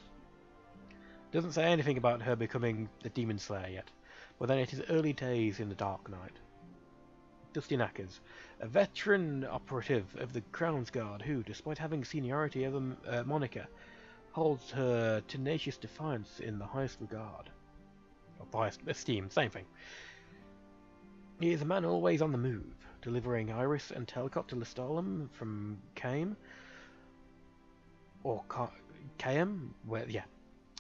Doesn't say anything about her becoming the Demon Slayer yet, but then it is early days in the Dark Knight. Dusty Knackers, a veteran operative of the Crown's Guard who, despite having seniority over Monica, holds her tenacious defiance in the highest regard. Or highest esteem, same thing. He is a man always on the move, delivering Iris and Telcott to Lestalem from Kaim. Or Kaim? Where, yeah.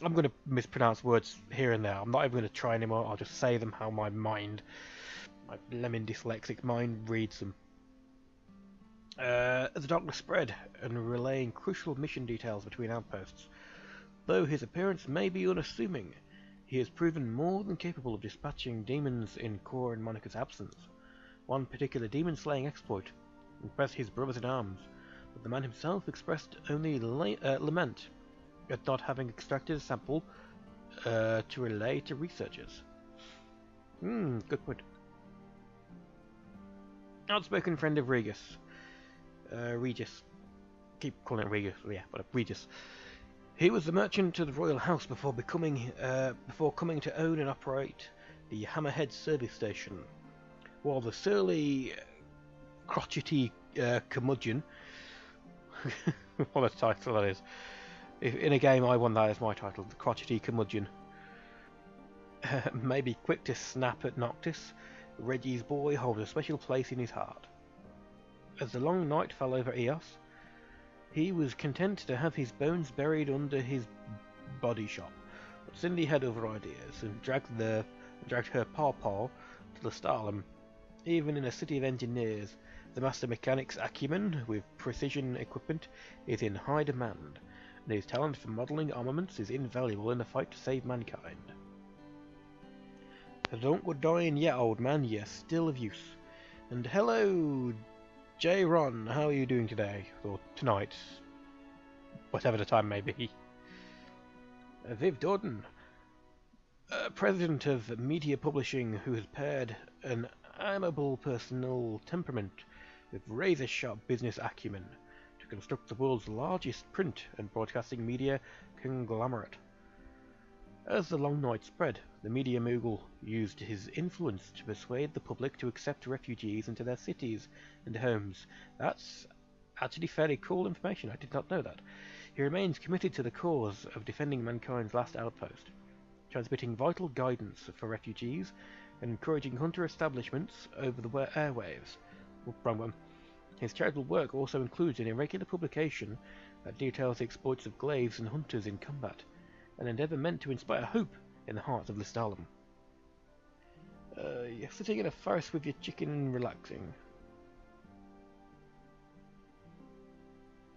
I'm going to mispronounce words here and there. I'm not even going to try anymore. I'll just say them how my lemon dyslexic mind reads them. As the darkness spread and relaying crucial mission details between outposts, though his appearance may be unassuming, he has proven more than capable of dispatching demons in Core and Monica's absence. One particular demon-slaying exploit impressed his brothers in arms, but the man himself expressed only lament at not having extracted a sample to relay to researchers. Good point. Outspoken friend of Regis. Regis. Keep calling it Regis, yeah, but Regis. He was the merchant of the royal house before coming to own and operate the Hammerhead service station, while the surly, crotchety curmudgeon, what a title that is. If in a game I won that as my title, the crotchety curmudgeon, may be quick to snap at Noctis, Reggie's boy holds a special place in his heart. As the long night fell over Eos, he was content to have his bones buried under his body shop, but Cindy had other ideas and dragged her pawpaw to Lestalem. Even in a city of engineers, the master mechanic's acumen with precision equipment is in high demand, and his talent for modelling armaments is invaluable in the fight to save mankind. Don't go dying yet, old man, you're still of use. And hello, J. Ron, how are you doing today? Or tonight? Whatever the time may be. Viv Dorden, president of media publishing who has paired an amiable personal temperament with razor-sharp business acumen to construct the world's largest print and broadcasting media conglomerate. As the long night spread, the media mogul used his influence to persuade the public to accept refugees into their cities and homes. That's actually fairly cool information, I did not know that. He remains committed to the cause of defending mankind's last outpost, transmitting vital guidance for refugees and encouraging hunter establishments over the airwaves. Wrong one. His charitable work also includes an irregular publication that details the exploits of glaives and hunters in combat, an endeavour meant to inspire hope in the hearts of Lestalem. You're sitting in a forest with your chicken relaxing.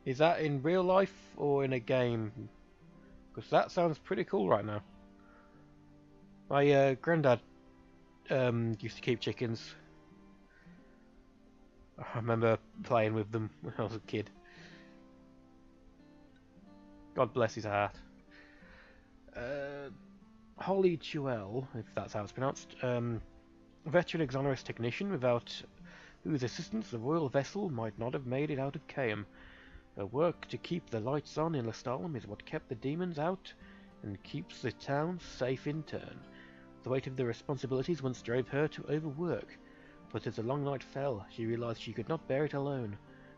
Is that in real life or in a game? Because that sounds pretty cool right now. My granddad used to keep chickens. I remember playing with them when I was a kid. God bless his heart. Holly Chuel, if that's how it's pronounced, veteran exonerous technician without whose assistance the royal vessel might not have made it out of Kaim. Her work to keep the lights on in Lestalem is what kept the demons out and keeps the town safe in turn. The weight of the responsibilities once drove her to overwork, but as the long night fell, she realized she could not bear it alone,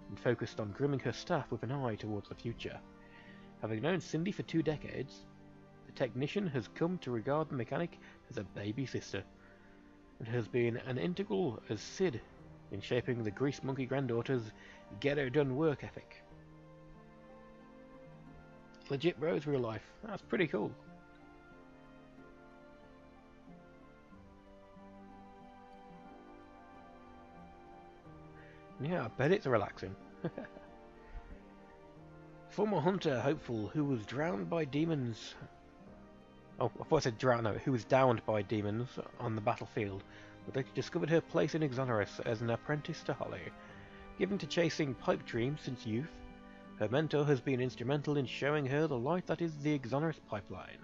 and focused on grooming her staff with an eye towards the future. Having known Cindy for 2 decades, the technician has come to regard the mechanic as a baby sister, and has been an integral as Sid in shaping the Grease Monkey granddaughter's get-her-done work ethic. Legit Rose real life. That's pretty cool. Yeah, I bet it's relaxing. Former hunter hopeful who was drowned by demons. Oh, I thought I said drowned. No, who was downed by demons on the battlefield, but later discovered her place in Exoneris as an apprentice to Holly. Given to chasing pipe dreams since youth, her mentor has been instrumental in showing her the light that is the Exoneris pipeline.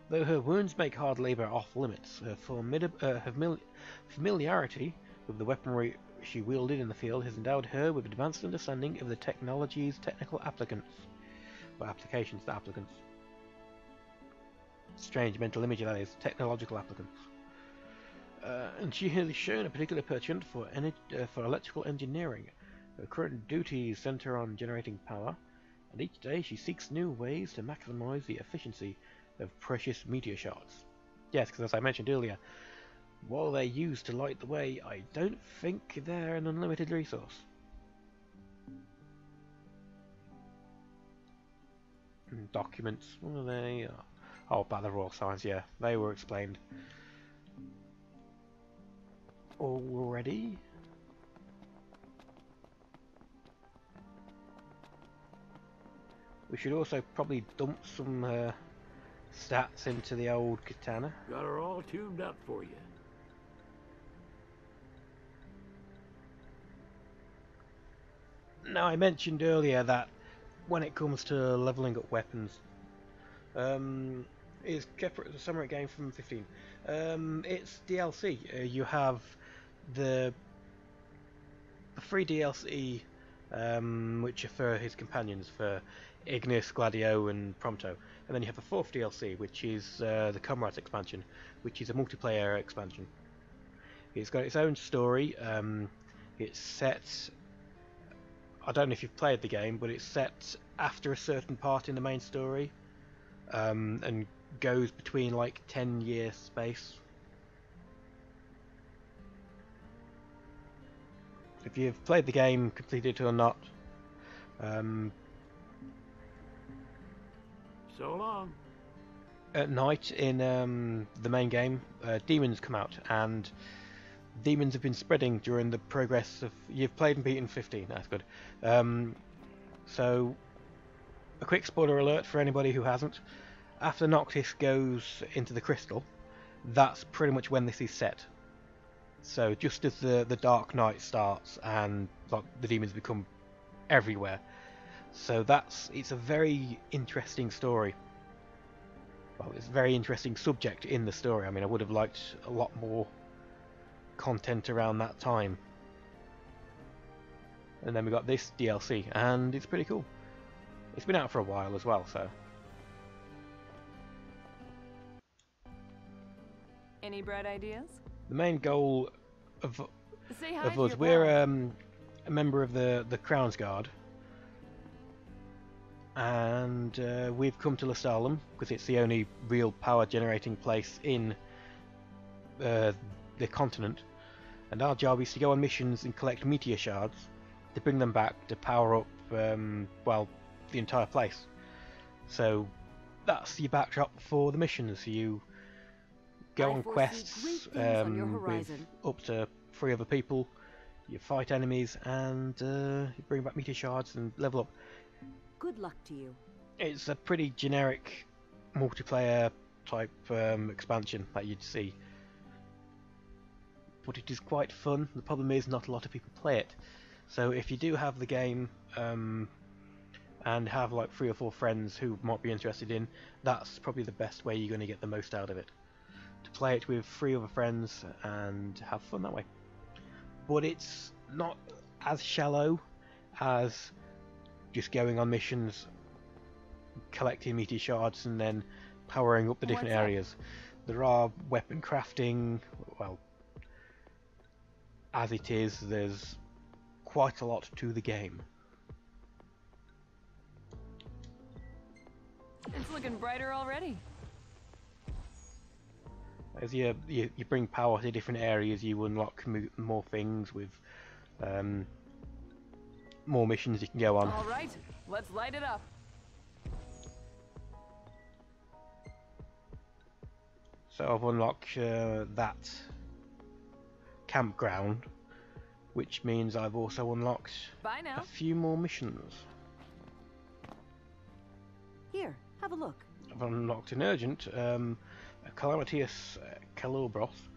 Though her wounds make hard labour off limits, her familiarity with the weaponry she wielded in the field has endowed her with advanced understanding of the technology's technical applicants, or applications to applicants. Strange mental image, that is, technological applicants. And she has shown a particular penchant for electrical engineering. Her current duties centre on generating power, and each day she seeks new ways to maximise the efficiency of precious meteor shards. Yes, because as I mentioned earlier, while they're used to light the way, I don't think they're an unlimited resource. Documents, what are they? Oh, about the raw signs, yeah, they were explained already. We should also probably dump some stats into the old katana. Got her all tuned up for you. Now, I mentioned earlier that when it comes to leveling up weapons, it's a Samurai game from 15. It's DLC. You have the free DLC, which are for his companions, for Ignis, Gladio, and Prompto, and then you have the fourth DLC, which is the Comrades expansion, which is a multiplayer expansion. It's got its own story. It's set. I don't know if you've played the game, but it's set after a certain part in the main story, and goes between like 10-year space. If you've played the game, completed it or not, so long. At night in the main game, demons come out, and demons have been spreading during the progress of... You've played and beaten 15, that's good. So, a quick spoiler alert for anybody who hasn't. After Noctis goes into the crystal, that's pretty much when this is set. So just as the Dark Night starts and like, the demons become everywhere. So it's a very interesting story. Well, it's a very interesting subject in the story. I mean, I would have liked a lot more content around that time. And then we got this DLC, and it's pretty cool. It's been out for a while as well, so... Any bright ideas? The main goal of us, we're a member of the Crown's Guard, and we've come to Lestalem because it's the only real power generating place in the continent, and our job is to go on missions and collect meteor shards to bring them back to power up, well, the entire place. So that's your backdrop for the missions. You go on quests with up to 3 other people, you fight enemies, and you bring back meteor shards and level up. Good luck to you. It's a pretty generic multiplayer type expansion that you'd see, but it is quite fun. The problem is not a lot of people play it, so if you do have the game and have like 3 or 4 friends who might be interested in, that's probably the best way you're going to get the most out of it. To play it with 3 other friends and have fun that way. But it's not as shallow as just going on missions, collecting meteor shards and then powering up the different areas. There are weapon crafting, well, as it is, there's quite a lot to the game. It's looking brighter already. As you bring power to different areas, you unlock more things with more missions you can go on. Alright, let's light it up. So I've unlocked that campground, which means I've also unlocked a few more missions. Here, have a look. I've unlocked an urgent, Calamitious Calobroth.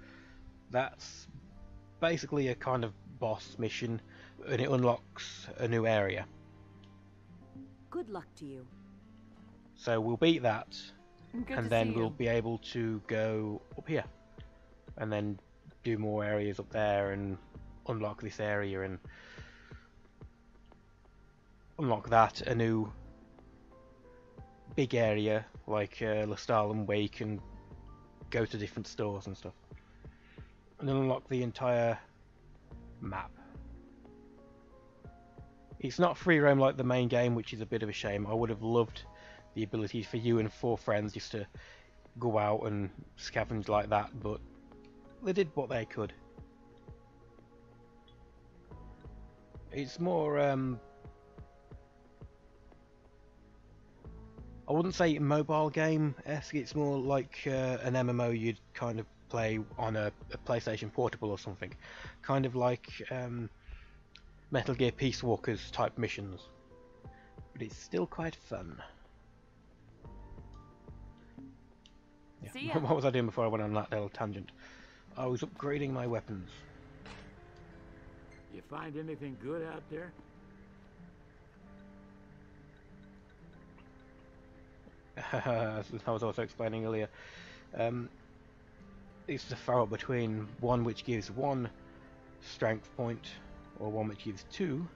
That's basically a kind of boss mission, and it unlocks a new area. Good luck to you. So we'll beat that, Good and to then see we'll you. be able to go up here, and then do more areas up there, and unlock this area, and unlock that, a new big area like Lestalem, where you can go to different stores and stuff, and then unlock the entire map. It's not free roam like the main game, which is a bit of a shame. I would have loved the ability for you and 4 friends just to go out and scavenge like that, but they did what they could. It's more I wouldn't say mobile game-esque, it's more like an MMO you'd kind of play on a PlayStation Portable or something. Kind of like Metal Gear Peace Walkers type missions. But it's still quite fun. Yeah. See ya. What was I doing before I went on that little tangent? I was upgrading my weapons. You find anything good out there? As I was also explaining earlier, it's the throw up between one which gives 1 strength point or one which gives 2,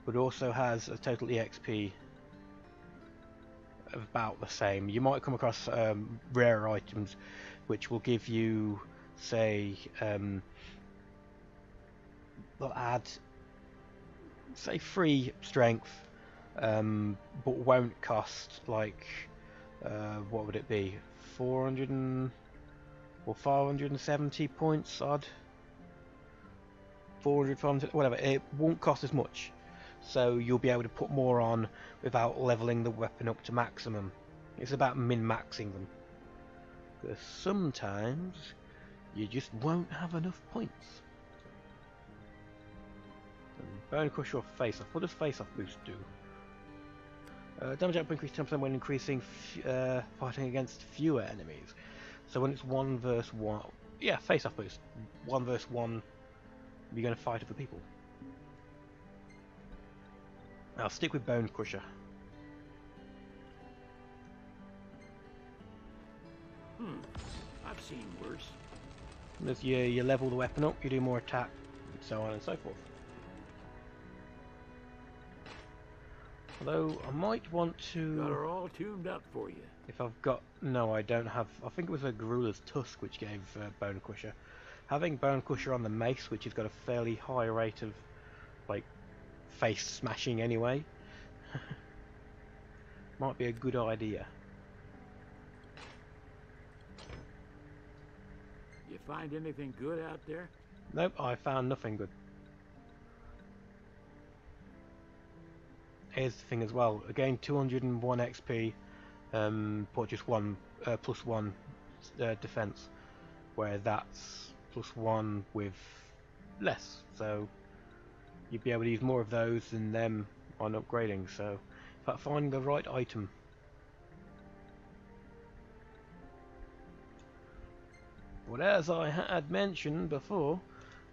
but also has a total EXP of about the same. You might come across rare items which will give you, say, they'll add, say, 3 strength, but won't cost like what would it be, 400 or 570 points odd, 400, 500, whatever. It won't cost as much, so you'll be able to put more on without leveling the weapon up to maximum. It's about min-maxing them, because sometimes you just won't have enough points. Bone Crusher or Face Off. What does Face Off boost do? Damage output increase 10% when increasing fighting against fewer enemies. So when it's 1 versus 1, yeah, Face Off boost. 1 versus 1, you're going to fight other people. I'll stick with Bone Crusher. I've seen worse. As you level the weapon up, you do more attack, and so on and so forth. Although I might want to. Got her all tuned up for you. If I've got, no, I don't have. I think it was a Gorula's Tusk which gave Bone Crusher. Having Bone Crusher on the mace, which has got a fairly high rate of like face smashing anyway, might be a good idea. You find anything good out there? Nope, I found nothing good. Here's the thing as well. Again, 201 XP, but just plus 1 defense, where that's plus 1 with less. So you'd be able to use more of those than them on upgrading. So, but finding the right item. But as I had mentioned before,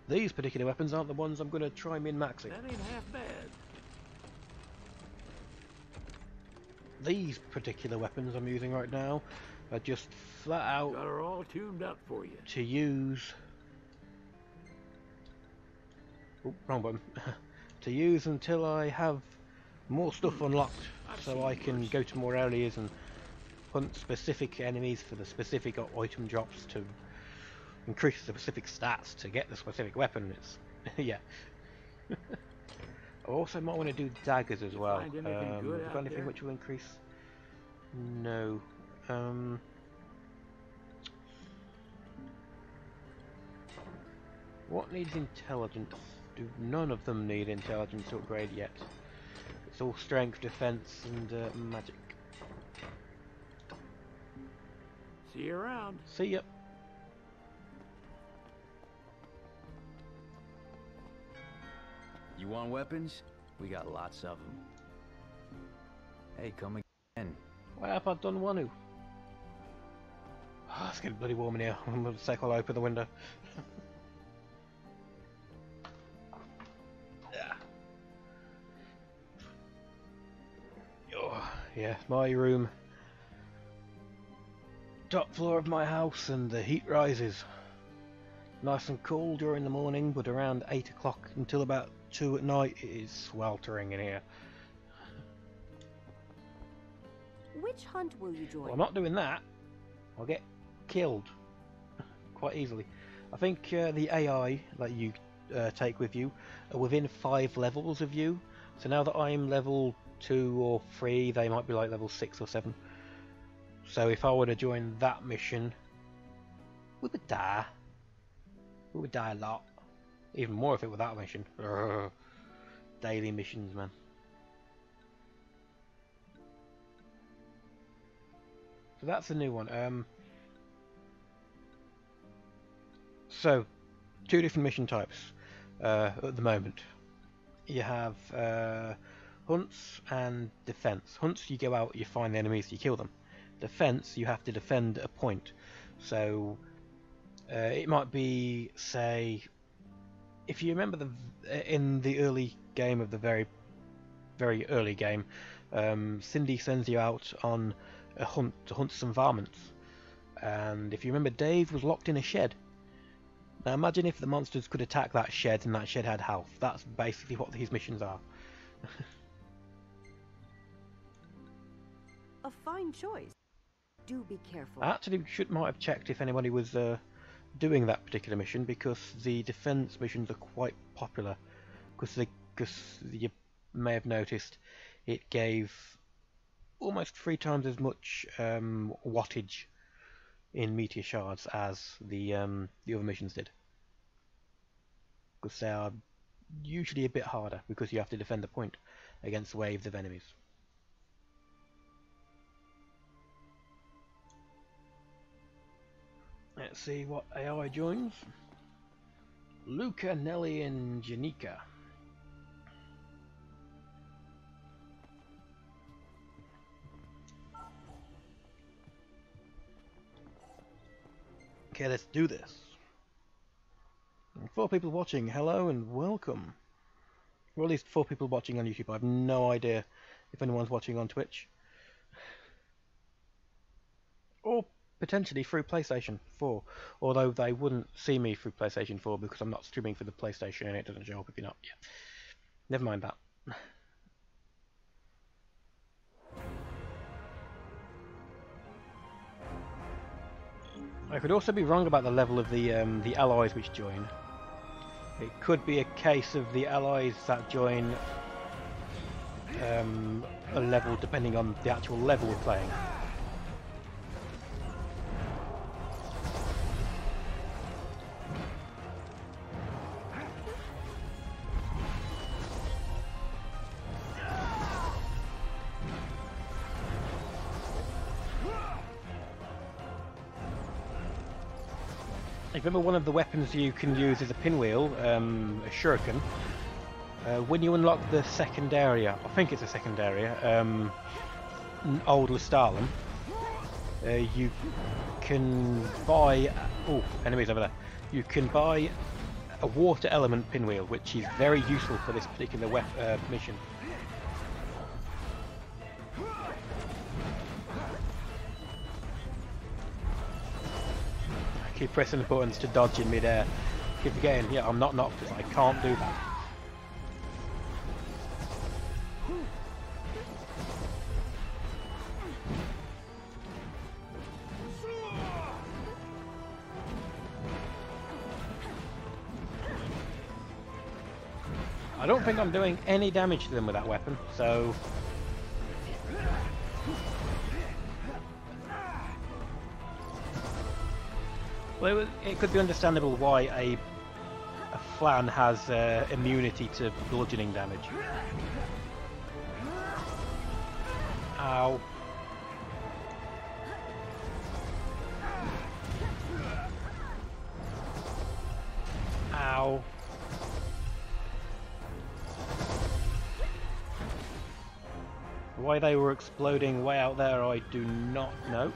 these particular weapons aren't the ones I'm going to try min-maxing. That ain't half bad. These particular weapons I'm using right now are just flat out Got her all tuned up for you. to use. Oh, wrong button. To use until I have more stuff unlocked, so I can go to more areas and hunt specific enemies for the specific item drops to increase the specific stats to get the specific weapon. It's yeah. I also might want to do daggers as well. Find anything good have you got out anything there? which will increase? No. What needs intelligence? Do none of them need intelligence to upgrade yet? It's all strength, defense, and magic. See you around. See ya. You want weapons? We got lots of them. Hey, come and Why have I done one? Oh, it's getting bloody warm in here. I'm going to say I'll open the window. Yeah. Oh, yeah, my room. Top floor of my house, and the heat rises. Nice and cool during the morning, but around 8 o'clock until about 2 at night it is sweltering in here. Which hunt will you join? Well, I'm not doing that. I'll get killed quite easily. I think the AI that you take with you are within 5 levels of you. So now that I'm level 2 or 3, they might be like level 6 or 7. So if I were to join that mission, we would die. We would die a lot. Even more if it were that mission. Urgh. Daily missions, man. So that's the new one. So, 2 different mission types at the moment. You have hunts and defense. Hunts, you go out, you find the enemies, you kill them. Defense, you have to defend a point. So it might be, say, if you remember in the early game of the very early game, Cindy sends you out on a hunt to hunt some varmints. And if you remember, Dave was locked in a shed. Now imagine if the monsters could attack that shed and that shed had health. That's basically what these missions are. A fine choice. Do be careful. I actually might have checked if anybody was doing that particular mission, because the defense missions are quite popular. Because you may have noticed it gave almost 3 times as much wattage in meteor shards as the other missions did. Because they are usually a bit harder, because you have to defend a point against waves of enemies. Let's see what AI joins. Luca, Nelly, and Janika. Okay, let's do this. 4 people watching, hello and welcome. Or at least 4 people watching on YouTube. I have no idea if anyone's watching on Twitch. Or potentially through PlayStation 4. Although they wouldn't see me through PlayStation 4 because I'm not streaming for the PlayStation and it doesn't show up if you're not. Yeah. Never mind that. I could also be wrong about the level of the allies which join. It could be a case of the allies that join a level depending on the actual level we're playing. Remember, one of the weapons you can use is a pinwheel, a shuriken. When you unlock the second area, I think it's a second area, Old Lestalem, you can buy... Oh, enemies over there. You can buy a water element pinwheel, which is very useful for this particular mission. Keep pressing the buttons to dodge in mid-air. Keep forgetting, yeah, I'm not Noctis, I can't do that. I don't think I'm doing any damage to them with that weapon, so... Well, it could be understandable why a Flan has immunity to bludgeoning damage. Ow. Ow. Why they were exploding way out there, I do not know.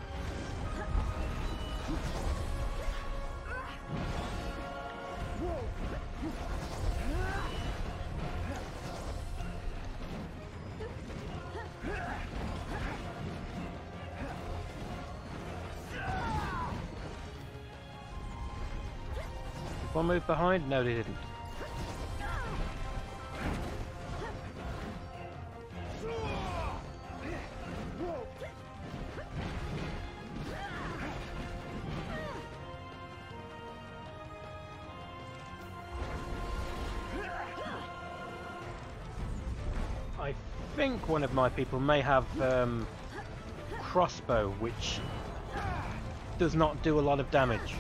Did one move behind? No, they didn't. I think one of my people may have crossbow, which does not do a lot of damage.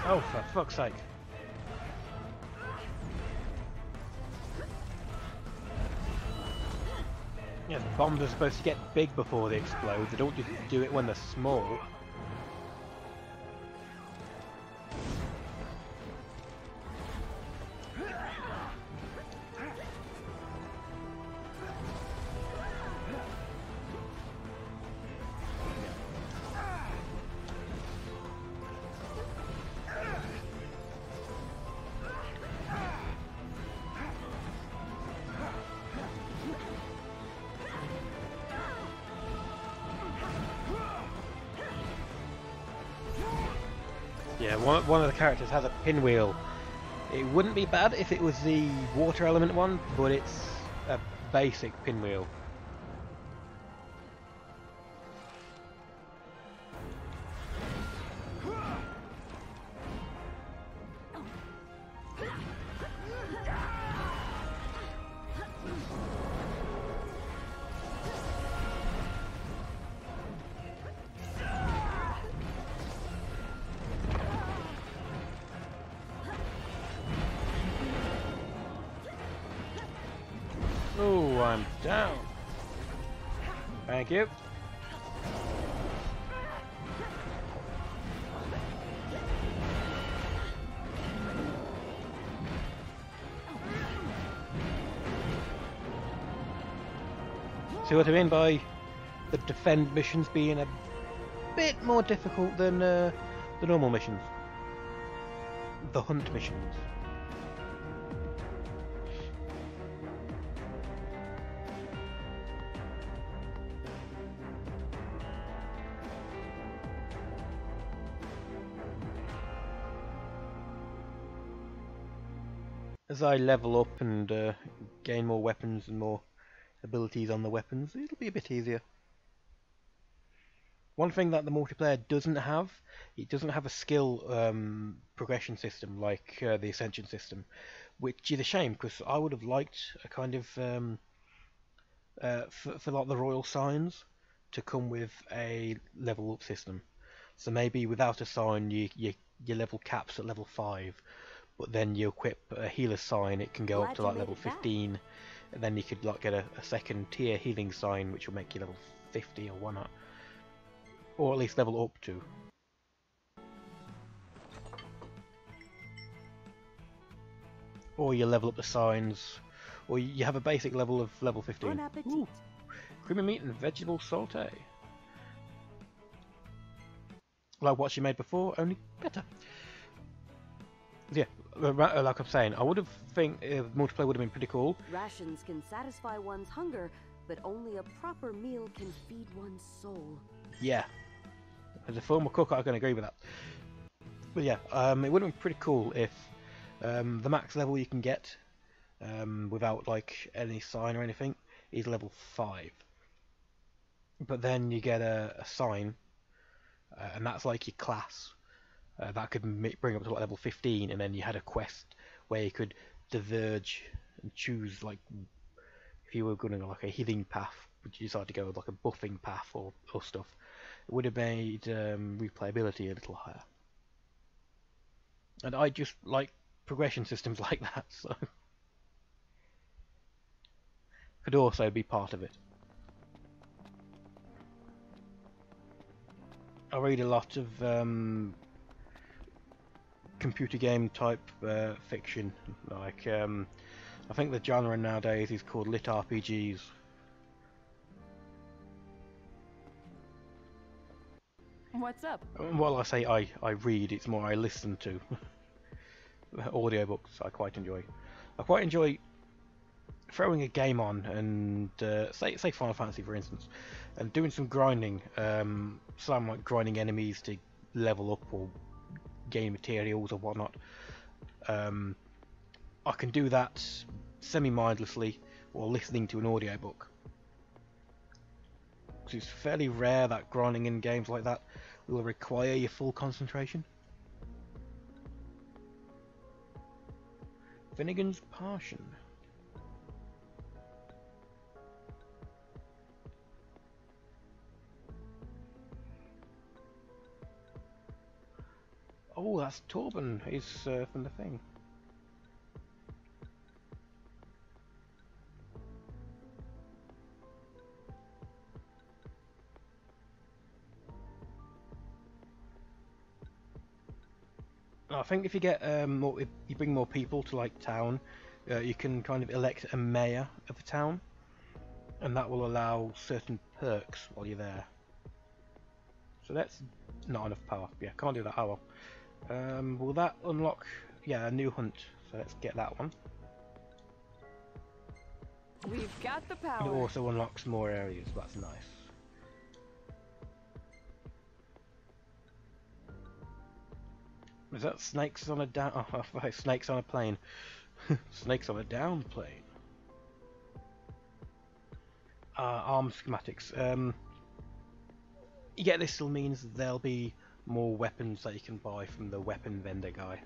Oh, for fuck's sake. Yeah, the bombs are supposed to get big before they explode. They don't just do it when they're small. Yeah, one of the characters has a pinwheel. It wouldn't be bad if it was the water element one, but it's a basic pinwheel. Oh, I'm down. Thank you. See what I mean by the defend missions being a bit more difficult than the normal missions? The hunt missions. As I level up and gain more weapons and more abilities on the weapons, it'll be a bit easier. One thing that the multiplayer doesn't have, it doesn't have a skill progression system like the Ascension system, which is a shame because I would have liked a kind of for like the royal signs to come with a level up system. So maybe without a sign, your level caps at level 5. But then you equip a healer sign, it can go up to like level 15, and then you could like get a second tier healing sign, which will make you level 50 or whatnot, or at least level up to. Or you level up the signs, or you have a basic level of level 15. Bon appetit. Ooh, creamy meat and vegetable saute. Like what she made before, only better. Yeah, like I'm saying, I would have think multiplayer would have been pretty cool. Rations can satisfy one's hunger, but only a proper meal can feed one's soul. Yeah, as a former cook, I can agree with that. But yeah, it would have been pretty cool if the max level you can get without like any sign or anything is level 5. But then you get a sign, and that's like your class. That could bring up to like level 15, and then you had a quest where you could diverge and choose, like, if you were going to go like a healing path, would you decide to go with like a buffing path or stuff? It would have made replayability a little higher. And I just like progression systems like that, so could also be part of it. I read a lot of computer game type fiction, like I think the genre nowadays is called lit RPGs. What's up? Well, I say I read, it's more I listen to. Audiobooks I quite enjoy. I quite enjoy throwing a game on and say Final Fantasy for instance, and doing some grinding. So I'm like grinding enemies to level up or gain materials or whatnot. I can do that semi-mindlessly while listening to an audiobook. It's fairly rare that grinding in games like that will require your full concentration. Finnegan's Partition. Oh, that's Torben. He's from the thing. I think if you get if you bring more people to like town, you can kind of elect a mayor of the town, and that will allow certain perks while you're there. So that's not enough power. Yeah, can't do that. Oh well. Will that unlock? Yeah, a new hunt. So let's get that one. We've got the It power. also unlocks more areas. That's nice. Is that snakes on a down? Oh, right, snakes on a plane. Snakes on a down plane. Arm schematics. You get this still means there'll be more weapons that you can buy from the weapon vendor guy.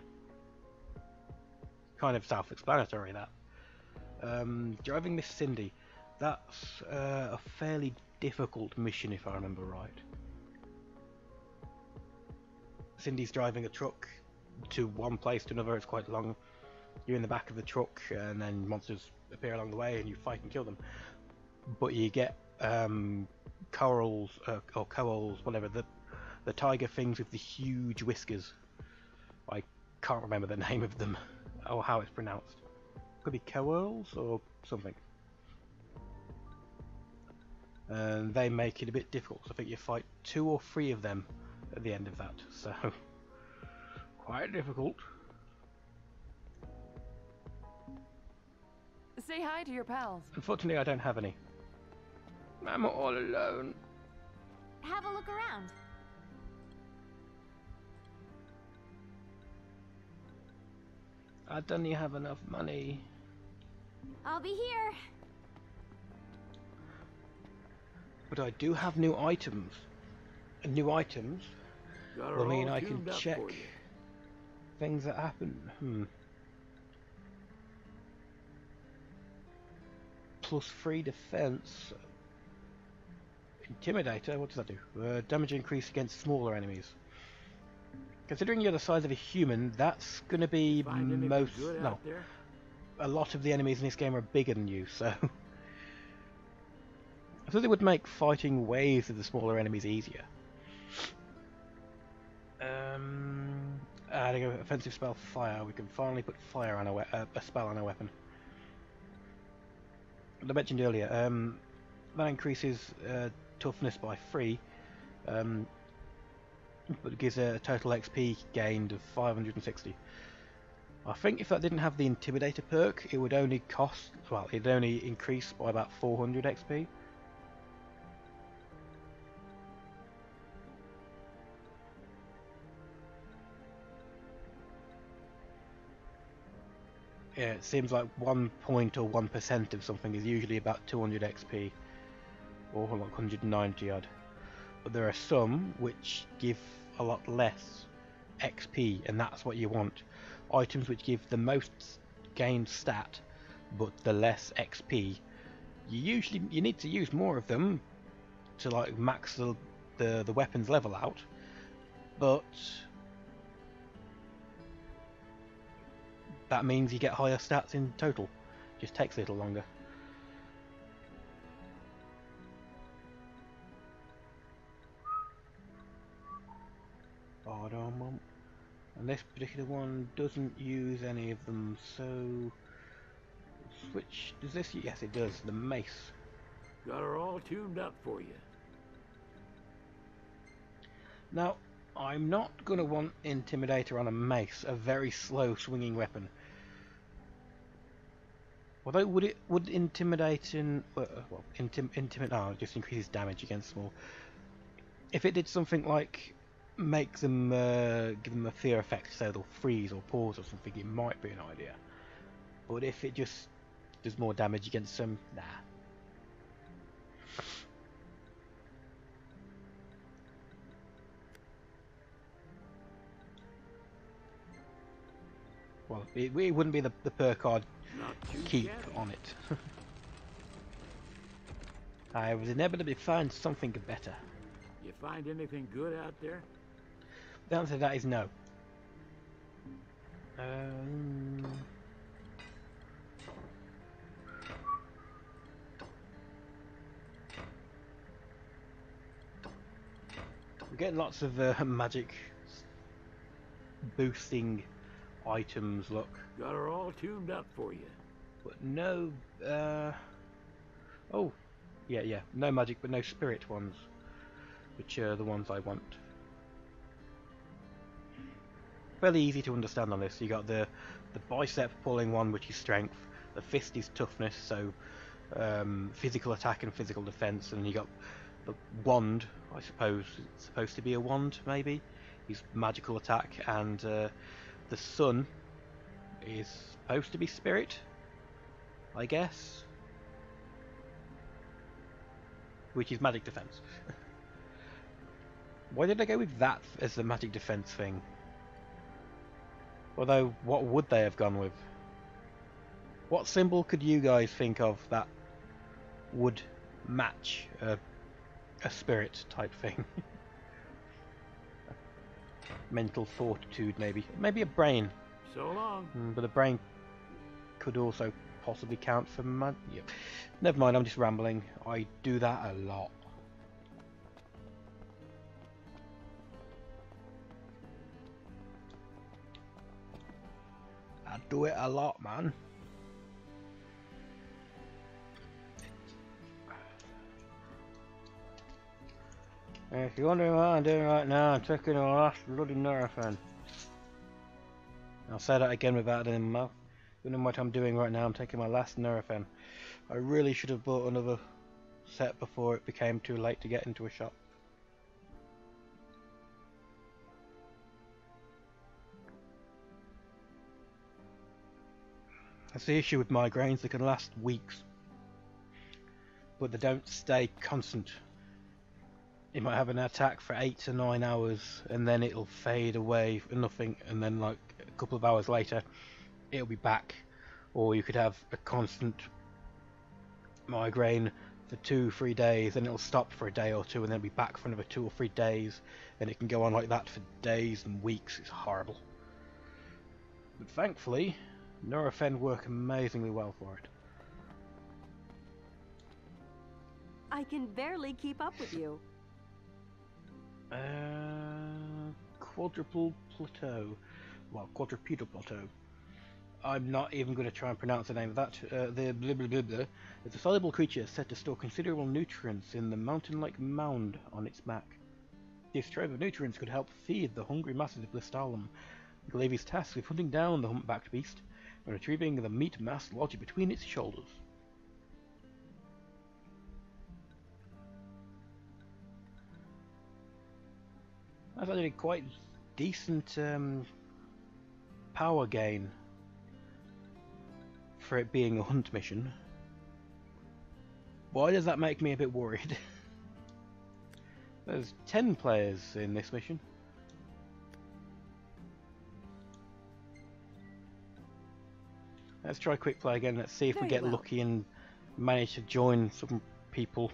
Kind of self-explanatory that. Driving Miss Cindy. That's a fairly difficult mission if I remember right. Cindy's driving a truck to one place to another. It's quite long. You're in the back of the truck, and then monsters appear along the way, and you fight and kill them. But you get corals or coals, whatever, the tiger things with the huge whiskers. I can't remember the name of them or how it's pronounced. Could be coals or something. And they make it a bit difficult. So I think you fight 2 or 3 of them at the end of that, so quite difficult. Say hi to your pals. Unfortunately, I don't have any. I'm all alone. Have a look around. I don't even have enough money. I'll be here. But I do have new items. And new items will mean I can check things that happen. Plus 3 defense. Intimidator, what does that do? Damage increase against smaller enemies. Considering you're the size of a human, that's going to be most... No. A lot of the enemies in this game are bigger than you, so... I thought it would make fighting waves of the smaller enemies easier. There you go, offensive spell fire. We can finally put fire on a spell on a weapon. As I mentioned earlier, that increases toughness by 3, but it gives a total XP gained of 560. I think if that didn't have the Intimidator perk, it would only cost, well, it'd only increase by about 400 XP. Yeah, it seems like 1 point or 1% of something is usually about 200 XP, or like 190 odd. But there are some which give a lot less XP, and that's what you want. Items which give the most gained stat, but the less XP. You need to use more of them to like max the weapons level out, but that means you get higher stats in total. Just takes a little longer. And this particular one doesn't use any of them, so Which does this? Yes, it does. The mace. Got her all tuned up for you. Now, I'm not going to want Intimidator on a mace, a very slow swinging weapon. Although, would Intimidating... Intimidate just increases damage against small. If it did something like make them, give them a fear effect, so they'll freeze or pause or something, it might be an idea. But if it just does more damage against them, nah. Well, it wouldn't be the perk I'd keep on it. I would inevitably find something better. You find anything good out there? The answer to that is no. We're getting lots of magic boosting items, look. Got her all tuned up for you. But no, oh, yeah, no magic but no spirit ones, which are the ones I want. Fairly easy to understand on this. You got the bicep pulling one, which is strength, the fist is toughness, so physical attack and physical defense, and you got the wand, I suppose it's supposed to be a wand, maybe, is magical attack, and the sun is supposed to be spirit, I guess, which is magic defense. Why did I go with that as the magic defense thing? Although, what would they have gone with? What symbol could you guys think of that would match a spirit type thing? Mental fortitude, maybe. Maybe a brain. So long. But a brain could also possibly count for magic. Yeah. Never mind, I'm just rambling. I do that a lot. I do it a lot, man. If you're wondering what I'm doing right now, I'm taking the last bloody Nurofen. I'll say that again without it in my mouth. Wondering what I'm doing right now, I'm taking my last Nurofen. I really should have bought another set before it became too late to get into a shop. That's the issue with migraines, they can last weeks, but they don't stay constant. You might have an attack for 8 to 9 hours and then it'll fade away for nothing, and then like a couple of hours later it'll be back. Or you could have a constant migraine for 2-3 days, and it'll stop for a day or two and then be back for another 2 or 3 days, and it can go on like that for days and weeks. It's horrible. But thankfully Nurofen work amazingly well for it. I can barely keep up with you. Quadruple plateau. Well, quadrupedal plateau. I'm not even going to try and pronounce the name of that. The blah blah blah blah is a soluble creature said to store considerable nutrients in the mountain-like mound on its back. This trove of nutrients could help feed the hungry masses of Listalum. Glaive is tasked with hunting down the humpbacked beast and retrieving the meat mass lodged between its shoulders. That's actually quite decent power gain for it being a hunt mission. Why does that make me a bit worried? There's 10 players in this mission. Let's try quick play again. Let's see if we get lucky and manage to join some people.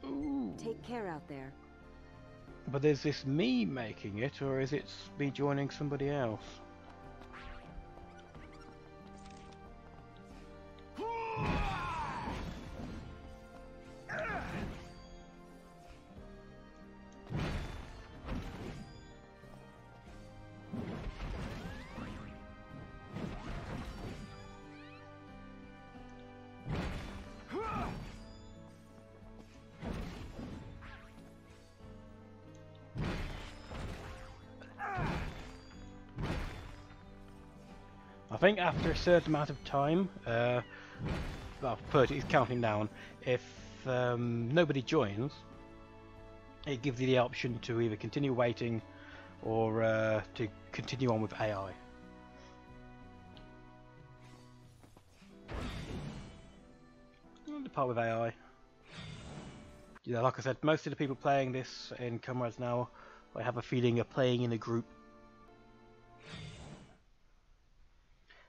Ooh. Take care out there. But is this me making it, or is it me joining somebody else? I think after a certain amount of time, well, first it's counting down, if nobody joins, it gives you the option to either continue waiting or to continue on with AI. I'll depart with AI. Yeah, like I said, most of the people playing this in Comrades now, I have a feeling, are playing in a group.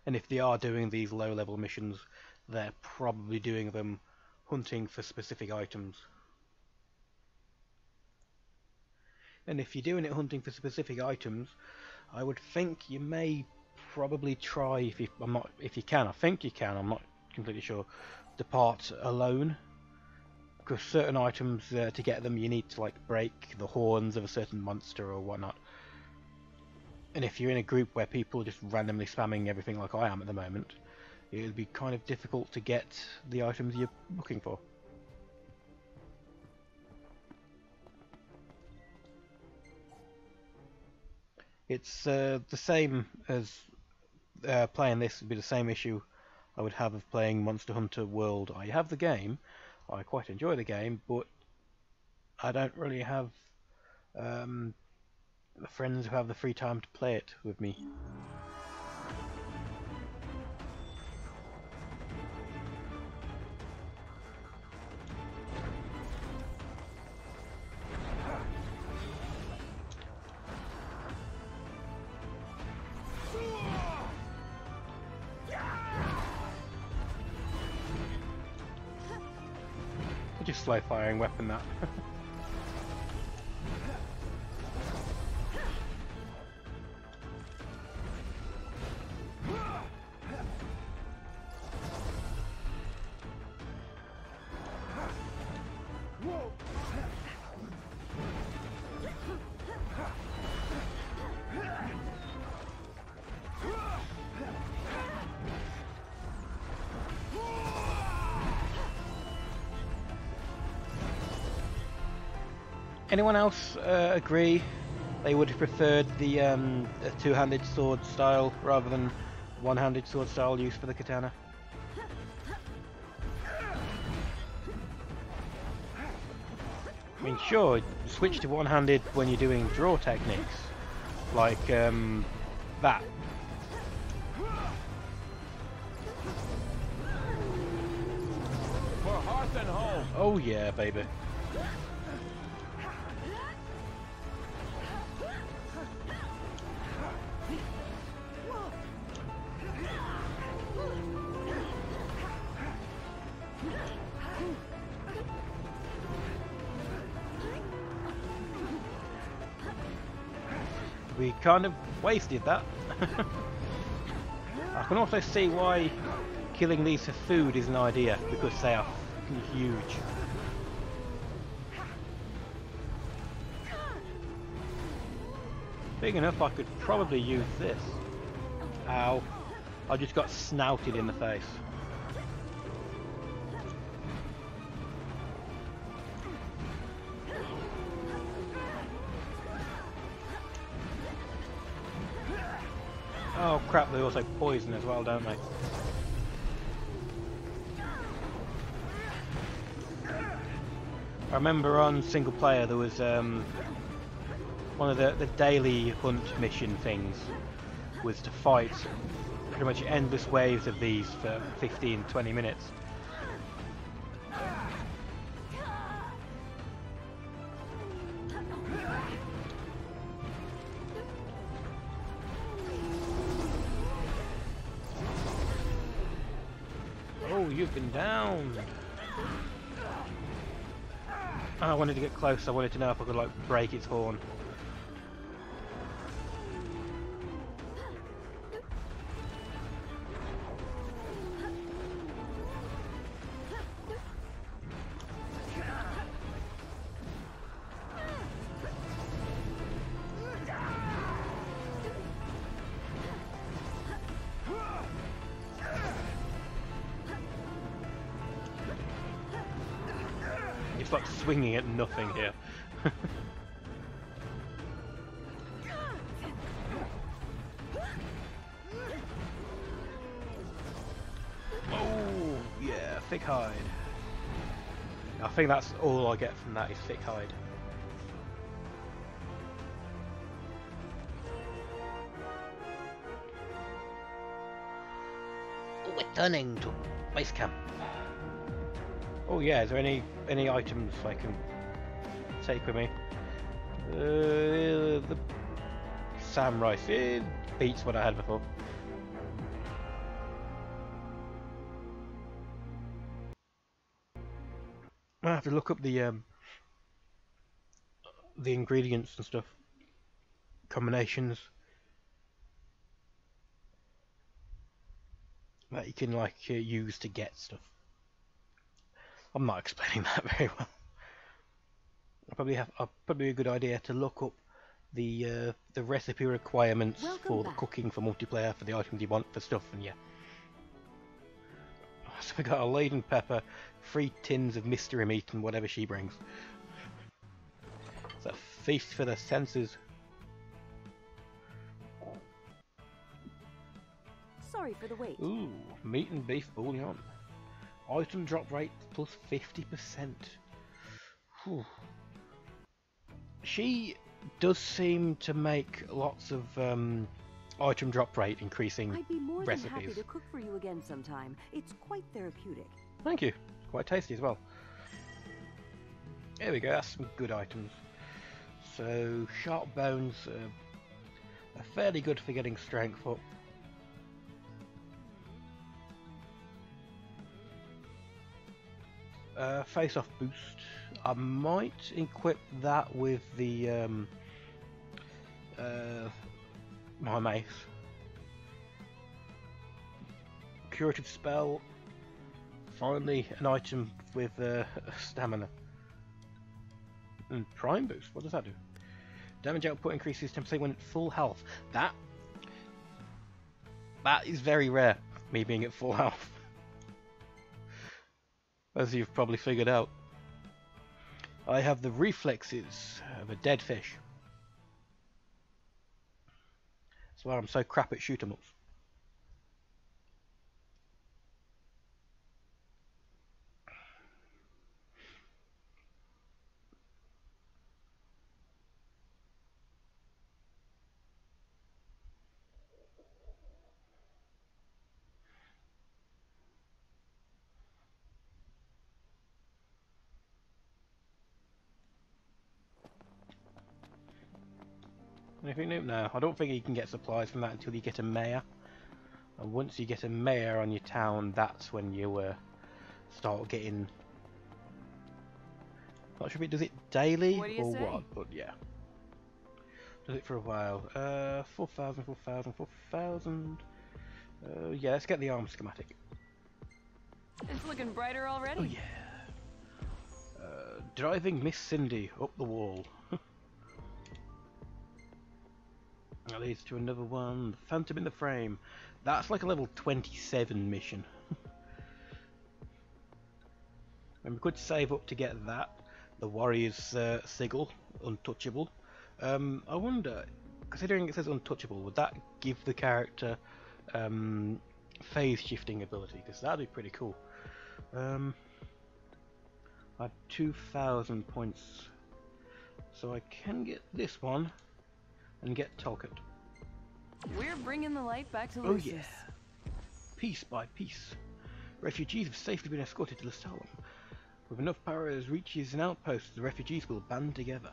And if they are doing these low-level missions, they're probably doing them hunting for specific items. And if you're doing it hunting for specific items, I would think you may probably try, if you can, I think you can, I'm not completely sure, depart alone. Because certain items, to get them, you need to like break the horns of a certain monster or whatnot. And if you're in a group where people are just randomly spamming everything like I am at the moment, it would be kind of difficult to get the items you're looking for. It's the same as playing this would be the same issue I would have of playing Monster Hunter World. I have the game, I quite enjoy the game, but I don't really have friends who have the free time to play it with me. Just slow firing weapon that. Anyone else agree they would have preferred the two-handed sword style rather than one-handed sword style used for the katana? I mean, sure, switch to one-handed when you're doing draw techniques, like that. For hearth and home. Oh yeah, baby. We kind of wasted that. I can also see why killing these for food is an idea, because they are huge. Big enough I could probably use this. Ow. I just got snouted in the face. Oh crap, they also poison as well, don't they? I remember on single player there was one of the daily hunt mission things was to fight pretty much endless waves of these for 15-20 minutes. Oh, you've been downed. I wanted to get close. I wanted to know if I could like break its horn. It's like swinging at nothing here. thick hide. I think that's all I get from that is thick hide. Returning to base camp. Oh yeah, is there any items I can take with me? The samurai it beats what I had before. I have to look up the ingredients and stuff, combinations that you can like use to get stuff. I'm not explaining that very well. Probably a good idea to look up the recipe requirements for the cooking for multiplayer for the items you want for stuff, and yeah. So we got a laden pepper, 3 tins of mystery meat, and whatever she brings. It's a feast for the senses. Sorry for the wait. Ooh, meat and beef bouillon. Item drop rate plus 50%. Whew. She does seem to make lots of item drop rate increasing I'd be more recipes. than happy to cook for you again sometime. It's quite therapeutic. Thank you. Quite tasty as well. There we go, that's some good items. So, sharp bones are fairly good for getting strength up. Face-off boost. I might equip that with the my mace. Curative spell. Finally, an item with stamina. And prime boost. What does that do? Damage output increases 10% when at full health. That is very rare. Me being at full health. As you've probably figured out. I have the reflexes of a dead fish. That's why I'm so crap at shoot 'em ups. Anything new? No, I don't think you can get supplies from that until you get a mayor. And once you get a mayor on your town, that's when you start getting... Not sure if it does it daily or what, but yeah. Does it for a while. 4,000, 4,000, 4,000. Yeah, let's get the arm schematic. It's looking brighter already. Oh yeah. Driving Miss Cindy up the wall. That leads to another one. The Phantom in the Frame. That's like a level 27 mission. And we could save up to get that. The Warrior's Sigil. Untouchable. I wonder, considering it says untouchable, would that give the character phase shifting ability? Because that'd be pretty cool. I have 2,000 points. So I can get this one. And get Tolkien. We're bringing the light back to Oh Lucis. yeah. Piece by piece. Refugees have safely been escorted to Littica. With enough power as reaches an outpost, the refugees will band together.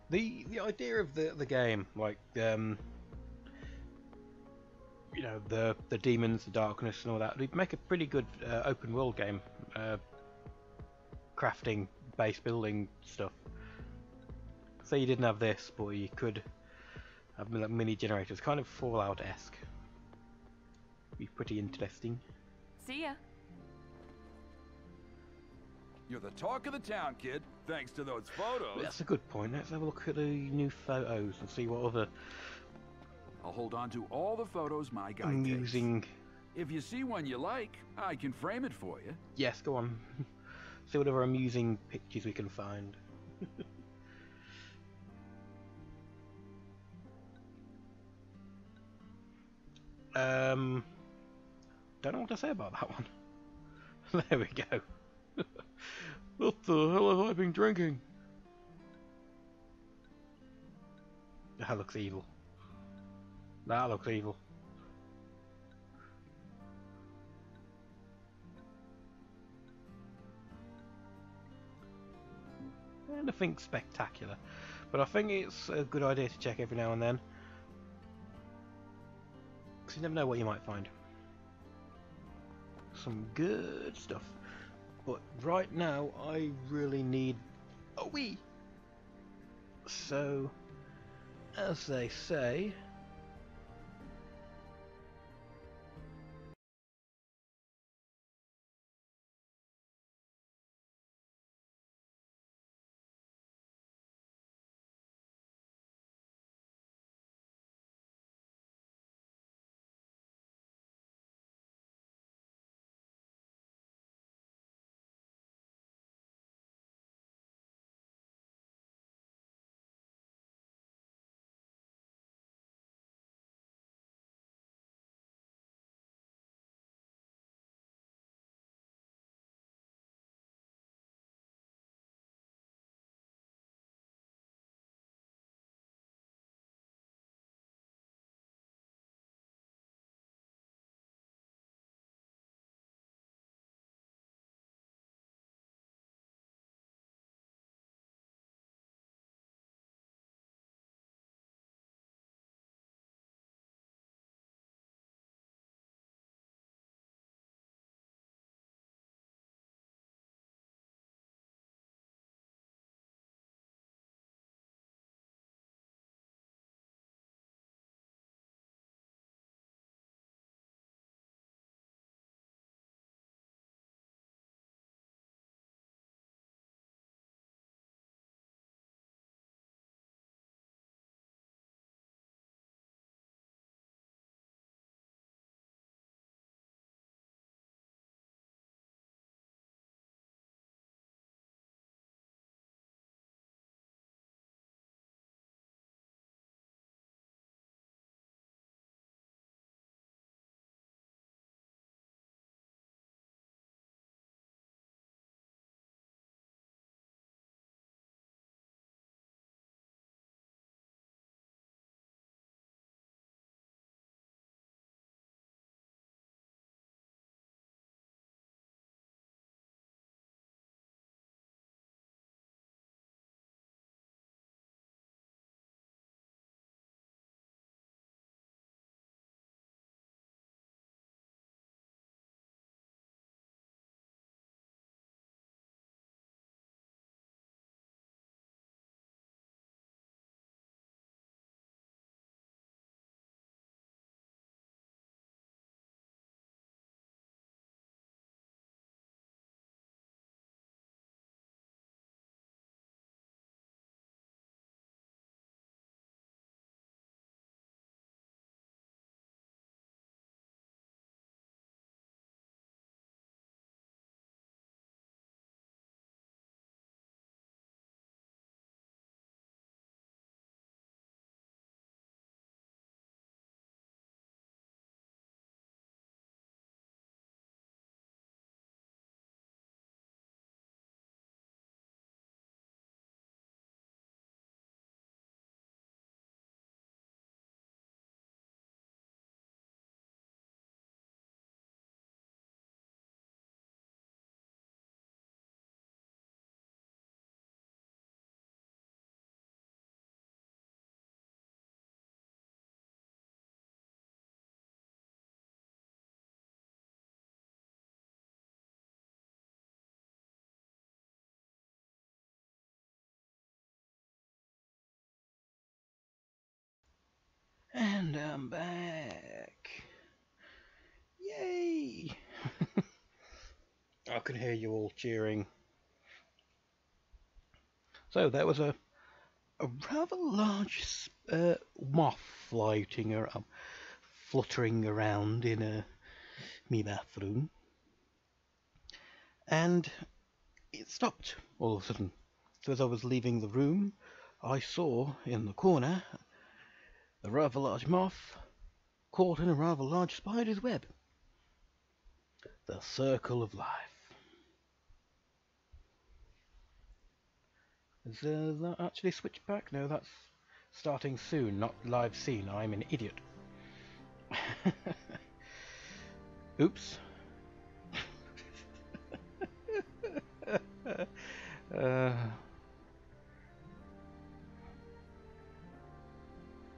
The idea of the game, like you know, the demons, the darkness and all that, we'd make a pretty good open world game. Crafting, base building stuff. Say you didn't have this, but you could have like mini generators, kind of Fallout-esque. Be pretty interesting. See ya. You're the talk of the town, kid, thanks to those photos. Well, that's a good point. Let's have a look at the new photos and see what other I'll hold on to all the photos my guy amusing takes. If you see one you like, I can frame it for you. Yes, go on. See what other amusing pictures we can find. Don't know what to say about that one. There we go. What the hell have I been drinking? That looks evil. That looks evil. Nothing spectacular, but I think it's a good idea to check every now and then, because you never know what you might find. Some good stuff. But right now, I really need a wee. So, as they say, and I'm back. Yay! I can hear you all cheering. So there was a rather large moth fluttering around in me bathroom, and it stopped all of a sudden. So as I was leaving the room, I saw in the corner a rather large moth caught in a rather large spider's web. The circle of life. Is that actually switched back? No, that's starting soon, not live scene. I'm an idiot. Oops.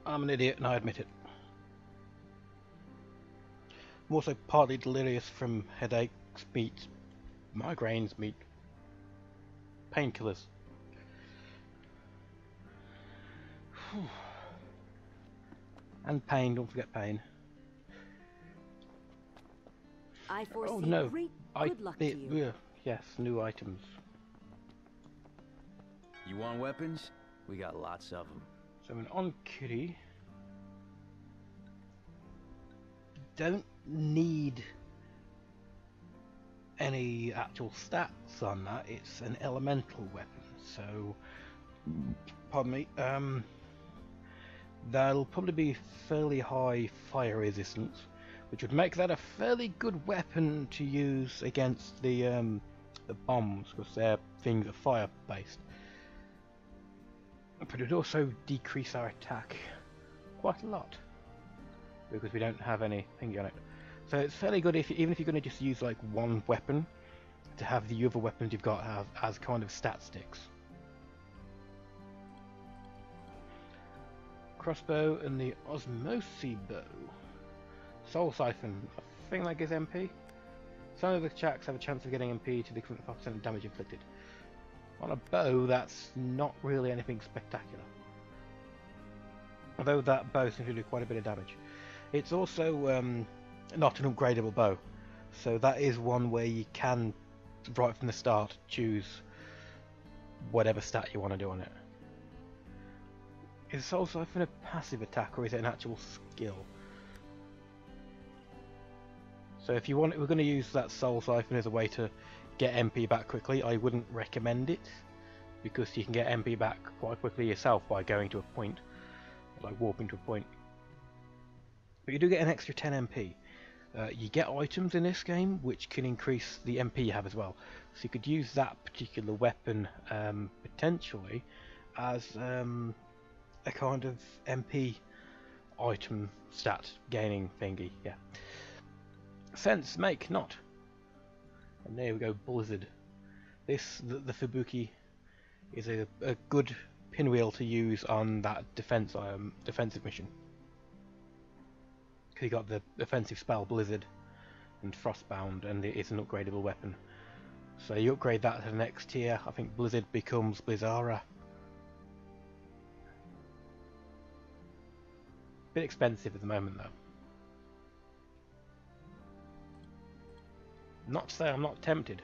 I'm an idiot and I admit it. I'm also partly delirious from headaches meet migraines meet painkillers. And pain, don't forget pain. I foresee oh no, great good luck to you. Yes, new items. You want weapons? We got lots of them. So an on kitty. Don't need any actual stats on that. It's an elemental weapon, so pardon me. That'll probably be fairly high fire resistance, which would make that a fairly good weapon to use against the bombs, because they're things that are fire based. But it would also decrease our attack quite a lot, because we don't have any thingy on it. So it's fairly good even if you're going to just use like one weapon, to have the other weapons you've got have as kind of stat sticks. Crossbow and the Osmosi bow. Soul Siphon. I think that gives MP. Some of the checks have a chance of getting MP to the equivalent of 5% damage inflicted. On a bow, that's not really anything spectacular. Although that bow seems to do quite a bit of damage. It's also not an upgradable bow, so that is one where you can, right from the start, choose whatever stat you want to do on it. Is Soul Siphon a passive attack, or is it an actual skill? So if you want, we're going to use that Soul Siphon as a way to get MP back quickly. I wouldn't recommend it, because you can get MP back quite quickly yourself by going to a point, like warping to a point. But you do get an extra 10 MP. You get items in this game which can increase the MP you have as well. So you could use that particular weapon potentially as a kind of MP item stat gaining thingy. Yeah. Sense make not. And there we go, Blizzard. This the Fubuki is a good pinwheel to use on that defensive mission. Because you got the offensive spell Blizzard and Frostbound, and it is an upgradable weapon. So you upgrade that to the next tier. I think Blizzard becomes Blizzara. Bit expensive at the moment though. Not to say I'm not tempted.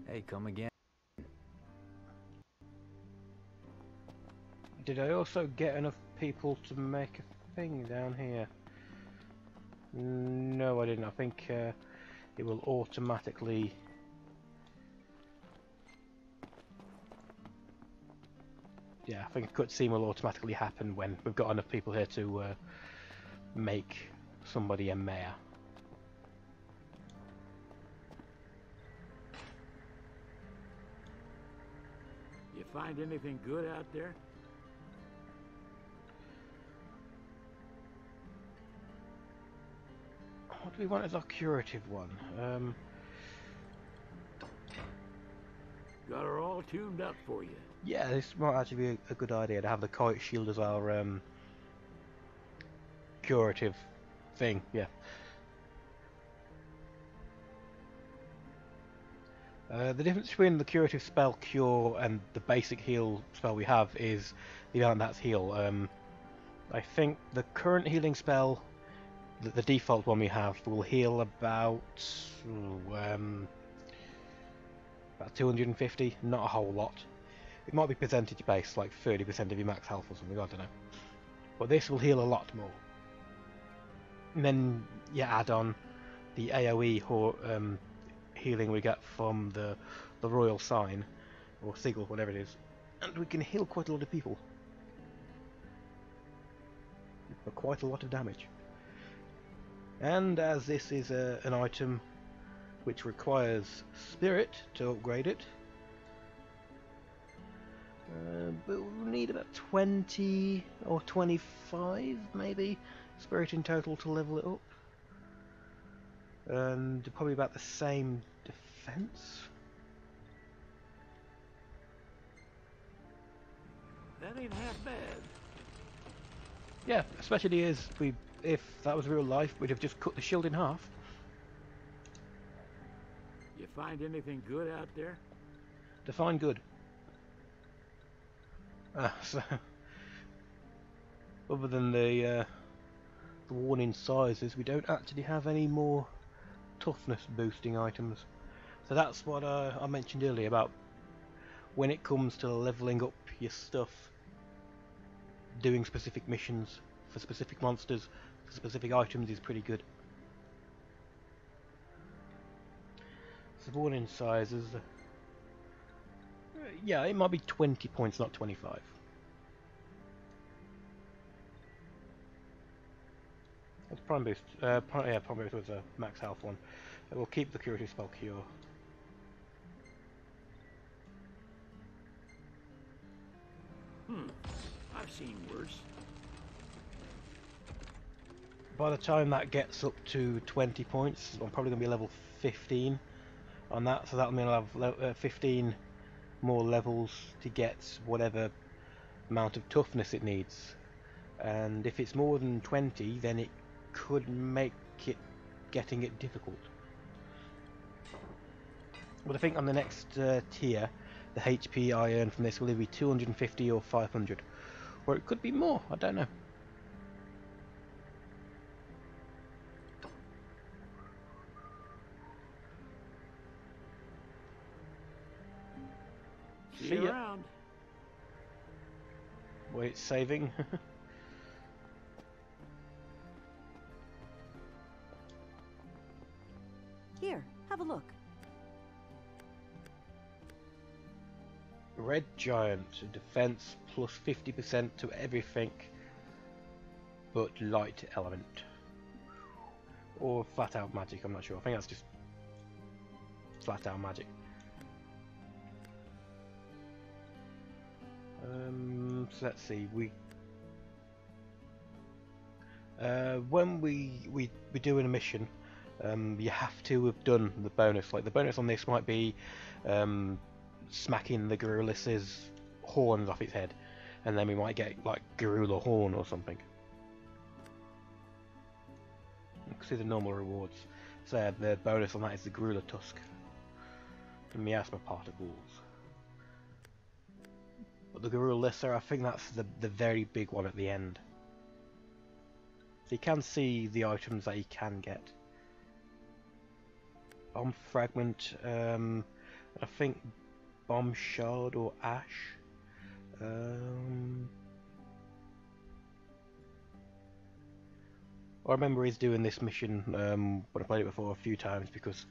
Hey, come again. Did I also get enough people to make a thing down here? No, I didn't. I think it will automatically... Yeah, I think a cutscene will automatically happen when we've got enough people here to make somebody a mayor. You find anything good out there? What do we want as our curative one? Got her all tuned up for you. Yeah, this might actually be a good idea to have the kite shield as our curative thing. Yeah. The difference between the curative spell cure and the basic heal spell we have is the amount that's heal. I think the current healing spell, the default one we have, will heal about 250, not a whole lot. It might be percentage based, like 30% of your max health or something, I don't know. But this will heal a lot more. And then you add on the AoE healing we get from the royal sign or sigil, whatever it is, and we can heal quite a lot of people for quite a lot of damage. And as this is an item which requires spirit to upgrade it, but we'll need about 20 or 25 maybe spirit in total to level it up, and probably about the same defense. That ain't half bad. Yeah, especially as if that was real life, we'd have just cut the shield in half. You find anything good out there? Define good. So other than the warning sizes, we don't actually have any more toughness boosting items. So that's what I mentioned earlier about when it comes to leveling up your stuff, doing specific missions for specific monsters, for specific items is pretty good. So warning sizes, yeah, it might be 20 points, not 25. That's prime boost. Prime boost was a max health one. We'll keep the curative spell cure. I've seen worse. By the time that gets up to 20 points, I'm probably going to be level 15 on that, so that'll mean I'll have 15 more levels to get whatever amount of toughness it needs. And if it's more than 20, then it could make it getting it difficult. But I think on the next tier, the HP I earn from this will either be 250 or 500. Or it could be more, I don't know. See you around. Wait, saving. Here, have a look. Red Giant, defense plus 50% to everything but light element. Or flat out magic, I'm not sure. I think that's just flat out magic. So let's see, when we doing a mission, you have to have done the bonus. Like the bonus on this might be smacking the Gorillus's horns off its head, and then we might get like Gorilla Horn or something. You can see the normal rewards. So the bonus on that is the Gorilla Tusk and Miasma Particles. But the Gorilla, I think that's the very big one at the end. So you can see the items that you can get. Bomb Fragment, I think Bomb Shard or Ash. I remember he's doing this mission when I played it before a few times because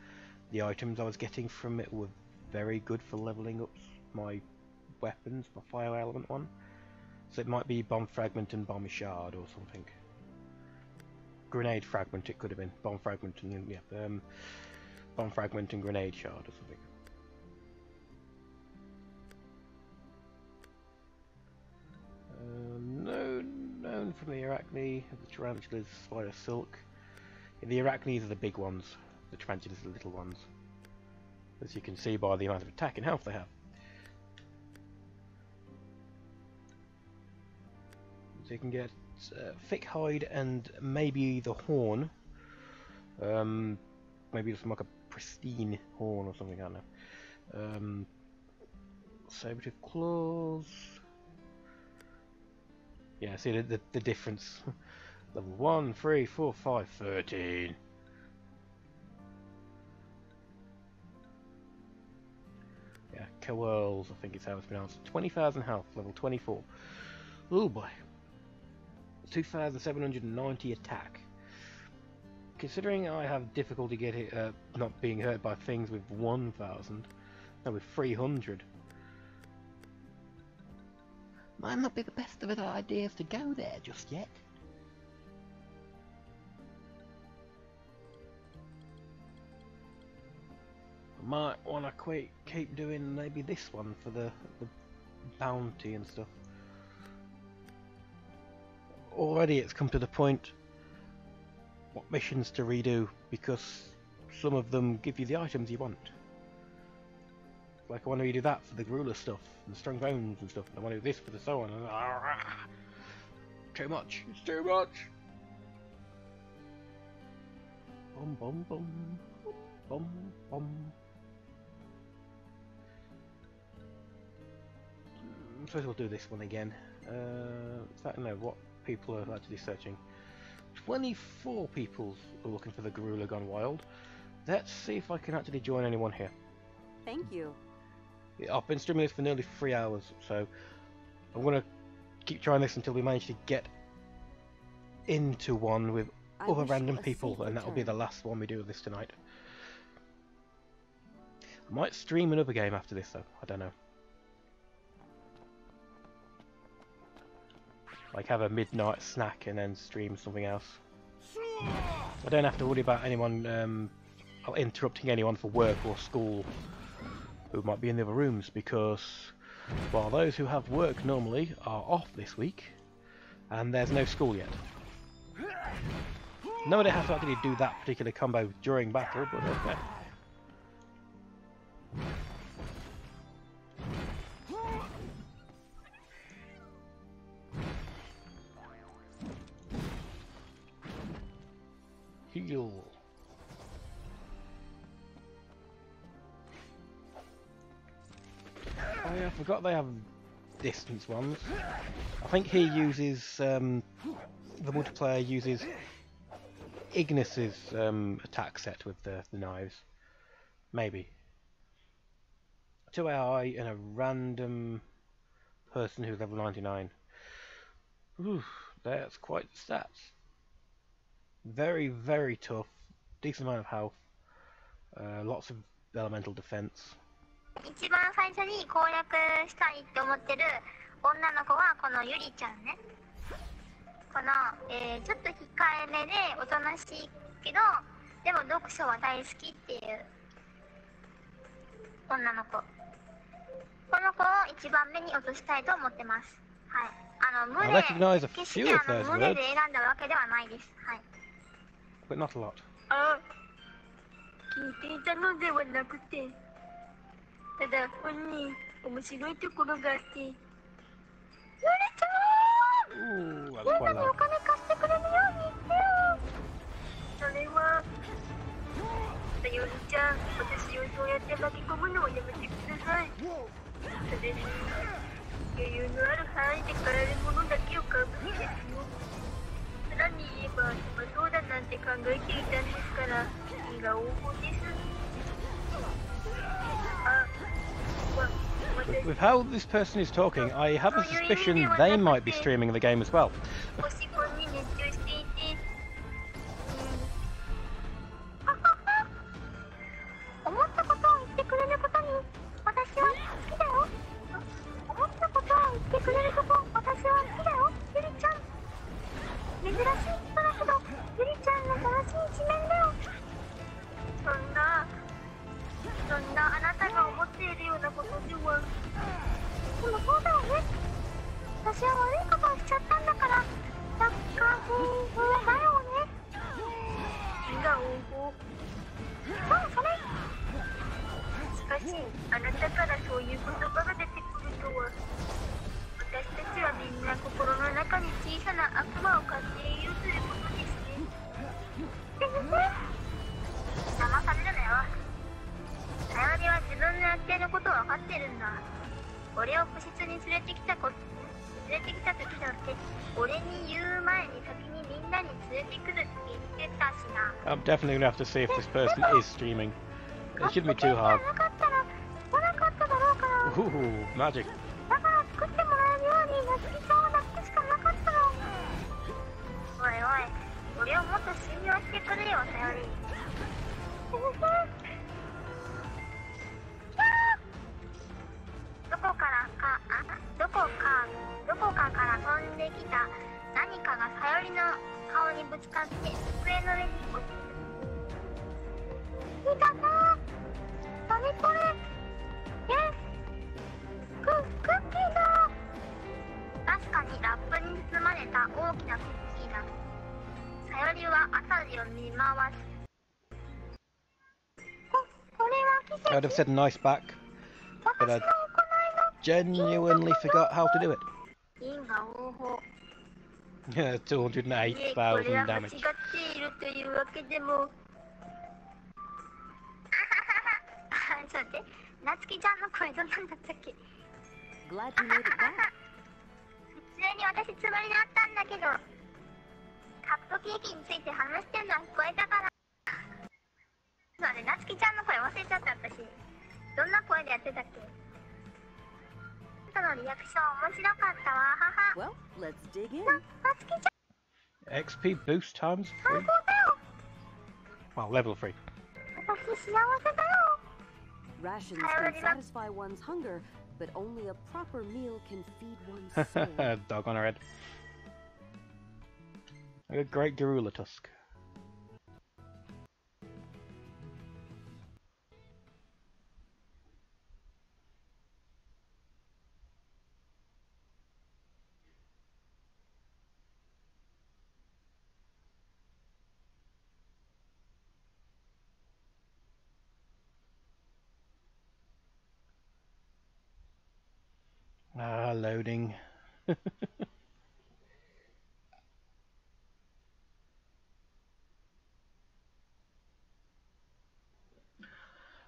the items I was getting from it were very good for leveling up my weapons, my fire element one. So it might be Bomb Fragment and Bomb Shard or something. Grenade Fragment it could have been. Bomb Fragment and yeah, Bomb Fragment and Grenade Shard or something. Known from the Arachne, the Tarantulas, Spider Silk. Yeah, the Arachnes are the big ones, the Tarantulas are the little ones. As you can see by the amount of attack and health they have. So you can get thick hide and maybe the horn. Maybe just like a pristine horn or something, I don't know. Sabrative claws. Yeah, see the difference. Level 1, 3, 4, 5, 13. Yeah, Coerls, I think it's how it's pronounced. 20,000 health, level 24. Oh boy. 2,790 attack. considering I have difficulty getting not being hurt by things with 1,000, no, with 300. Might not be the best of ideas to go there just yet. I might want to keep doing maybe this one for the bounty and stuff. Already it's come to the point what missions to redo, because some of them give you the items you want. Like I want to redo that for the ruler stuff and the strong bones and stuff. I want to do this for the so on. Too much. It's too much. Bum bum bum bum bum. I suppose we'll do this one again. I don't know what people are actually searching. 24 people are looking for the gorilla gone wild. Let's see if I can actually join anyone here. Thank you. Yeah, I've been streaming this for nearly 3 hours, so I'm gonna keep trying this until we manage to get into one with other random people, and that'll be the last one we do of this tonight. I might stream another game after this though, I don't know. Like have a midnight snack and then stream something else. I don't have to worry about anyone interrupting anyone for work or school who might be in the other rooms, because while those who have work normally are off this week and there's no school yet. Nobody has to actually do that particular combo during battle, but okay. Heal. Oh yeah, I forgot they have distance ones. I think he uses the multiplayer uses Ignis's attack set with the knives. Maybe. 2 AI and a random person who's level 99. Ooh, that's quite the stats. Very, very tough. Decent amount of health. Lots of elemental defense. 一番最初に攻略したいって思ってる女の子はこのゆりちゃんね。この、ちょっと控えめでおとなしいけど、でも読書は大好きっていう女の子。この子を一番目に落としたいと思ってます。はい。決して群れで選んだわけではないです。はい。But not a lot. 聞いていたのではなくて、ただ本に面白いところがあって、ゆりちゃん！みんなにお金貸してくれるように言ってよ。それは、ゆりちゃん、私をそうやって巻き込むのをやめてください。それに、余裕のある範囲で買えるものだけを買うべきですよ。さらに言えば、今そうだなんて考えていたんですから、気が応報です。With how this person is talking, I have a suspicion they might be streaming the game as well. 思ったことを言ってくれることに私は好きだよ。思ったことを言ってくれること私は好きだよ。ゆりちゃん。珍しい人だけど、ゆりちゃんの正しい一面だよ。そんなあなたが思っているようなことでは。でもそうだよね。私は悪いことをしちゃったんだから、だよね。気が応報。そうそれ。しかしあなたからそういう言葉が出てくるとは、私たちはみんな心の中に小さな悪魔を飼っているということですね。騙されるなよ。さよりは自分のやっていることを分かってるんだ。俺を個室に連れてきた時だって俺に言う前に先にみんなに連れてくるって言ってたしな。I'm definitely gonna have to see if this person is streaming. It shouldn't be too hard. Ooh, magic. だから作ってもらえるように夏希ちゃんを抱くしかなかったの。おいおい、俺をもっと信用をしてくれよ、さより。どこかから飛んできた何かがさよりの顔にぶつかって机の上に落ちる。いたな。何これ。クッキーだ。確かにラップに包まれた大きなクッキーだ。さよりは辺りを見回す。これは奇跡。I'd have said nice back, but I genuinely forgot how to do it. 因果応報。Yeah, 208,000 damage. これは間違っているというわけでも。ちょっと待って、なつきちゃんの声どんなんだったっけ。 Glad you made it back. 普通に私つもりだったんだけど、カップケーキについて話してるのは聞こえたから。そうね、なつきちゃんの声忘れちゃった私。どんな声でやってたっけ。そのリアクション面白かったわ、はは。Well, let's dig in. なつきちゃん。 XP boost times 3. Well, level 3. 私幸せだよ。 Rations can satisfy one's hunger, but only a proper meal can feed one's soul. Dog on her head. Like a great gorilla tusk. Loading.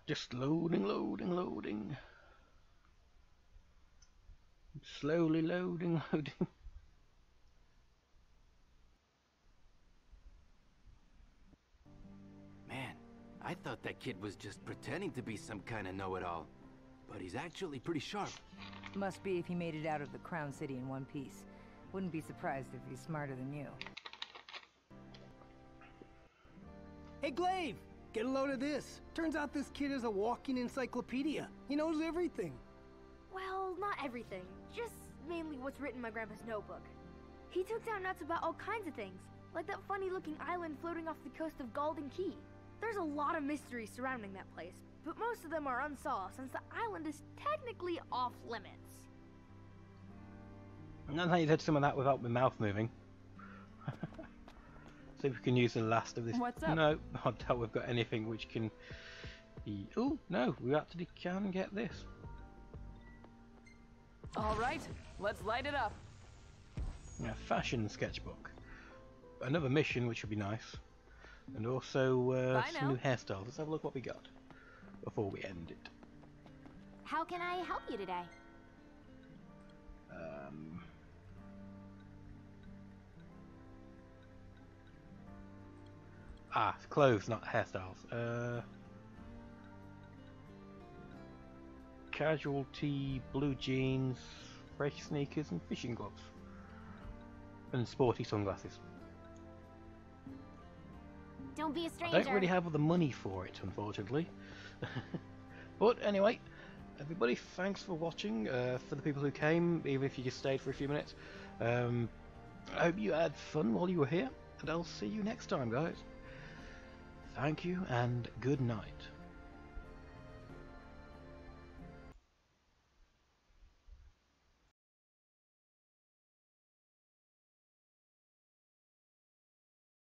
Just loading. Slowly loading. Man, I thought that kid was just pretending to be some kind of know-it-all. But he's actually pretty sharp. Must be if he made it out of the Crown City in one piece. Wouldn't be surprised if he's smarter than you. Hey, Glaive! Get a load of this. Turns out this kid is a walking encyclopedia. He knows everything. Well, not everything. Just mainly what's written in my grandpa's notebook. He took down nuts about all kinds of things, like that funny-looking island floating off the coast of Golden Key. There's a lot of mysteries surrounding that place, but most of them are unsolved since the island is technically off-limits. I think you said some of that without my mouth moving. See if we can use the last of this. What's up? No, I doubt we've got anything which can be... Oh, no, we actually can get this. Alright, let's light it up. A fashion sketchbook. Another mission which would be nice. And also some new hairstyles. Let's have a look what we got before we end it. How can I help you today? Clothes, not hairstyles. Casual tee, blue jeans, fresh sneakers and fishing gloves. And sporty sunglasses. Don't be a stranger. I don't really have the money for it, unfortunately. But anyway, everybody, thanks for watching. For the people who came, even if you just stayed for a few minutes. I hope you had fun while you were here, and I'll see you next time, guys. Thank you, and good night.